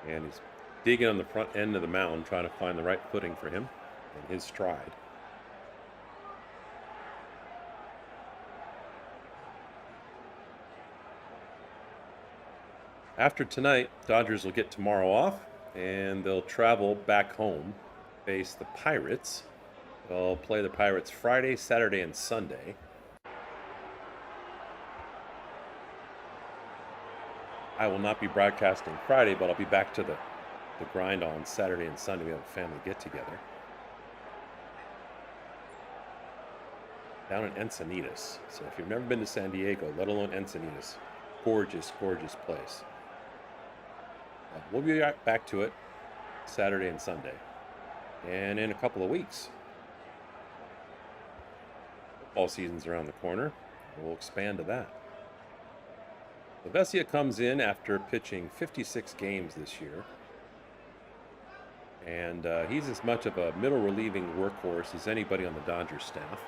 And he's digging on the front end of the mound, trying to find the right footing for him and his stride. After tonight, Dodgers will get tomorrow off, and they'll travel back home, face the Pirates. They'll play the Pirates Friday, Saturday, and Sunday. I will not be broadcasting Friday, but I'll be back to the grind on Saturday and Sunday. We have a family get-together down in Encinitas. So if you've never been to San Diego, let alone Encinitas, gorgeous, gorgeous place. We'll be back to it Saturday and Sunday. And in a couple of weeks, football season's around the corner. We'll expand to that. Vesia comes in after pitching 56 games this year. And he's as much of a middle relieving workhorse as anybody on the Dodgers staff.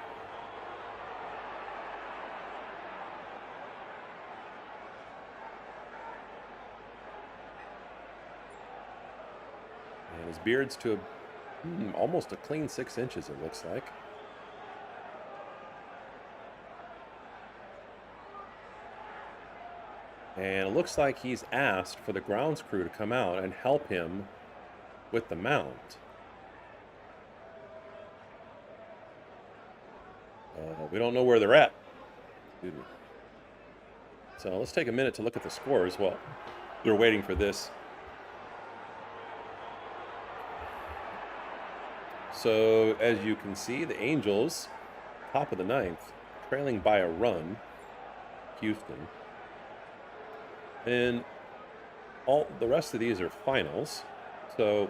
And his beard's to almost a clean 6 inches, it looks like. And it looks like he's asked for the grounds crew to come out and help him with the mound. we don't know where they're at. Excuse me. So let's take a minute to look at the scores while they're waiting for this. So as you can see, the Angels, top of the ninth, trailing by a run, Houston. And all the rest of these are finals. So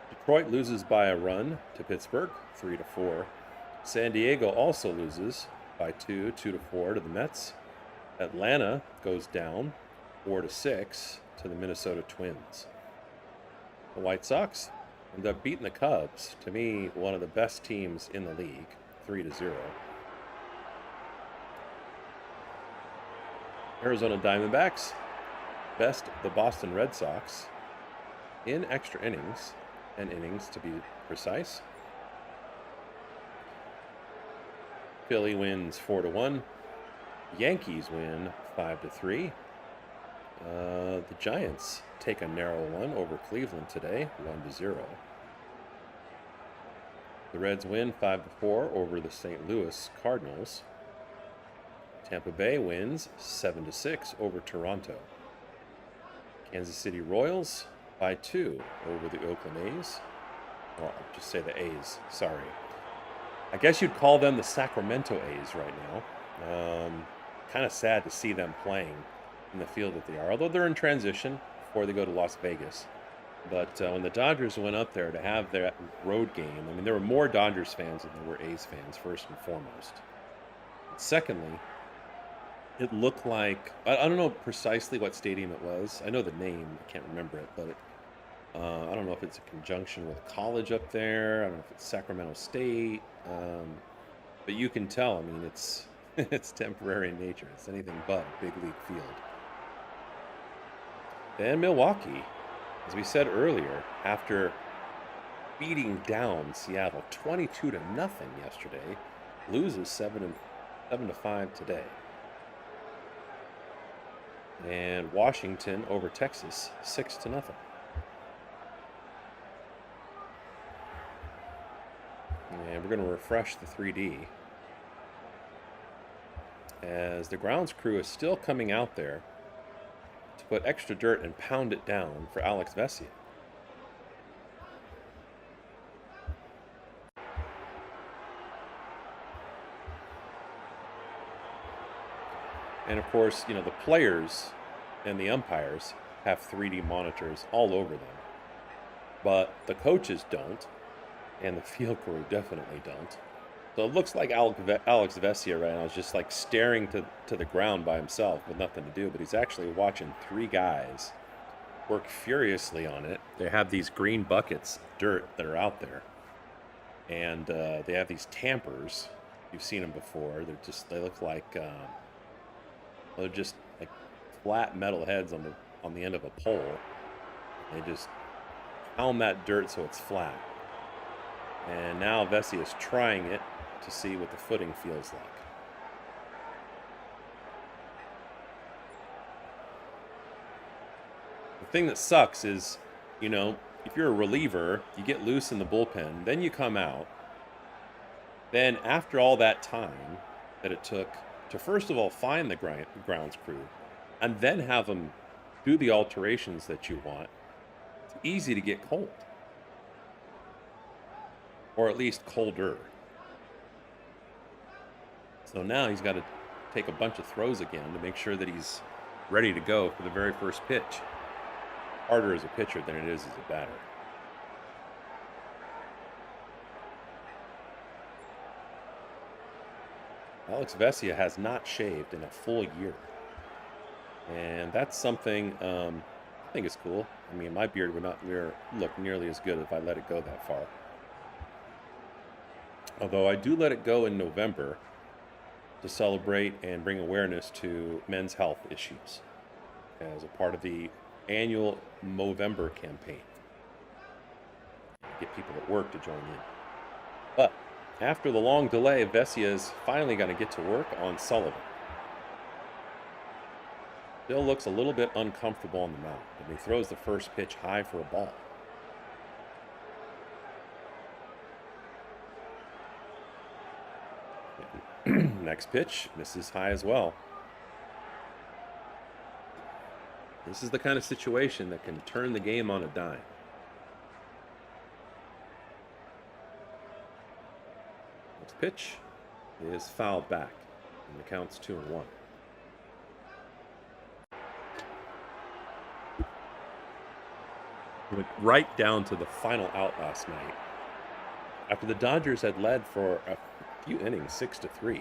Detroit loses by a run to Pittsburgh, 3-4. San Diego also loses by 2-4 to the Mets. Atlanta goes down 4-6 to the Minnesota Twins. The White Sox end up beating the Cubs, to me, one of the best teams in the league, 3-0. Arizona Diamondbacks best the Boston Red Sox in extra innings, and innings to be precise. Philly wins 4-1. Yankees win 5-3. The Giants take a narrow one over Cleveland today, 1-0. The Reds win 5-4 over the St. Louis Cardinals. Tampa Bay wins 7-6 over Toronto. Kansas City Royals by 2 over the Oakland A's. Well, I'll just say the A's, sorry. I guess you'd call them the Sacramento A's right now. Kind of sad to see them playing in the field that they are, although they're in transition before they go to Las Vegas. But when the Dodgers went up there to have their road game, I mean, there were more Dodgers fans than there were A's fans, first and foremost. And secondly, it looked like, I don't know precisely what stadium it was. I know the name, I can't remember it, but I don't know if it's a conjunction with college up there. I don't know if it's Sacramento State. But you can tell, I mean, it's it's temporary in nature. It's anything but a big league field. Then Milwaukee, as we said earlier, after beating down Seattle 22-0 yesterday, loses 7-5 today. And Washington over Texas 6-0. And we're going to refresh the 3D as the grounds crew is still coming out there to put extra dirt and pound it down for Alex Vesia. And of course, you know, the players and the umpires have 3D monitors all over them, but the coaches don't, and the field crew definitely don't. So it looks like Alex Vesia right now is just like staring to the ground by himself with nothing to do, but he's actually watching 3 guys work furiously on it. They have these green buckets of dirt that are out there, and they have these tampers. You've seen them before. They look like they're just like flat metal heads on the end of a pole. They just pound that dirt so it's flat. And now Vesia is trying it to see what the footing feels like. The thing that sucks is, you know, if you're a reliever, you get loose in the bullpen, then you come out. Then after all that time that it took to first of all find the grounds crew and then have them do the alterations that you want, it's easy to get cold. Or at least colder. So now he's got to take a bunch of throws again to make sure that he's ready to go for the very first pitch. Harder as a pitcher than it is as a batter. Alex Vesia has not shaved in a full year. And that's something I think is cool. I mean, my beard would not look nearly as good if I let it go that far. Although I do let it go in November to celebrate and bring awareness to men's health issues as a part of the annual Movember campaign. Get people at work to join in. But after the long delay, Vesia is finally going to get to work on Sullivan. Still looks a little bit uncomfortable on the mound, and he throws the first pitch high for a ball. next pitch misses high as well. This is the kind of situation that can turn the game on a dime. Next pitch is fouled back, and the count's 2-1. Went right down to the final out last night after the Dodgers had led for a few innings, 6-3.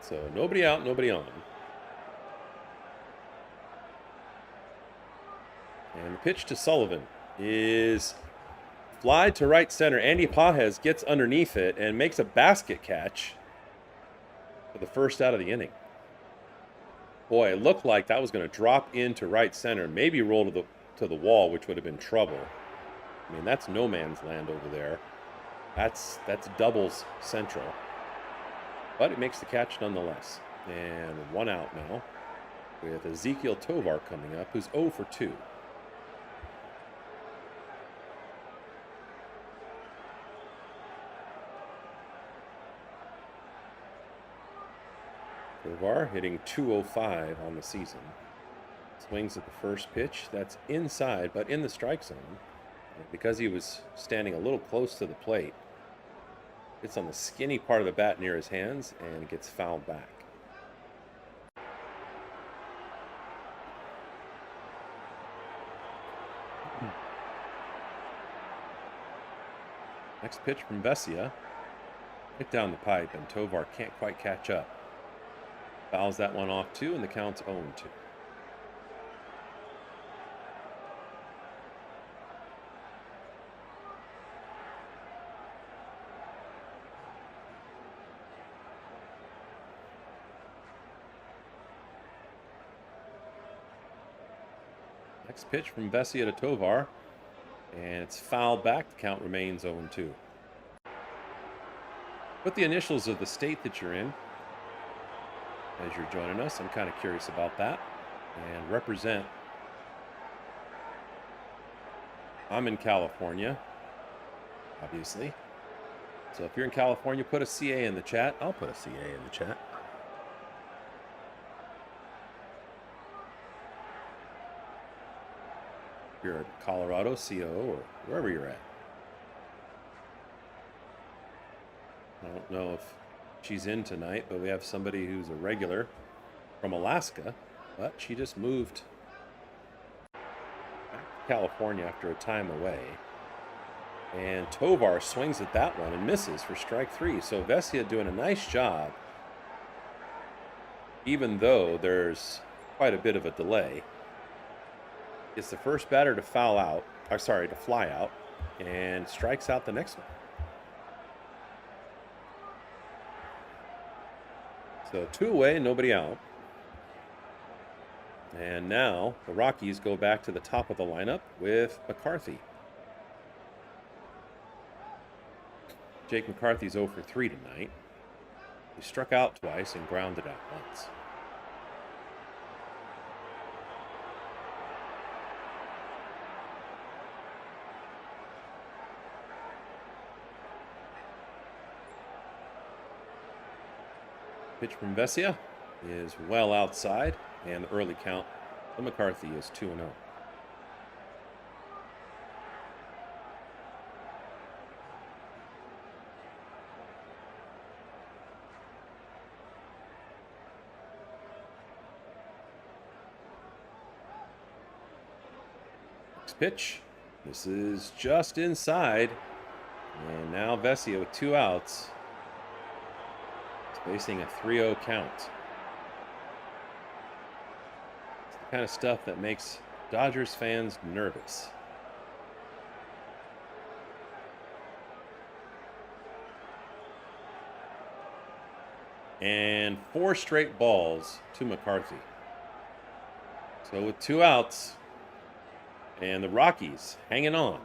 So nobody out, nobody on. And the pitch to Sullivan is fly to right center. Andy Pajes gets underneath it and makes a basket catch for the first out of the inning. Boy, it looked like that was going to drop into right center, maybe roll to the wall, which would have been trouble. I mean, that's no man's land over there. That's doubles central. But it makes the catch nonetheless. And 1 out now with Ezequiel Tovar coming up, who's 0 for 2. Tovar hitting .205 on the season. Swings at the first pitch. That's inside, but in the strike zone. Because he was standing a little close to the plate, it's on the skinny part of the bat near his hands, and it gets fouled back. Next pitch from Vesia. Hit down the pipe, and Tovar can't quite catch up. Fouls that one off too, and the count's 0-2. Next pitch from Vesia to Tovar, and it's fouled back. The count remains 0-2. Put the initials of the state that you're in as you're joining us. I'm kind of curious about that. And represent. I'm in California, obviously. So if you're in California, put a CA in the chat. I'll put a CA in the chat. If you're in Colorado, CO, or wherever you're at. I don't know if she's in tonight, but we have somebody who's a regular from Alaska, but she just moved back to California after a time away. And Tovar swings at that one and misses for strike 3. So Vesia doing a nice job, even though there's quite a bit of a delay. It's the first batter to foul out, or sorry, to fly out, and strikes out the next one. So 2 away, nobody out. And now the Rockies go back to the top of the lineup with McCarthy. Jake McCarthy's 0 for 3 tonight. He struck out twice and grounded out once. Pitch from Vesia is well outside, and the early count for McCarthy is 2-0. Next pitch. This is just inside, and now Vesia with 2 outs. Facing a 3-0 count. It's the kind of stuff that makes Dodgers fans nervous. And 4 straight balls to McCarthy. So with 2 outs, and the Rockies hanging on.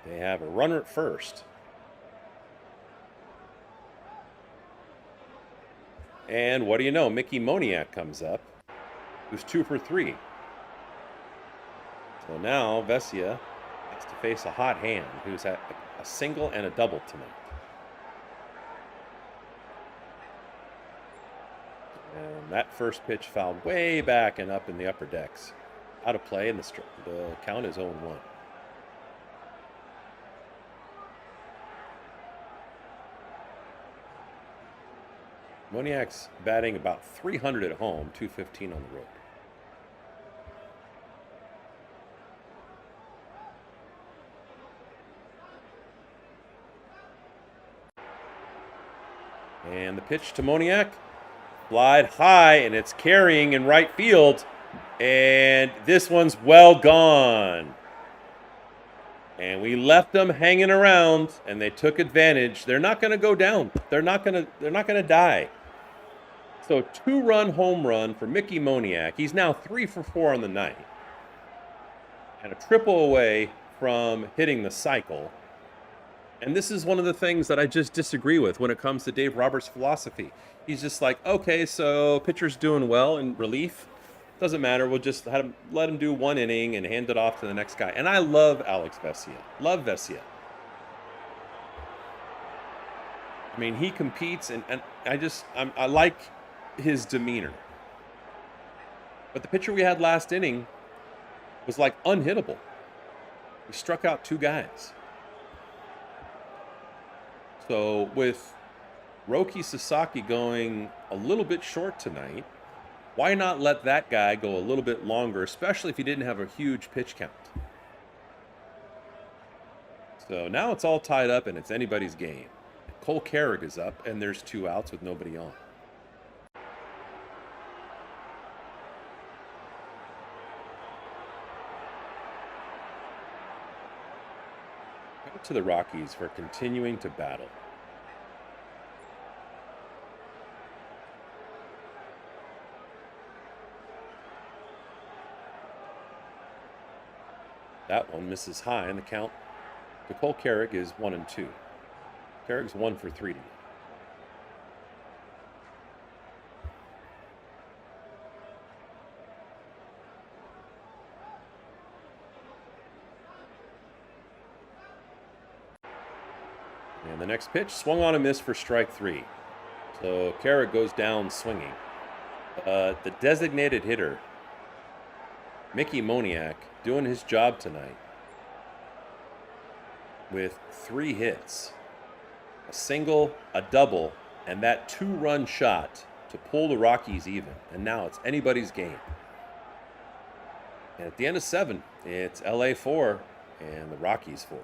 They have a runner at first. And what do you know? Mickey Moniak comes up, who's 2 for 3. So now Vesia has to face a hot hand who's at a single and a double tonight. And that first pitch fouled way back and up in the upper decks. Out of play, and the count is 0-1. Moniak's batting about 300 at home, 215 on the road. And the pitch to Moniak. Flied high, and it's carrying in right field. And this one's well gone. And we left them hanging around, and they took advantage. They're not going to go down. They're not going to die. So 2-run home run for Mickey Moniak. He's now 3 for 4 on the night. And a triple away from hitting the cycle. And this is one of the things that I just disagree with when it comes to Dave Roberts' philosophy. He's just like, okay, so pitcher's doing well in relief. Doesn't matter. We'll just let him do 1 inning and hand it off to the next guy. And I love Alex Vesia. Love Vesia. I mean, he competes, and I like his demeanor. But the pitcher we had last inning was like unhittable. He struck out 2 guys. So with Roki Sasaki going a little bit short tonight, why not let that guy go a little bit longer, especially if he didn't have a huge pitch count? So now it's all tied up and it's anybody's game. Cole Carrick is up and there's 2 outs with nobody on. Back to the Rockies for continuing to battle. That one misses high, and the count to Cole Carrick is 1-2. Carrick's 1 for 3 today. And the next pitch swung on a miss for strike 3. So Carrick goes down swinging. The designated hitter, Mickey Moniak, doing his job tonight with 3 hits, a single, a double, and that 2-run shot to pull the Rockies even. And now it's anybody's game. And at the end of 7, it's LA 4 and the Rockies 4.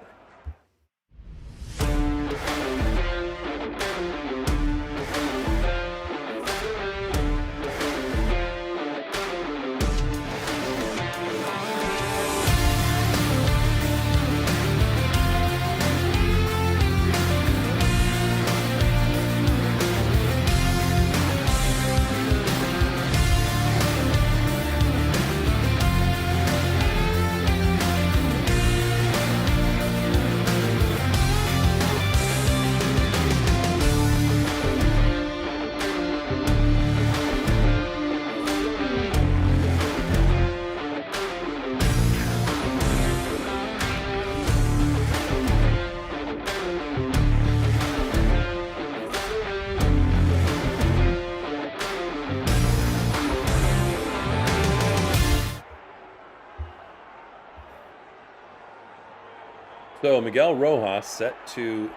So Miguel Rojas set to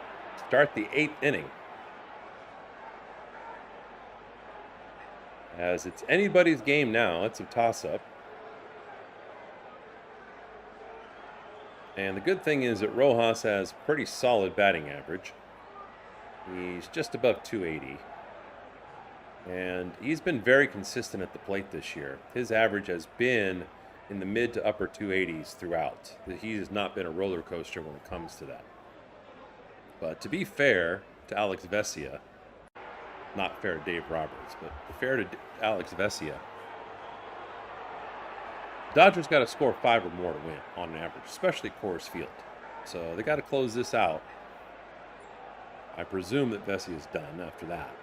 start the 8th inning. As it's anybody's game now, it's a toss-up. And the good thing is that Rojas has pretty solid batting average. He's just above 280. And he's been very consistent at the plate this year. His average has been in the mid to upper 280s throughout. He has not been a roller coaster when it comes to that. But to be fair to Alex Vesia, not fair to Dave Roberts, but fair to Alex Vesia, Dodgers got to score 5 or more to win on average, especially Coors Field. So they got to close this out. I presume that Vesia is done after that.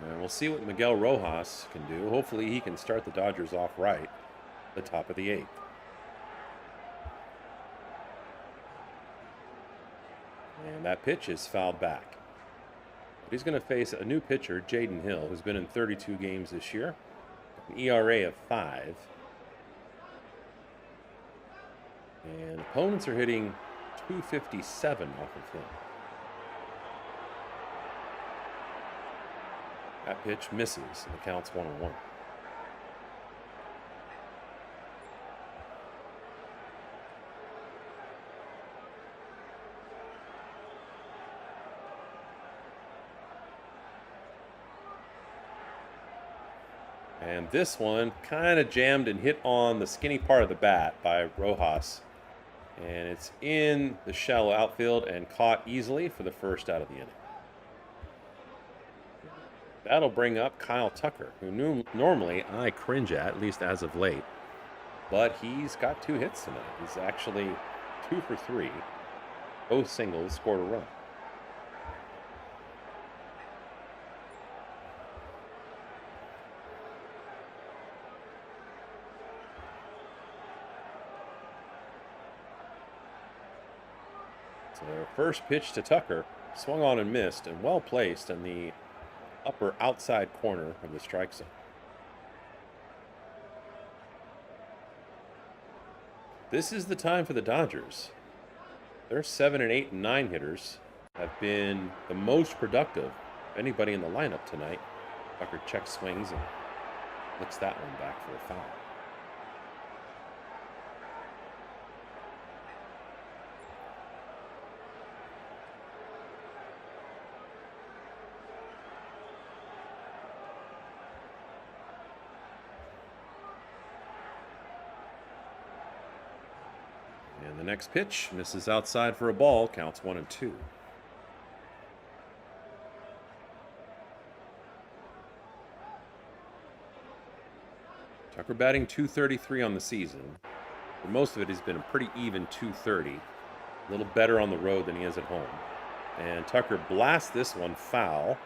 And we'll see what Miguel Rojas can do. Hopefully he can start the Dodgers off right. The top of the 8th. And that pitch is fouled back. But he's going to face a new pitcher, Jaden Hill, who's been in 32 games this year. An ERA of 5. And opponents are hitting .257 off of him. That pitch misses, and the count's 1-1. And this one kind of jammed and hit on the skinny part of the bat by Rojas. And it's in the shallow outfield and caught easily for the first out of the inning. That'll bring up Kyle Tucker, who normally I cringe at least as of late. But he's got 2 hits tonight. He's actually 2 for 3. Both singles, scored a run. So first pitch to Tucker, swung on and missed, and well placed in the upper outside corner of the strike zone. This is the time for the Dodgers. Their 7 and 8 and 9 hitters have been the most productive of anybody in the lineup tonight. Tucker check swings and looks that one back for a foul. And the next pitch misses outside for a ball, counts 1-2. Tucker batting .233 on the season. For most of it, he's been a pretty even .230. A little better on the road than he is at home. And Tucker blasts this one foul.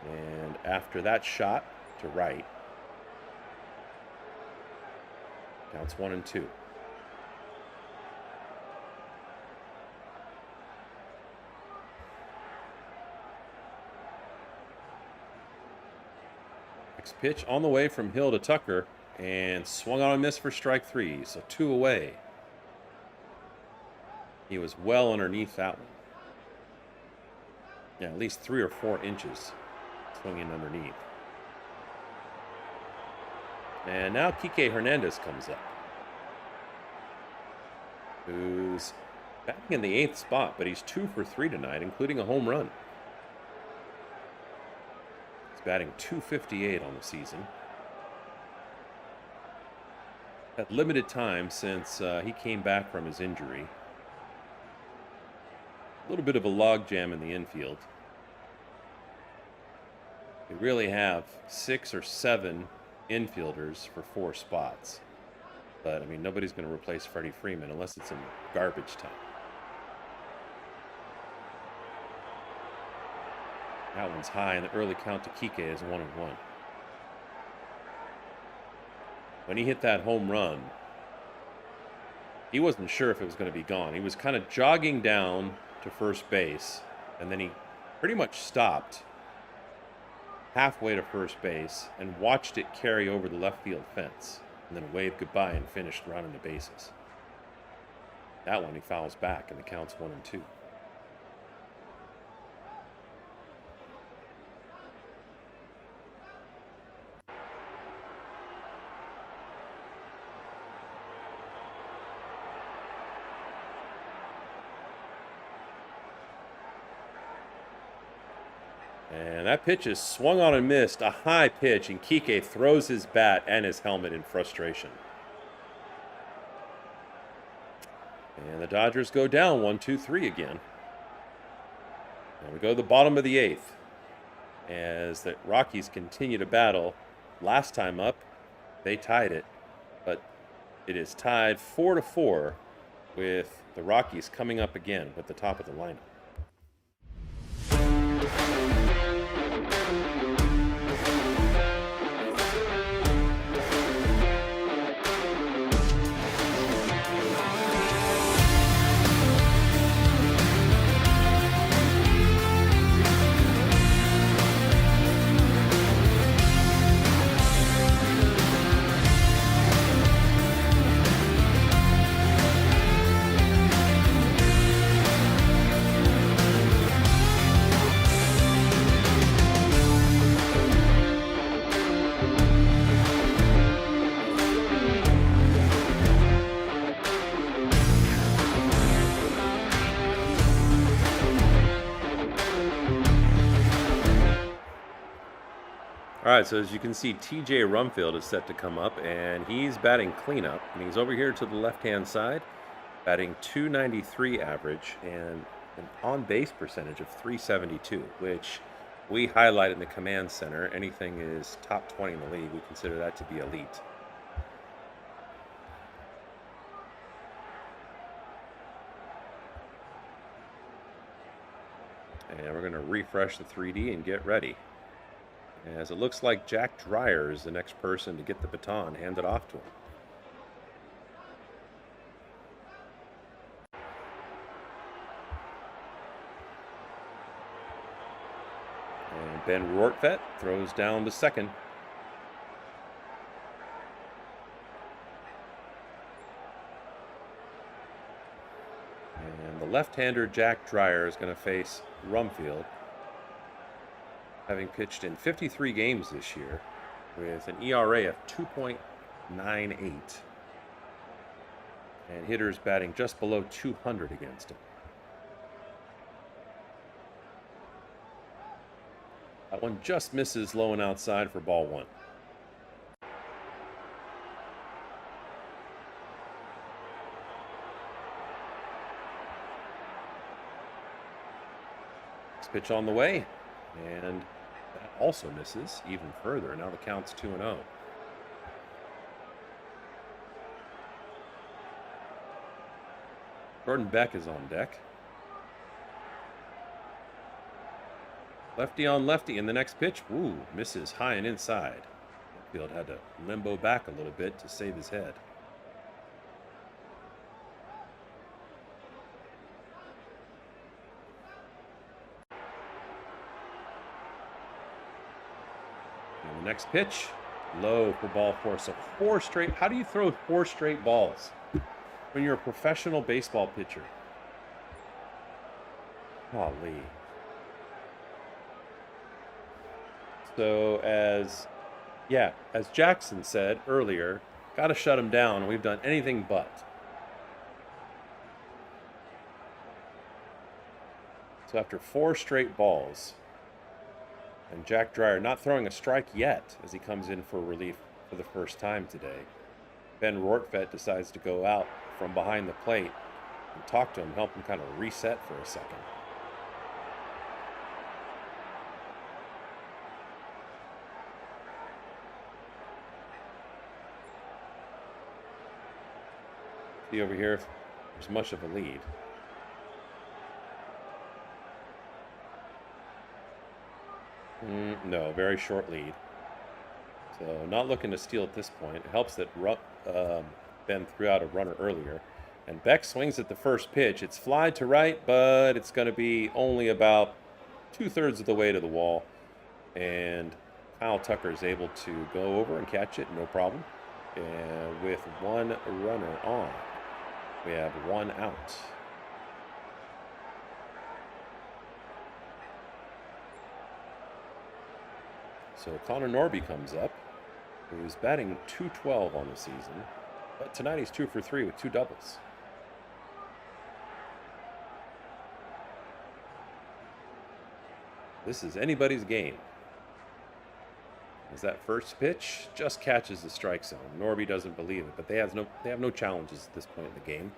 And after that shot to right, counts 1-2. Next pitch on the way from Hill to Tucker, and swung on a miss for strike 3, so 2 away. He was well underneath that one. Yeah, at least 3 or 4 inches swinging underneath. And now Kike Hernandez comes up, who's batting in the 8th spot, but he's 2 for 3 tonight, including a home run. He's batting .258 on the season. Had limited time since he came back from his injury. A little bit of a logjam in the infield. We really have 6 or 7 infielders for 4 spots. But, I mean, nobody's going to replace Freddie Freeman unless it's in garbage time. That one's high, and the early count to Kike is 1-1. When he hit that home run, he wasn't sure if it was going to be gone. He was kind of jogging down to first base, and then he pretty much stopped halfway to first base and watched it carry over the left field fence, and then waved goodbye and finished rounding the bases. That one he fouls back, and the count's 1-2. And that pitch is swung on and missed, a high pitch, and Kike throws his bat and his helmet in frustration. And the Dodgers go down 1-2-3 again. And we go to the bottom of the 8th as the Rockies continue to battle. Last time up, they tied it, but it is tied 4-4 with the Rockies coming up again at the top of the lineup. All right, so as you can see, TJ Rumfield is set to come up, and he's batting cleanup. And he's over here to the left-hand side, batting 293 average and an on-base percentage of 372, which we highlight in the command center. Anything is top 20 in the league, we consider that to be elite. And we're going to refresh the 3D and get ready, as it looks like Jack Dreyer is the next person to get the baton handed off to him. And Ben Rortvedt throws down to second. And the left-hander Jack Dreyer is going to face Rumfield, having pitched in 53 games this year with an ERA of 2.98 and hitters batting just below 200 against him. That one just misses low and outside for ball one. Next pitch on the way, and that also misses even further. Now the count's 2-0. Jordan Beck is on deck. Lefty on lefty in the next pitch. Ooh, misses high and inside. Field had to limbo back a little bit to save his head. And the next pitch, low for ball four. So four straight. How do you throw four straight balls when you're a professional baseball pitcher? Golly. So as Jackson said earlier, got to shut him down. We've done anything but. So after four straight balls, and Jack Dreyer not throwing a strike yet as he comes in for relief for the first time today, Ben Rortvedt decides to go out from behind the plate and talk to him, help him kind of reset for a second. See over here if there's much of a lead. No, very short lead. So not looking to steal at this point. It helps that Ben threw out a runner earlier. And Beck swings at the first pitch. It's fly to right, but it's going to be only about 2/3 of the way to the wall. And Kyle Tucker is able to go over and catch it, no problem. And with one runner on, we have one out. So Connor Norby comes up, who's batting .212 on the season, but tonight he's 2 for 3 with 2 doubles. This is anybody's game, as that first pitch just catches the strike zone. Norby doesn't believe it, but they have no challenges at this point in the game.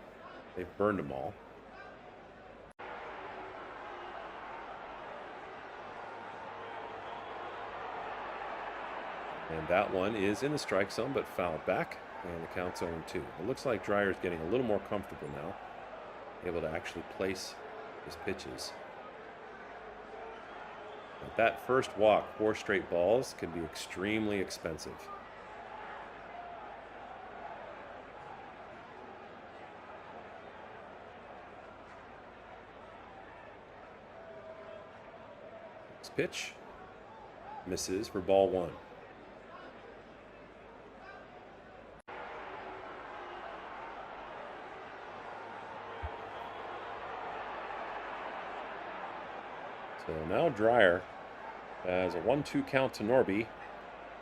They've burned them all. And that one is in the strike zone, but fouled back, and the count's 0-2. It looks like Dreyer's getting a little more comfortable now, able to actually place his pitches. But that first walk, 4 straight balls, can be extremely expensive. Next pitch misses for ball 1. So now Dreyer has a 1-2 count to Norby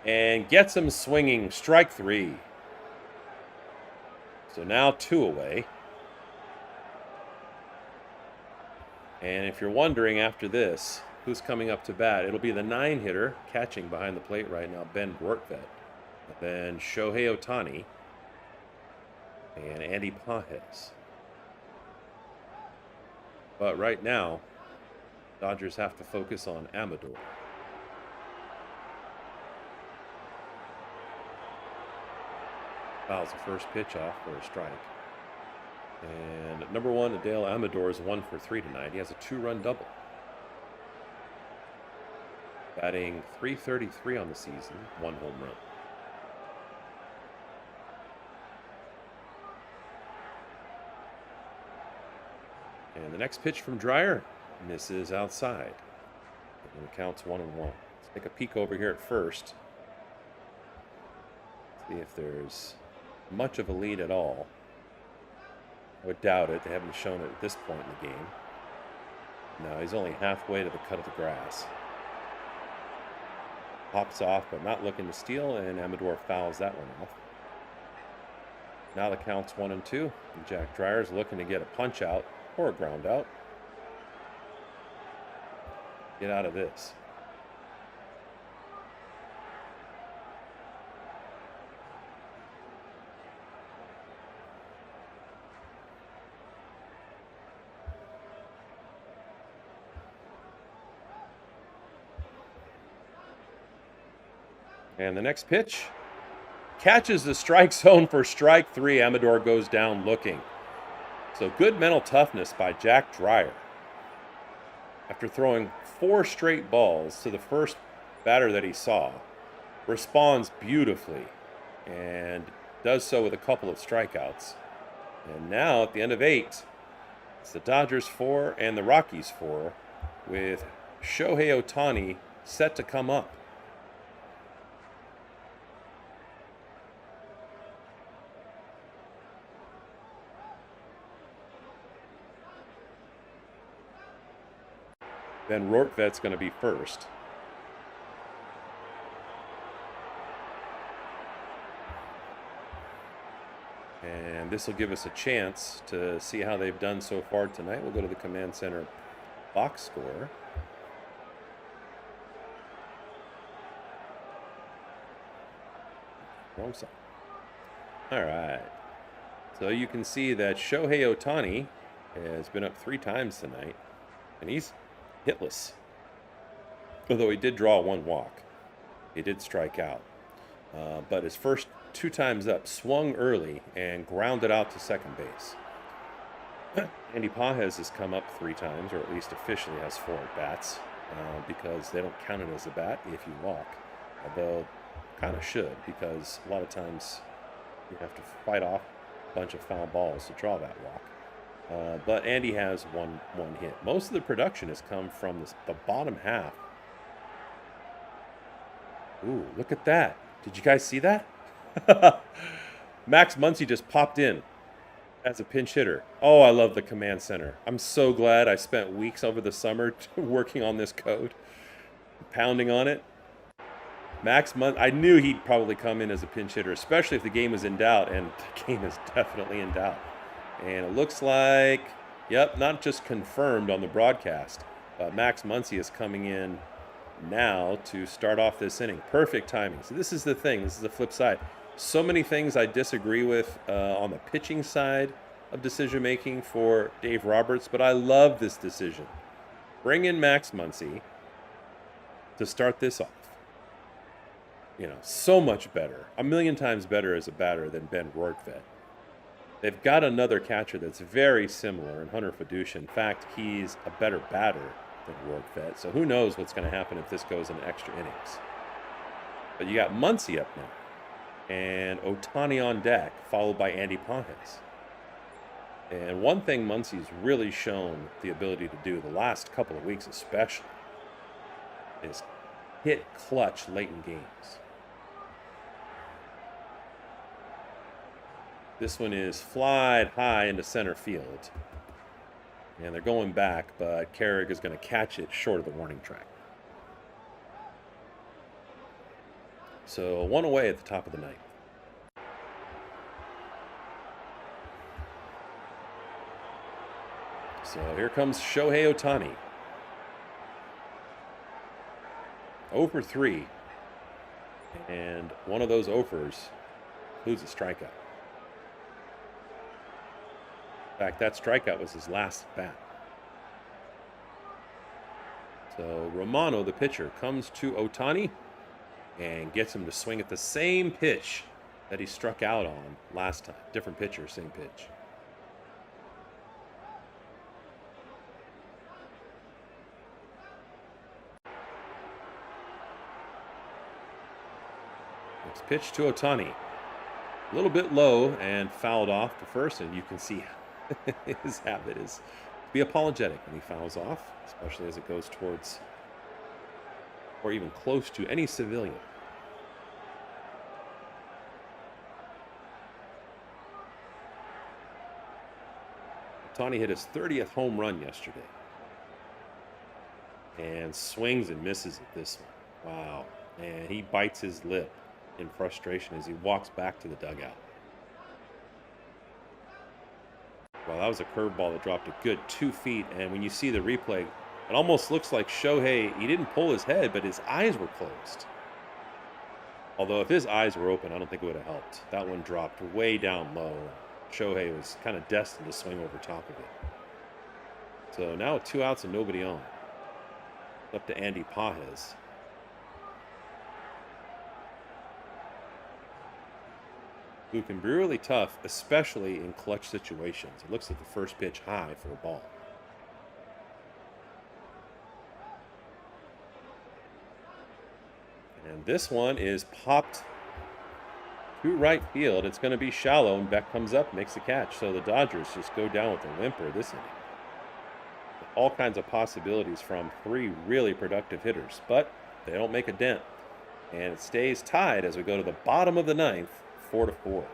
and gets him swinging, strike 3. So now 2 away. And if you're wondering after this who's coming up to bat. It'll be the 9-hitter catching behind the plate right now, Ben Rortvedt. Then Shohei Ohtani and Andy Pages. But right now, Dodgers have to focus on Amador. Fouls the first pitch off for a strike. And number one, Adele Amador is 1 for 3 tonight. He has a 2-run double. Batting .333 on the season, 1 home run. And the next pitch from Dreyer misses outside. And it counts 1-1. Let's take a peek over here at first. See if there's much of a lead at all. I would doubt it. They haven't shown it at this point in the game. No, he's only halfway to the cut of the grass. Hops off, but not looking to steal, and Amador fouls that one off. Now the count's 1-2. And Jack Dreyer's looking to get a punch out or a ground out. Get out of this. And the next pitch catches the strike zone for strike 3. Amador goes down looking. So good mental toughness by Jack Dreyer. After throwing 4 straight balls to the first batter that he saw, responds beautifully and does so with a couple of strikeouts. And now at the end of 8, it's the Dodgers 4 and the Rockies 4, with Shohei Ohtani set to come up. Then Rortvedt's going to be first. And this will give us a chance to see how they've done so far tonight. We'll go to the Command Center box score. Wrong side. All right. So you can see that Shohei Ohtani has been up 3 times tonight, and he's hitless. Although he did draw 1 walk. He did strike out. But his first 2 times up swung early and grounded out to second base. Andy Pages has come up 3 times, or at least officially has 4 at-bats, because they don't count it as a bat if you walk. Although, kind of should, because a lot of times you have to fight off a bunch of foul balls to draw that walk. But Andy has one hit. Most of the production has come from the bottom half. Ooh, look at that. Did you guys see that? Max Muncy just popped in as a pinch hitter. Oh, I love the Command Center. I'm so glad I spent weeks over the summer working on this code, pounding on it. Max Muncy, I knew he'd probably come in as a pinch hitter, especially if the game was in doubt, and the game is definitely in doubt. And it looks like, yep, not just confirmed on the broadcast, but Max Muncy is coming in now to start off this inning. Perfect timing. So this is the thing. This is the flip side. So many things I disagree with on the pitching side of decision-making for Dave Roberts, but I love this decision. Bring in Max Muncy to start this off. You know, so much better. A million times better as a batter than Ben Rortvedt. They've got another catcher that's very similar in Hunter Fiducia. In fact, he's a better batter than Rortvedt. So who knows what's going to happen if this goes into extra innings. But you got Muncy up now. And Ohtani on deck, followed by Andy Pages. And one thing Muncy's really shown the ability to do the last couple of weeks especially is hit clutch late in games. This one is flied high into center field. And they're going back, but Carrick is going to catch it short of the warning track. So 1 away at the top of the 9th. So here comes Shohei Ohtani. 0 for 3. And one of those offers includes a strikeout. In fact, that strikeout was his last bat. So Romano, the pitcher, comes to Ohtani and gets him to swing at the same pitch that he struck out on last time. Different pitcher, same pitch. Next pitch to Ohtani. A little bit low and fouled off to first, and you can see his habit is to be apologetic when he fouls off, especially as it goes towards or even close to any civilian. Ohtani hit his 30th home run yesterday and swings and misses at this one. Wow. And he bites his lip in frustration as he walks back to the dugout. Well, that was a curveball that dropped a good 2 feet. And when you see the replay, it almost looks like Shohei, he didn't pull his head, but his eyes were closed. Although if his eyes were open, I don't think it would have helped. That one dropped way down low. Shohei was kind of destined to swing over top of it. So now with 2 outs and nobody on. Up to Andy Pages. Who can be really tough, especially in clutch situations. It looks like the first pitch high for a ball. And this one is popped to right field. It's going to be shallow, and Beck comes up, makes the catch. So the Dodgers just go down with a whimper this inning. All kinds of possibilities from 3 really productive hitters, but they don't make a dent. And it stays tied as we go to the bottom of the 9th, 4-4.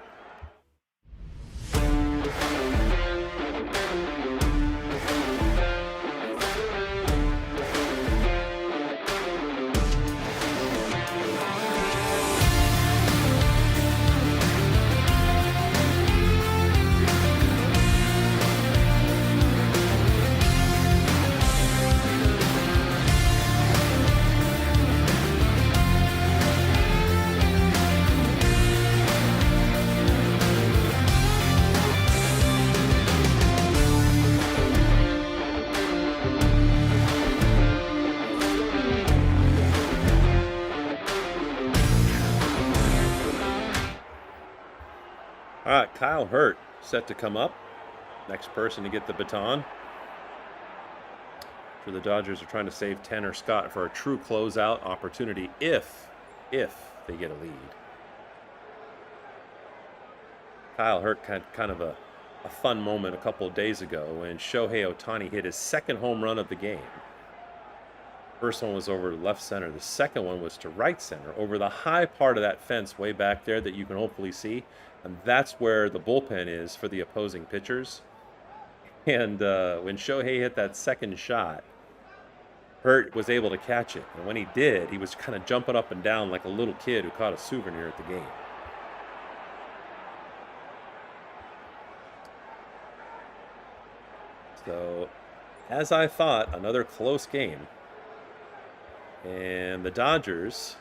All right, Kyle Hurt set to come up. Next person to get the baton. For the Dodgers are trying to save Tanner Scott for a true closeout opportunity if they get a lead. Kyle Hurt had kind of a fun moment a couple of days ago when Shohei Ohtani hit his second home run of the game. First one was over to left center. The second one was to right center over the high part of that fence way back there that you can hopefully see. And that's where the bullpen is for the opposing pitchers. And when Shohei hit that second shot, Hurt was able to catch it. And when he did, he was kind of jumping up and down like a little kid who caught a souvenir at the game. So, as I thought, another close game. And the Dodgers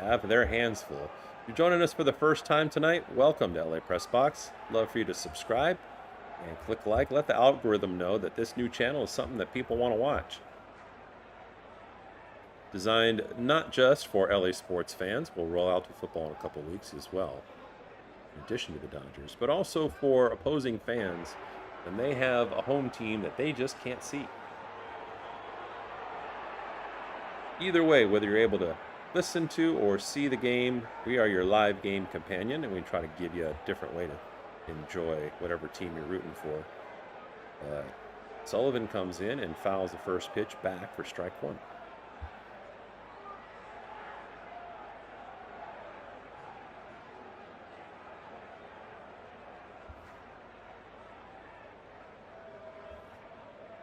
have their hands full. If you're joining us for the first time tonight, welcome to LA Press Box. Love for you to subscribe and click like. Let the algorithm know that this new channel is something that people want to watch. Designed not just for LA sports fans, we'll roll out to football in a couple weeks as well, in addition to the Dodgers, but also for opposing fans, and they have a home team that they just can't see. Either way, whether you're able to listen to or see the game, we are your live game companion, and we try to give you a different way to enjoy whatever team you're rooting for. Sullivan comes in and fouls the first pitch back for strike 1.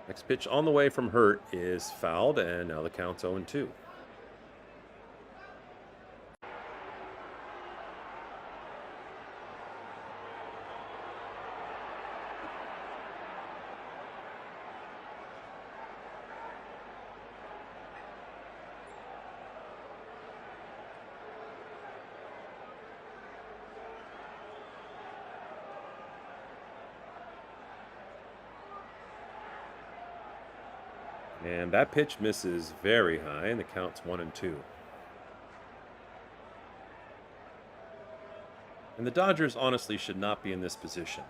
Next pitch on the way from Hurt is fouled, and now the count's 0-2. And that pitch misses very high, and the count's 1-2. And the Dodgers honestly should not be in this position.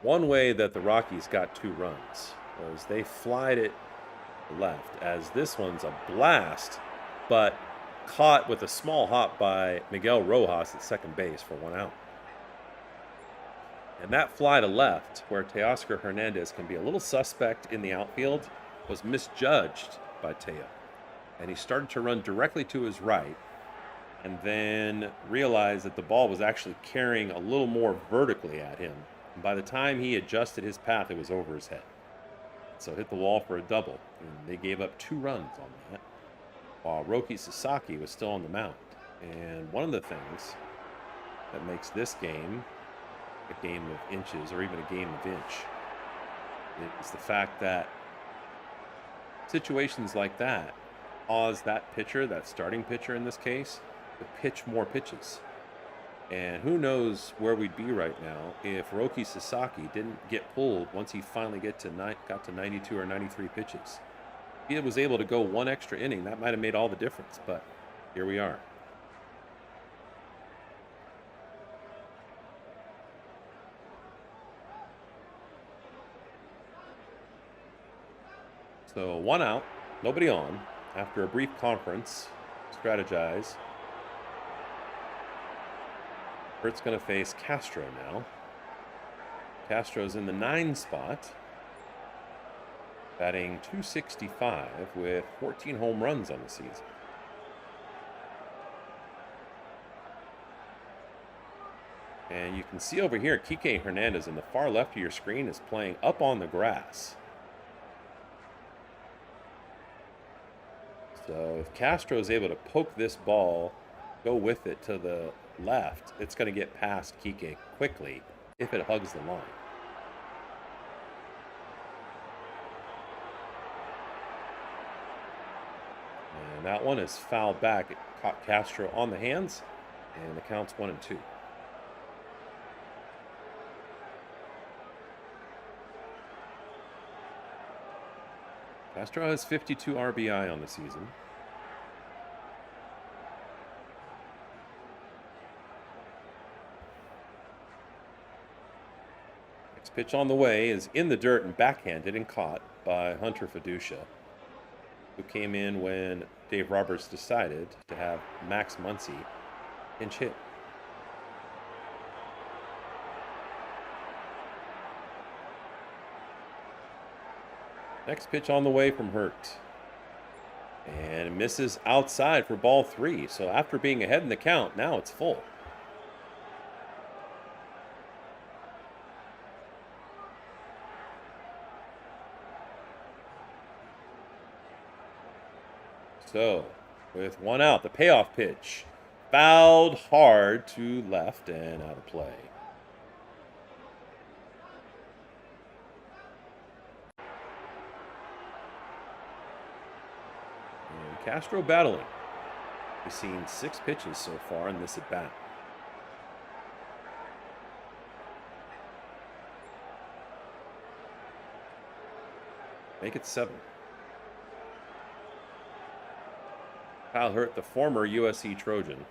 One way that the Rockies got 2 runs was they flied it left, as this one's a blast, but caught with a small hop by Miguel Rojas at second base for 1 out. And that fly to left, where Teoscar Hernandez can be a little suspect in the outfield, was misjudged by Teo. And he started to run directly to his right, and then realized that the ball was actually carrying a little more vertically at him. And by the time he adjusted his path, it was over his head. So hit the wall for a double, and they gave up 2 runs on that, while Roki Sasaki was still on the mound. And one of the things that makes this game a game of inches, or even a game of inch, is the fact that situations like that cause that pitcher, that starting pitcher in this case, to pitch more pitches. And who knows where we'd be right now if Roki Sasaki didn't get pulled once he finally got to 92 or 93 pitches. If he was able to go 1 extra inning, that might have made all the difference, but here we are. So 1 out, nobody on. After a brief conference, strategize. Bert's going to face Castro now. Castro's in the 9 spot, batting .265 with 14 home runs on the season. And you can see over here, Kike Hernandez in the far left of your screen is playing up on the grass. So if Castro is able to poke this ball, go with it to the left, it's going to get past Kike quickly if it hugs the line. And that one is fouled back. It caught Castro on the hands, and the count's 1-2. Castro has 52 RBI on the season. Next pitch on the way is in the dirt and backhanded and caught by Hunter Fiducia, who came in when Dave Roberts decided to have Max Muncy pinch hit. Next pitch on the way from Hurt. And it misses outside for ball 3. So after being ahead in the count, now it's full. So, with 1 out, the payoff pitch. Fouled hard to left and out of play. And Castro battling. We've seen 6 pitches so far in this at-bat. Make it 7. Kyle Hurt, the former USC Trojan.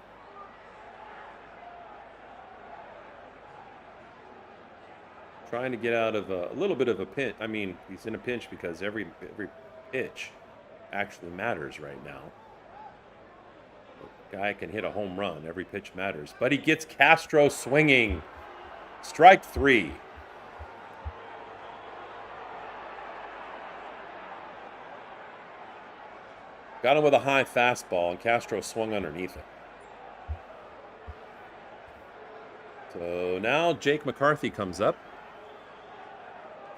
Trying to get out of a little bit of a pinch. I mean, he's in a pinch because every pitch actually matters right now. The guy can hit a home run. Every pitch matters. But he gets Castro swinging. Strike 3. Got him with a high fastball, and Castro swung underneath it. So now Jake McCarthy comes up.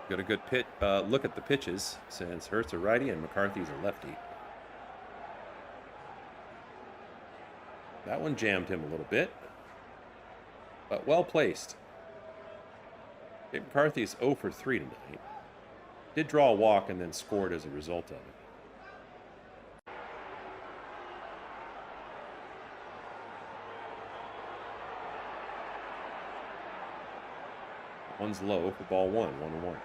Got a good look at the pitches, since Hurt's a righty and McCarthy's a lefty. That one jammed him a little bit, but well placed. Jake McCarthy's 0 for 3 tonight. Did draw a walk and then scored as a result of it. One's low for ball 1, 1-1.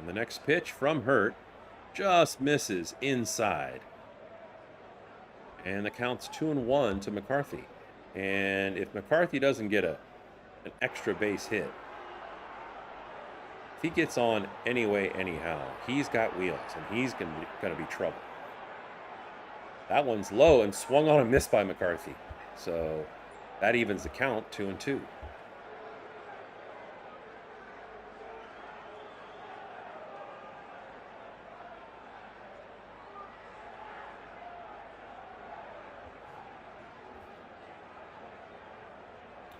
And the next pitch from Hurt just misses inside. And the count's 2-1 to McCarthy. And if McCarthy doesn't get an extra base hit, if he gets on anyway, anyhow, he's got wheels, and he's going to be trouble. That one's low and swung on and missed by McCarthy. So that evens the count, 2-2.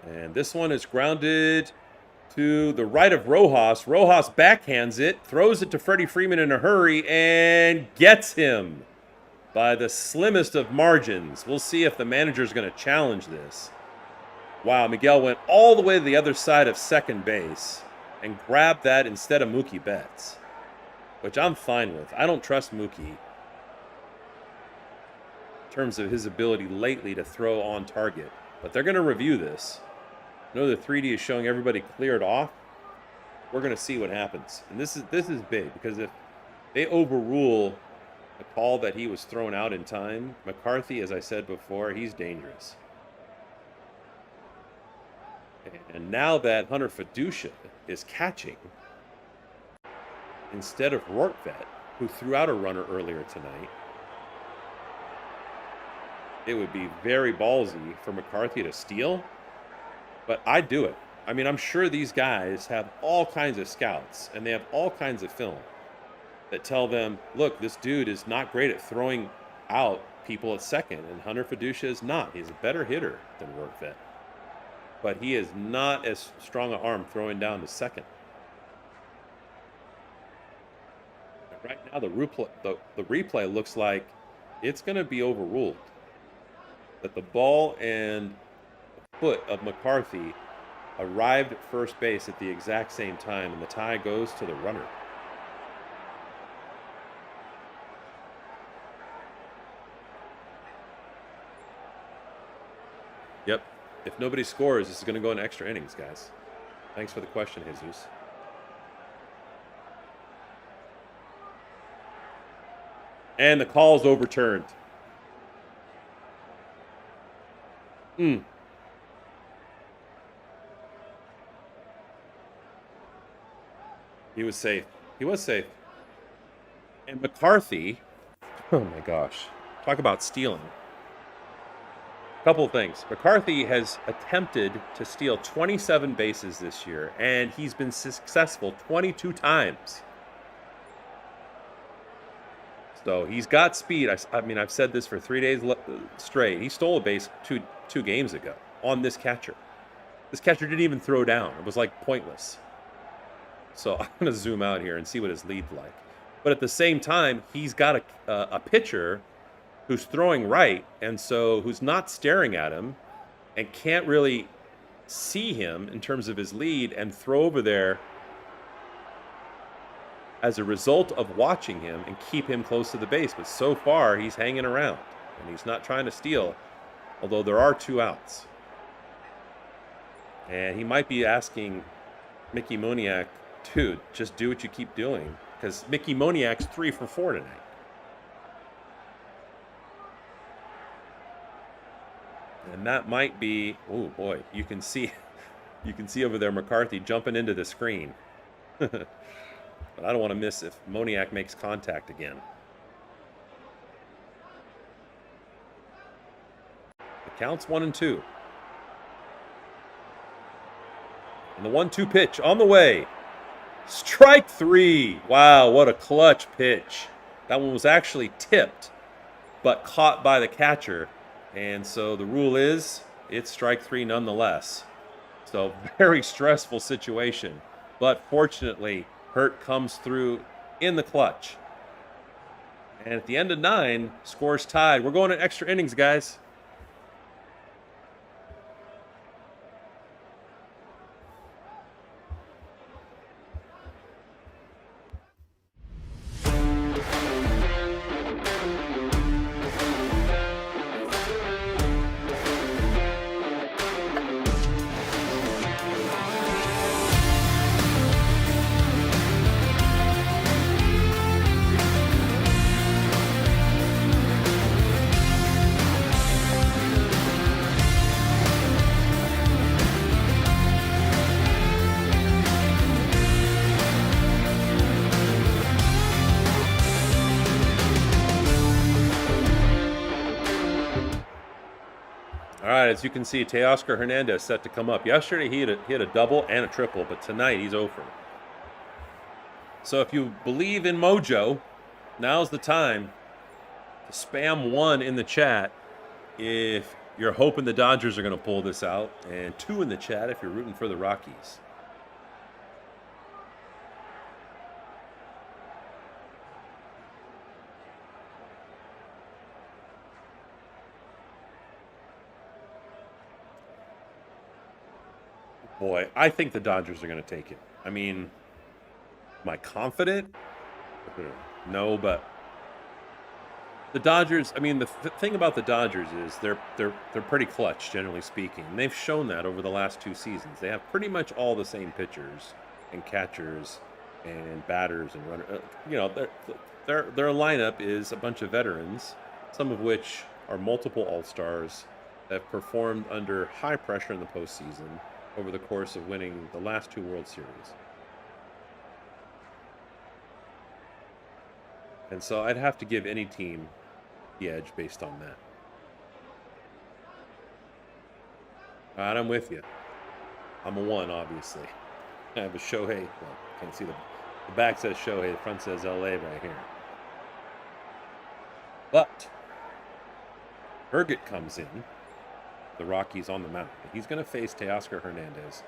And this one is grounded to the right of Rojas. Rojas backhands it, throws it to Freddie Freeman in a hurry, and gets him by the slimmest of margins. We'll see if the manager's going to challenge this. Wow, Miguel went all the way to the other side of second base and grabbed that instead of Mookie Betts, which I'm fine with. I don't trust Mookie in terms of his ability lately to throw on target, but they're going to review this. I know the 3D is showing everybody cleared off. We're going to see what happens. And this is big, because if they overrule the call that he was thrown out in time, McCarthy, as I said before, he's dangerous. And now that Hunter Fiducia is catching instead of Rortvedt, who threw out a runner earlier tonight, it would be very ballsy for McCarthy to steal. But I'd do it. I mean, I'm sure these guys have all kinds of scouts, and they have all kinds of film that tell them, look, this dude is not great at throwing out people at second, and Hunter Fiducia is not. He's a better hitter than Rortvedt. But he is not as strong an arm throwing down to second. And right now, the replay looks like it's going to be overruled. That the ball and foot of McCarthy arrived at first base at the exact same time, and the tie goes to the runner. Yep. If nobody scores, this is going to go in extra innings, guys. Thanks for the question, Jesus. And the call is overturned. He was safe. He was safe. And McCarthy, oh my gosh, talk about stealing. Couple of things. McCarthy has attempted to steal 27 bases this year, and he's been successful 22 times. So he's got speed. I mean, I've said this for 3 days straight. He stole a base two games ago on this catcher. This catcher didn't even throw down. It was like pointless. So I'm going to zoom out here and see what his lead's like. But at the same time, he's got a pitcher who's throwing right, and so who's not staring at him and can't really see him in terms of his lead and throw over there as a result of watching him and keep him close to the base. But so far, he's hanging around, and he's not trying to steal, although there are 2 outs. And he might be asking Mickey Moniak, dude, just do what you keep doing, because Mickey Moniak's 3 for 4 tonight. And that might be, oh boy, you can see over there McCarthy jumping into the screen. But I don't want to miss if Moniak makes contact again. The count's 1-2. And the 1-2 pitch on the way. Strike 3. Wow, what a clutch pitch. That one was actually tipped, but caught by the catcher. And so the rule is it's strike 3 nonetheless. So very stressful situation. But fortunately, Hurt comes through in the clutch. And at the end of 9, scores tied. We're going to extra innings, guys. right, as you can see, Teoscar Hernandez set to come up. Yesterday, he hit a double and a triple, but tonight he's over. So if you believe in mojo, now's the time to spam 1 in the chat if you're hoping the Dodgers are going to pull this out, and 2 in the chat if you're rooting for the Rockies. Boy, I think the Dodgers are going to take it. I mean, am I confident? No, but the Dodgers, I mean, the thing about the Dodgers is they're pretty clutch, generally speaking. And they've shown that over the last 2 seasons. They have pretty much all the same pitchers and catchers and batters and runners. You know, their lineup is a bunch of veterans, some of which are multiple All-Stars that have performed under high pressure in the postseason over the course of winning the last 2 World Series. And so I'd have to give any team the edge based on that. All right, I'm with you. I'm a 1, obviously. I have a Shohei. Well, can't see the back says Shohei, the front says LA right here. But Herget comes in. The Rockies on the mound. He's going to face Teoscar Hernandez,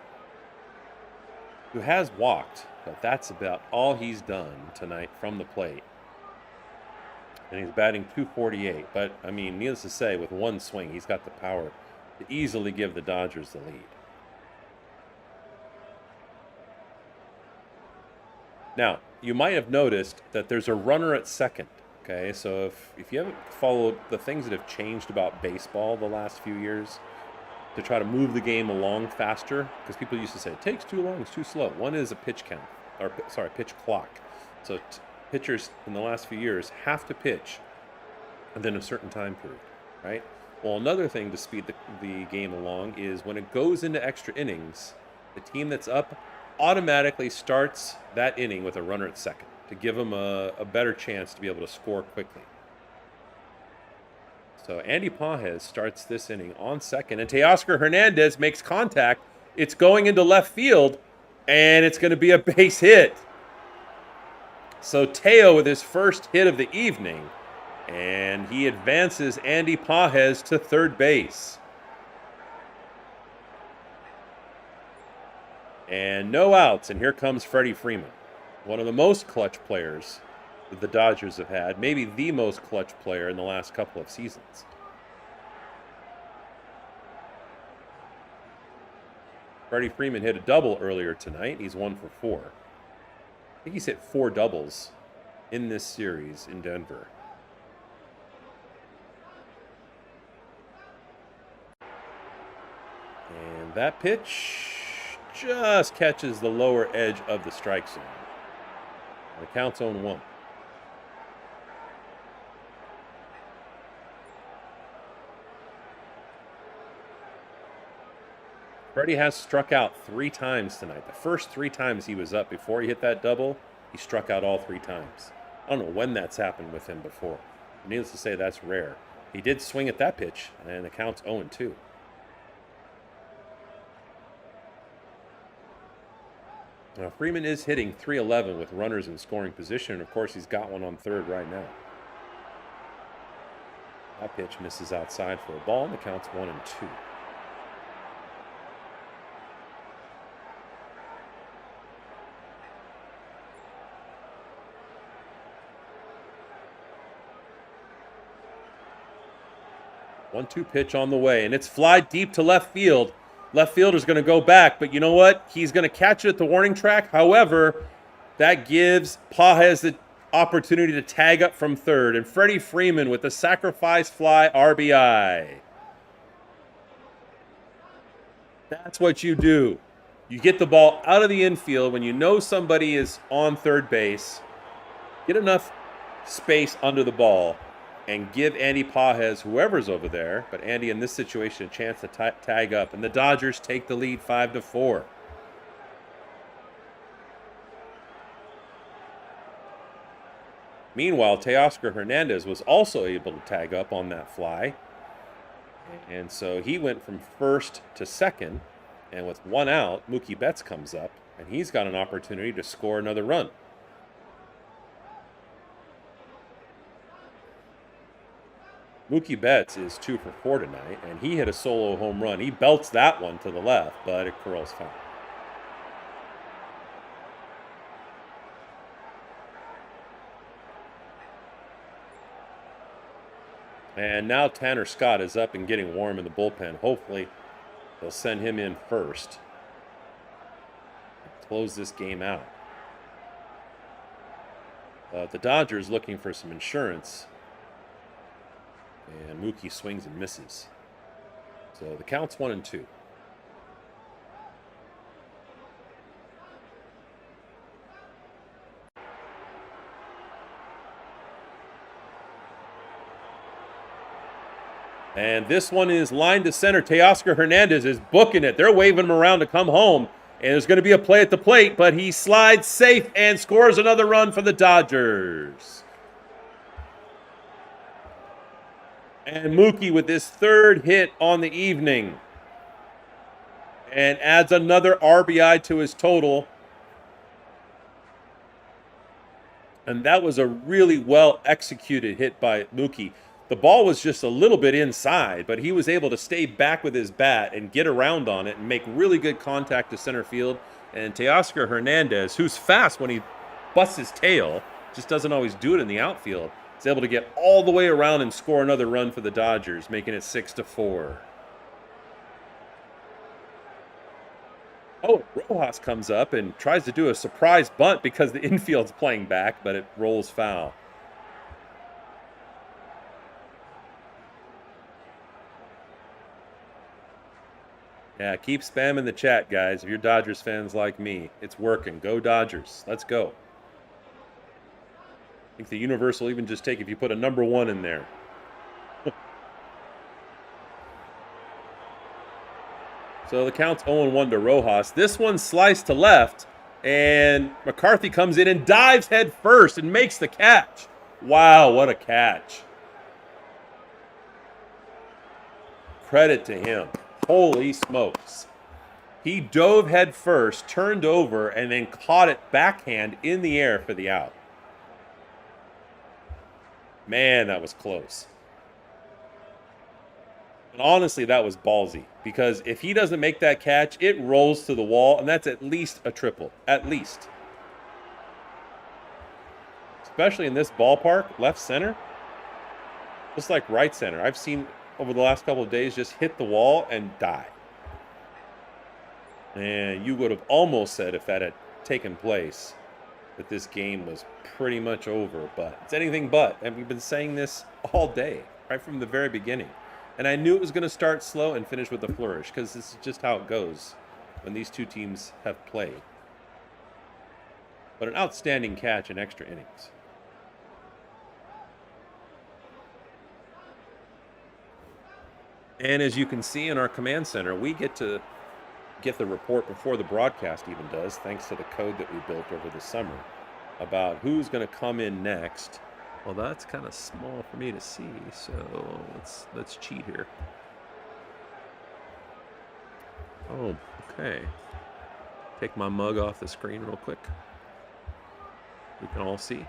who has walked, but that's about all he's done tonight from the plate. And he's batting .248. But, I mean, needless to say, with 1 swing, he's got the power to easily give the Dodgers the lead. Now, you might have noticed that there's a runner at second. Okay, so if you haven't followed the things that have changed about baseball the last few years to try to move the game along faster, because people used to say, it takes too long, it's too slow. One is a pitch count, or sorry, pitch clock. So pitchers in the last few years have to pitch within a certain time period, right? Well, another thing to speed the game along is when it goes into extra innings, the team that's up automatically starts that inning with a runner at second, to give them a better chance to be able to score quickly. So Andy Pages starts this inning on second, and Teoscar Hernandez makes contact. It's going into left field, and it's going to be a base hit. So Teo with his first hit of the evening, and he advances Andy Pages to third base. And no outs, and here comes Freddie Freeman. One of the most clutch players that the Dodgers have had, maybe the most clutch player in the last couple of seasons. Freddie Freeman hit a double earlier tonight. He's 1 for 4. I think he's hit 4 doubles in this series in Denver. And that pitch just catches the lower edge of the strike zone. The count's 0-1. Freddie has struck out 3 times tonight. The first 3 times he was up before he hit that double, he struck out all 3 times. I don't know when that's happened with him before. Needless to say, that's rare. He did swing at that pitch, and the count's 0-2. Now, Freeman is hitting .311 with runners in scoring position, and of course he's got one on third right now. That pitch misses outside for a ball, and the count's 1-2. One-two pitch on the way, and it's fly deep to left field. Left fielder's going to go back, but you know what? He's going to catch it at the warning track. However, that gives Pages the opportunity to tag up from third, and Freddie Freeman with the sacrifice fly RBI. That's what you do. You get the ball out of the infield when you know somebody is on third base. Get enough space under the ball and give Andy Pages, whoever's over there, but Andy in this situation, a chance to tag up. And the Dodgers take the lead 5-4. Meanwhile, Teoscar Hernandez was also able to tag up on that fly. And so he went from first to second. And with one out, Mookie Betts comes up, and he's got an opportunity to score another run. Mookie Betts is 2 for 4 tonight, and he hit a solo home run. He belts that one to the left, but it curls foul. And now Tanner Scott is up and getting warm in the bullpen. Hopefully, they'll send him in first. Close this game out. The Dodgers looking for some insurance. And Mookie swings and misses. So the count's 1-2. And this one is lined to center. Teoscar Hernandez is booking it. They're waving him around to come home. And there's going to be a play at the plate, but he slides safe and scores another run for the Dodgers. And Mookie with his third hit on the evening. And adds another RBI to his total. And that was a really well-executed hit by Mookie. The ball was just a little bit inside, but he was able to stay back with his bat and get around on it and make really good contact to center field. And Teoscar Hernandez, who's fast when he busts his tail, just doesn't always do it in the outfield, is able to get all the way around and score another run for the Dodgers, making it 6-4. Oh, Rojas comes up and tries to do a surprise bunt because the infield's playing back, but it rolls foul. Yeah, keep spamming the chat, guys. If you're Dodgers fans like me, it's working. Go Dodgers. Let's go. I think the universe will even just take if you put a number 1 in there. So the count's 0-1 to Rojas. This one sliced to left, and McCarthy comes in and dives head first and makes the catch. Wow, what a catch. Credit to him. Holy smokes. He dove head first, turned over, and then caught it backhand in the air for the out. Man, that was close. And honestly, that was ballsy. Because if he doesn't make that catch, it rolls to the wall, and that's at least a triple. At least. Especially in this ballpark, left center. Just like right center. I've seen over the last couple of days just hit the wall and die. And you would have almost said, if that had taken place, that this game was pretty much over. But it's anything but. And we've been saying this all day, right from the very beginning. And I knew it was going to start slow and finish with a flourish, because this is just how it goes when these two teams have played. But an outstanding catch in extra innings. And as you can see in our command center, we get to get the report before the broadcast even does, thanks to the code that we built over the summer, about who's going to come in next. Well, that's kind of small for me to see, so let's cheat here. Oh, okay. Take my mug off the screen real quick. We can all see.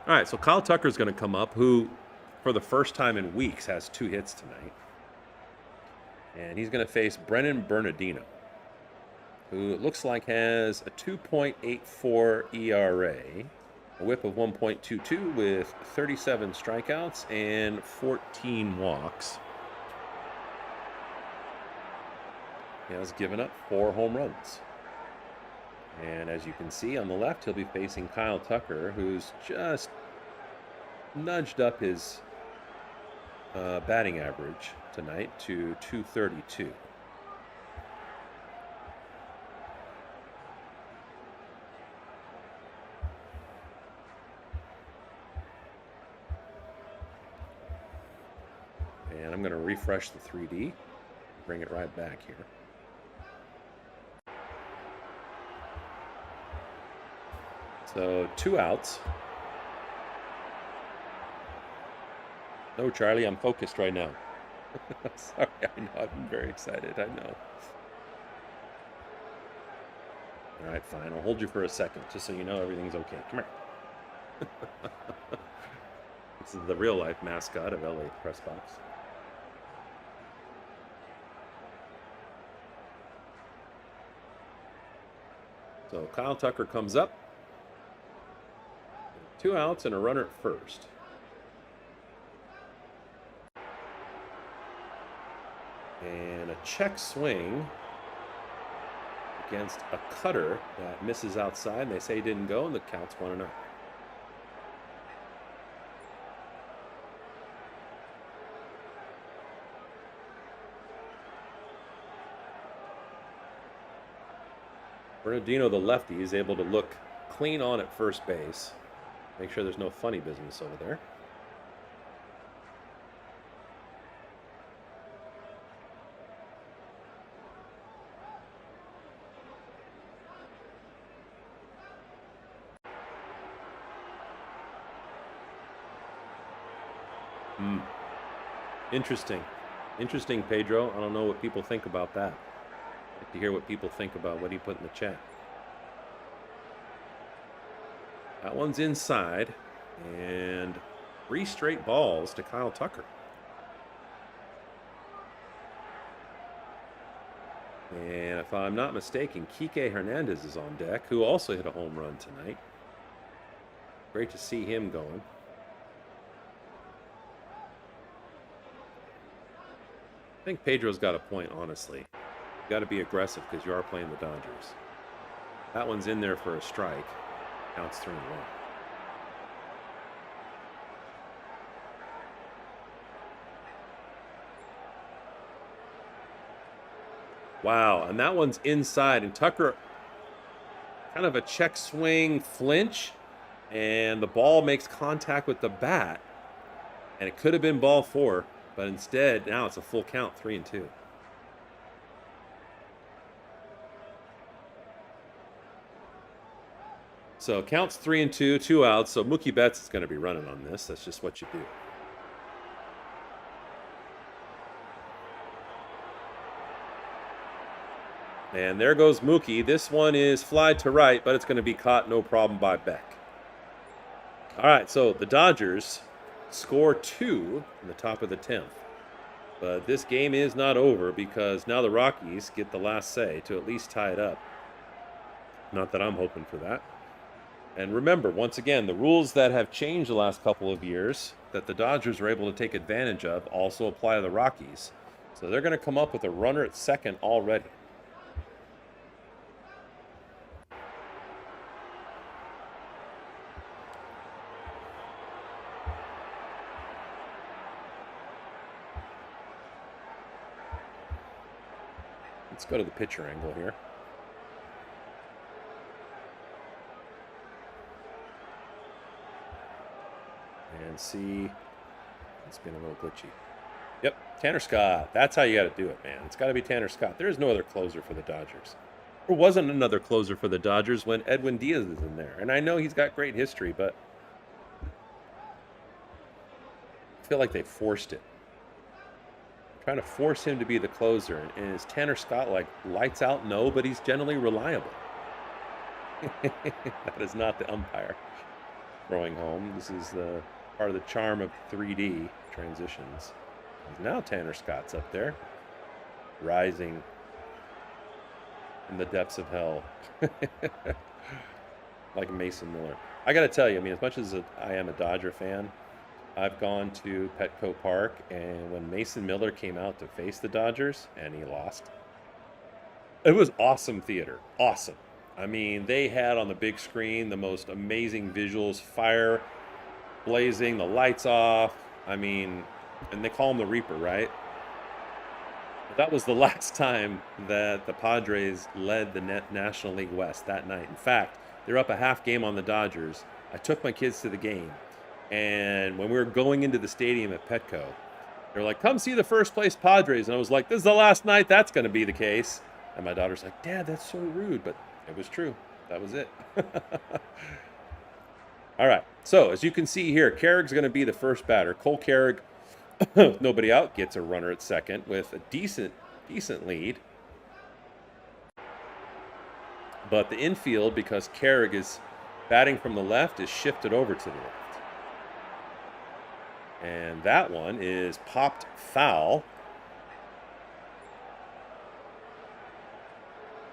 All right, so Kyle Tucker's going to come up, who, for the first time in weeks, has 2 hits tonight. And he's going to face Brennan Bernardino, who it looks like has a 2.84 ERA, a whip of 1.22 with 37 strikeouts and 14 walks. He has given up 4 home runs. And as you can see on the left, he'll be facing Kyle Tucker, who's just nudged up his batting average tonight to 232. And I'm going to refresh the 3D, bring it right back here. So 2 outs. No, Charlie, I'm focused right now. Sorry, I know. I'm very excited. I know. All right, fine. I'll hold you for a second, just so you know everything's okay. Come here. This is the real life mascot of LA Press Box. So Kyle Tucker comes up. 2 outs and a runner at first. And a check swing against a cutter that misses outside. They say he didn't go, and the count's 1-0. Bernardino, the lefty, is able to look clean on at first base. Make sure there's no funny business over there. Interesting, Pedro. I don't know what people think about that. I'd like to hear what people think about what he put in the chat. That one's inside, and 3 straight balls to Kyle Tucker. And if I'm not mistaken, Kike Hernandez is on deck, who also hit a home run tonight. Great to see him going. I think Pedro's got a point, honestly. You got to be aggressive because you are playing the Dodgers. That one's in there for a strike. Counts 3-1. Wow, and that one's inside, and Tucker, kind of a check swing flinch, and the ball makes contact with the bat, and it could have been ball 4, but instead, now it's a full count, 3-2. So counts 3-2, 2 outs, so Mookie Betts is going to be running on this. That's just what you do. And there goes Mookie. This one is flied to right, but it's going to be caught no problem by Beck. All right, so the Dodgers score 2 in the top of the 10th. But this game is not over because now the Rockies get the last say to at least tie it up. Not that I'm hoping for that. And remember, once again, the rules that have changed the last couple of years that the Dodgers are able to take advantage of also apply to the Rockies. So they're going to come up with a runner at second already. Let's go to the pitcher angle here. And see, it's been a little glitchy. Yep, Tanner Scott. That's how you got to do it, man. It's got to be Tanner Scott. There is no other closer for the Dodgers. There wasn't another closer for the Dodgers when Edwin Diaz is in there. And I know he's got great history, but I feel like they forced it. Trying to force him to be the closer. And is Tanner Scott like lights out? No, but he's generally reliable. That is not the umpire throwing home. This is the part of the charm of 3D transitions. Now Tanner Scott's up there, rising in the depths of hell. Like Mason Miller. I got to tell you, I mean, as much as I am a Dodger fan, I've gone to Petco Park, and when Mason Miller came out to face the Dodgers, and he lost, it was awesome theater. Awesome. I mean, they had on the big screen the most amazing visuals, fire blazing, the lights off. I mean, and they call him the Reaper, right? But that was the last time that the Padres led the National League West that night. In fact, they're up a half game on the Dodgers. I took my kids to the game. And when we were going into the stadium at Petco, they're like, come see the first place Padres. And I was like, this is the last night that's going to be the case. And my daughter's like, Dad, that's so rude. But it was true. That was it. All right. So as you can see here, Carrick's going to be the first batter. Cole Carrick nobody out, gets a runner at second with a decent lead. But the infield, because Carrick is batting from the left, is shifted over to the left. And that one is popped foul.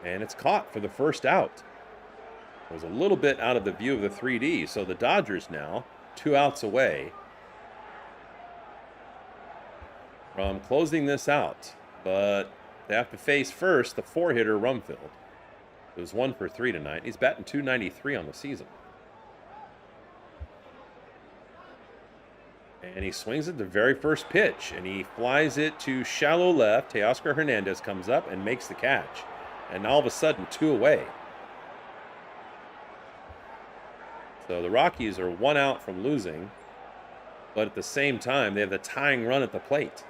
And it's caught for the first out. It was a little bit out of the view of the 3D. So the Dodgers now 2 outs away from closing this out. But they have to face first the 4-hitter Rumfield. It was 1 for 3 tonight. He's batting .293 on the season. And he swings at the very first pitch, and he flies it to shallow left. Teoscar Hernandez comes up and makes the catch. And all of a sudden, 2 away. So the Rockies are 1 out from losing, but at the same time, they have the tying run at the plate.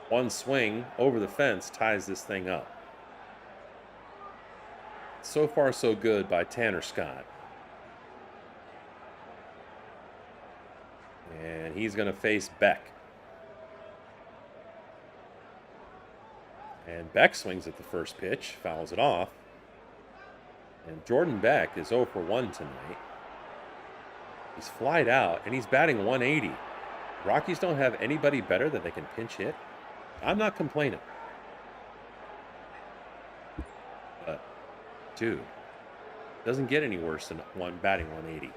One swing over the fence ties this thing up. So far, so good by Tanner Scott. And he's going to face Beck. And Beck swings at the first pitch, fouls it off. And Jordan Beck is 0 for 1 tonight. He's flied out, and he's batting .180. Rockies don't have anybody better that they can pinch hit. I'm not complaining. But, dude, doesn't get any worse than batting .180.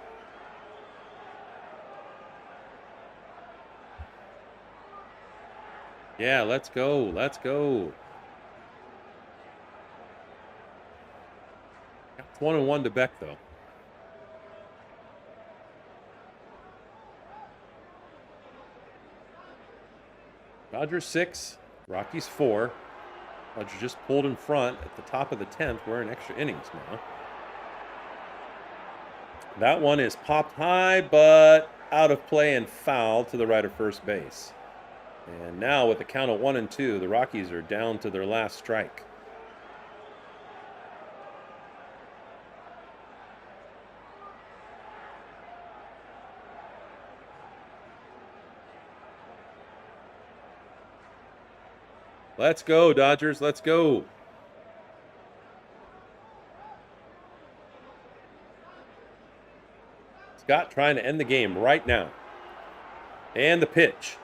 Yeah, let's go. Let's go. It's 1-1 to Beck, though. Dodgers 6, Rockies 4. Dodgers just pulled in front at the top of the 10th. We're in extra innings now. That one is popped high, but out of play and foul to the right of first base. And now with the count of 1-2, the Rockies are down to their last strike. Let's go, Dodgers. Let's go. Scott trying to end the game right now. And the pitch.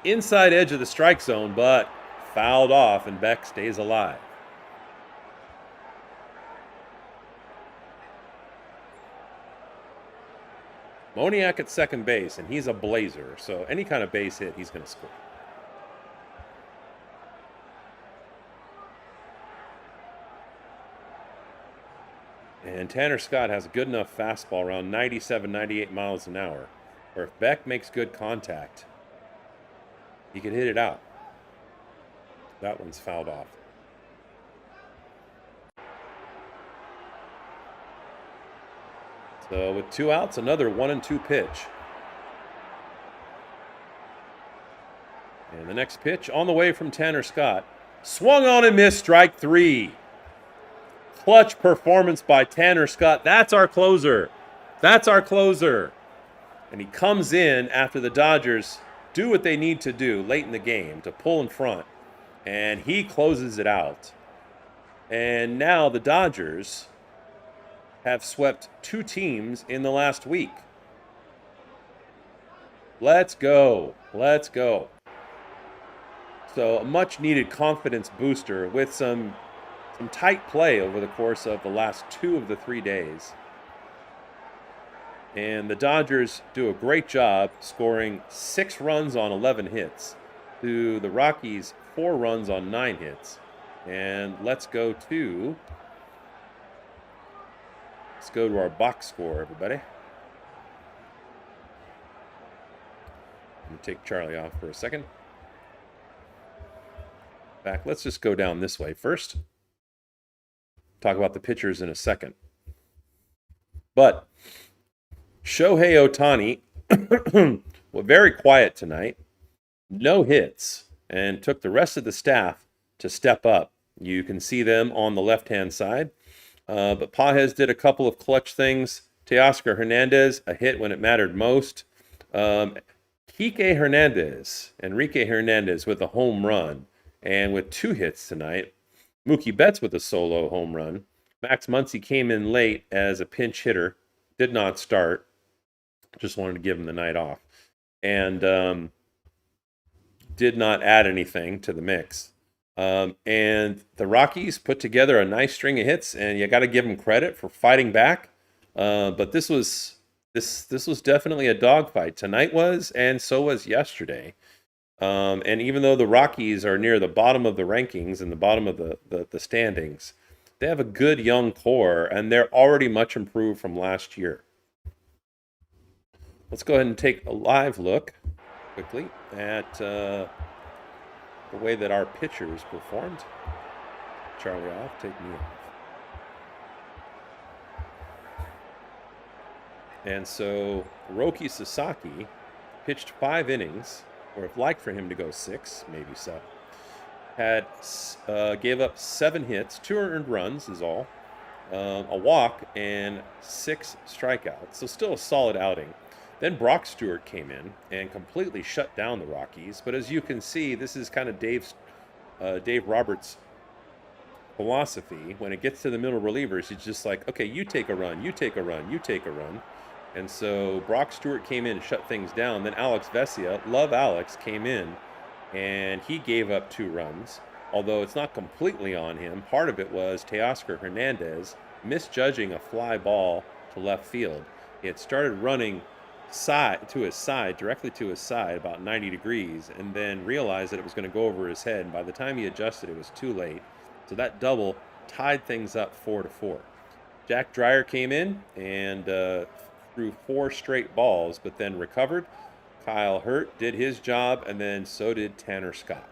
Inside edge of the strike zone, but fouled off, and Beck stays alive. Moniak at second base, and he's a blazer, so any kind of base hit, he's going to score. And Tanner Scott has a good enough fastball around 97, 98 miles an hour, where if Beck makes good contact, he could hit it out. That one's fouled off. So with 2 outs, another 1-2 pitch. And the next pitch on the way from Tanner Scott. Swung on and missed, strike 3. Clutch performance by Tanner Scott. That's our closer. That's our closer. And he comes in after the Dodgers do what they need to do late in the game to pull in front. And he closes it out. And now the Dodgers have swept 2 teams in the last week. Let's go. Let's go. So a much needed confidence booster with some tight play over the course of the last 2 of the 3 days. And the Dodgers do a great job scoring 6 runs on 11 hits to the Rockies 4 runs on 9 hits. And let's go to our box score, everybody. Let me take Charlie off for a second. Back. Let's just go down this way first. Talk about the pitchers in a second. But Shohei Ohtani was very quiet tonight. No hits. And took the rest of the staff to step up. You can see them on the left-hand side. But Pages did a couple of clutch things. Teoscar Hernandez, a hit when it mattered most. Enrique Hernandez with a home run, and with 2 hits tonight. Mookie Betts with a solo home run. Max Muncy came in late as a pinch hitter, did not start. Just wanted to give him the night off, and did not add anything to the mix. And the Rockies put together a nice string of hits, and you got to give them credit for fighting back. But this was definitely a dogfight. Tonight was, and so was yesterday. And even though the Rockies are near the bottom of the rankings and the bottom of the standings, they have a good young core, and they're already much improved from last year. Let's go ahead and take a live look quickly at the way that our pitchers performed. Charlie off, take me off. And so Roki Sasaki pitched 5 innings, or I'd like for him to go 6, maybe 7. Gave up 7 hits, 2 earned runs is all, a walk, and 6 strikeouts. So still a solid outing. Then Brock Stewart came in and completely shut down the Rockies. But as you can see, this is kind of Dave Roberts' philosophy. When it gets to the middle relievers, he's just like, okay, you take a run, you take a run, you take a run. And so Brock Stewart came in and shut things down. Then Alex Vesia, love Alex, came in and he gave up 2 runs. Although it's not completely on him. Part of it was Teoscar Hernandez misjudging a fly ball to left field. He had started running directly to his side, about 90 degrees, and then realized that it was going to go over his head. And by the time he adjusted, it was too late. So that double tied things up 4-4. Jack Dreyer came in and threw 4 straight balls, but then recovered. Kyle Hurt did his job, and then so did Tanner Scott.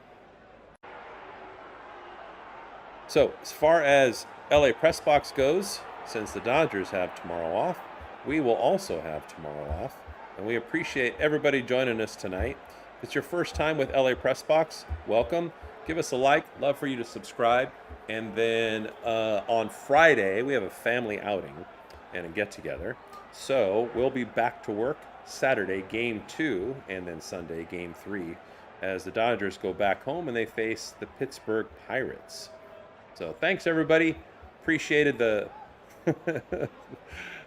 So as far as LA Press Box goes, since the Dodgers have tomorrow off, we will also have tomorrow off. And we appreciate everybody joining us tonight. If it's your first time with LA Press Box, welcome. Give us a like. Love for you to subscribe. And then on Friday, we have a family outing and a get-together. So we'll be back to work Saturday, Game 2, and then Sunday, Game 3, as the Dodgers go back home and they face the Pittsburgh Pirates. So thanks, everybody. Appreciated the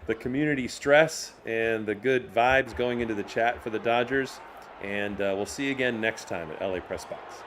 the community stress and the good vibes going into the chat for the Dodgers. And we'll see you again next time at LA Press Box.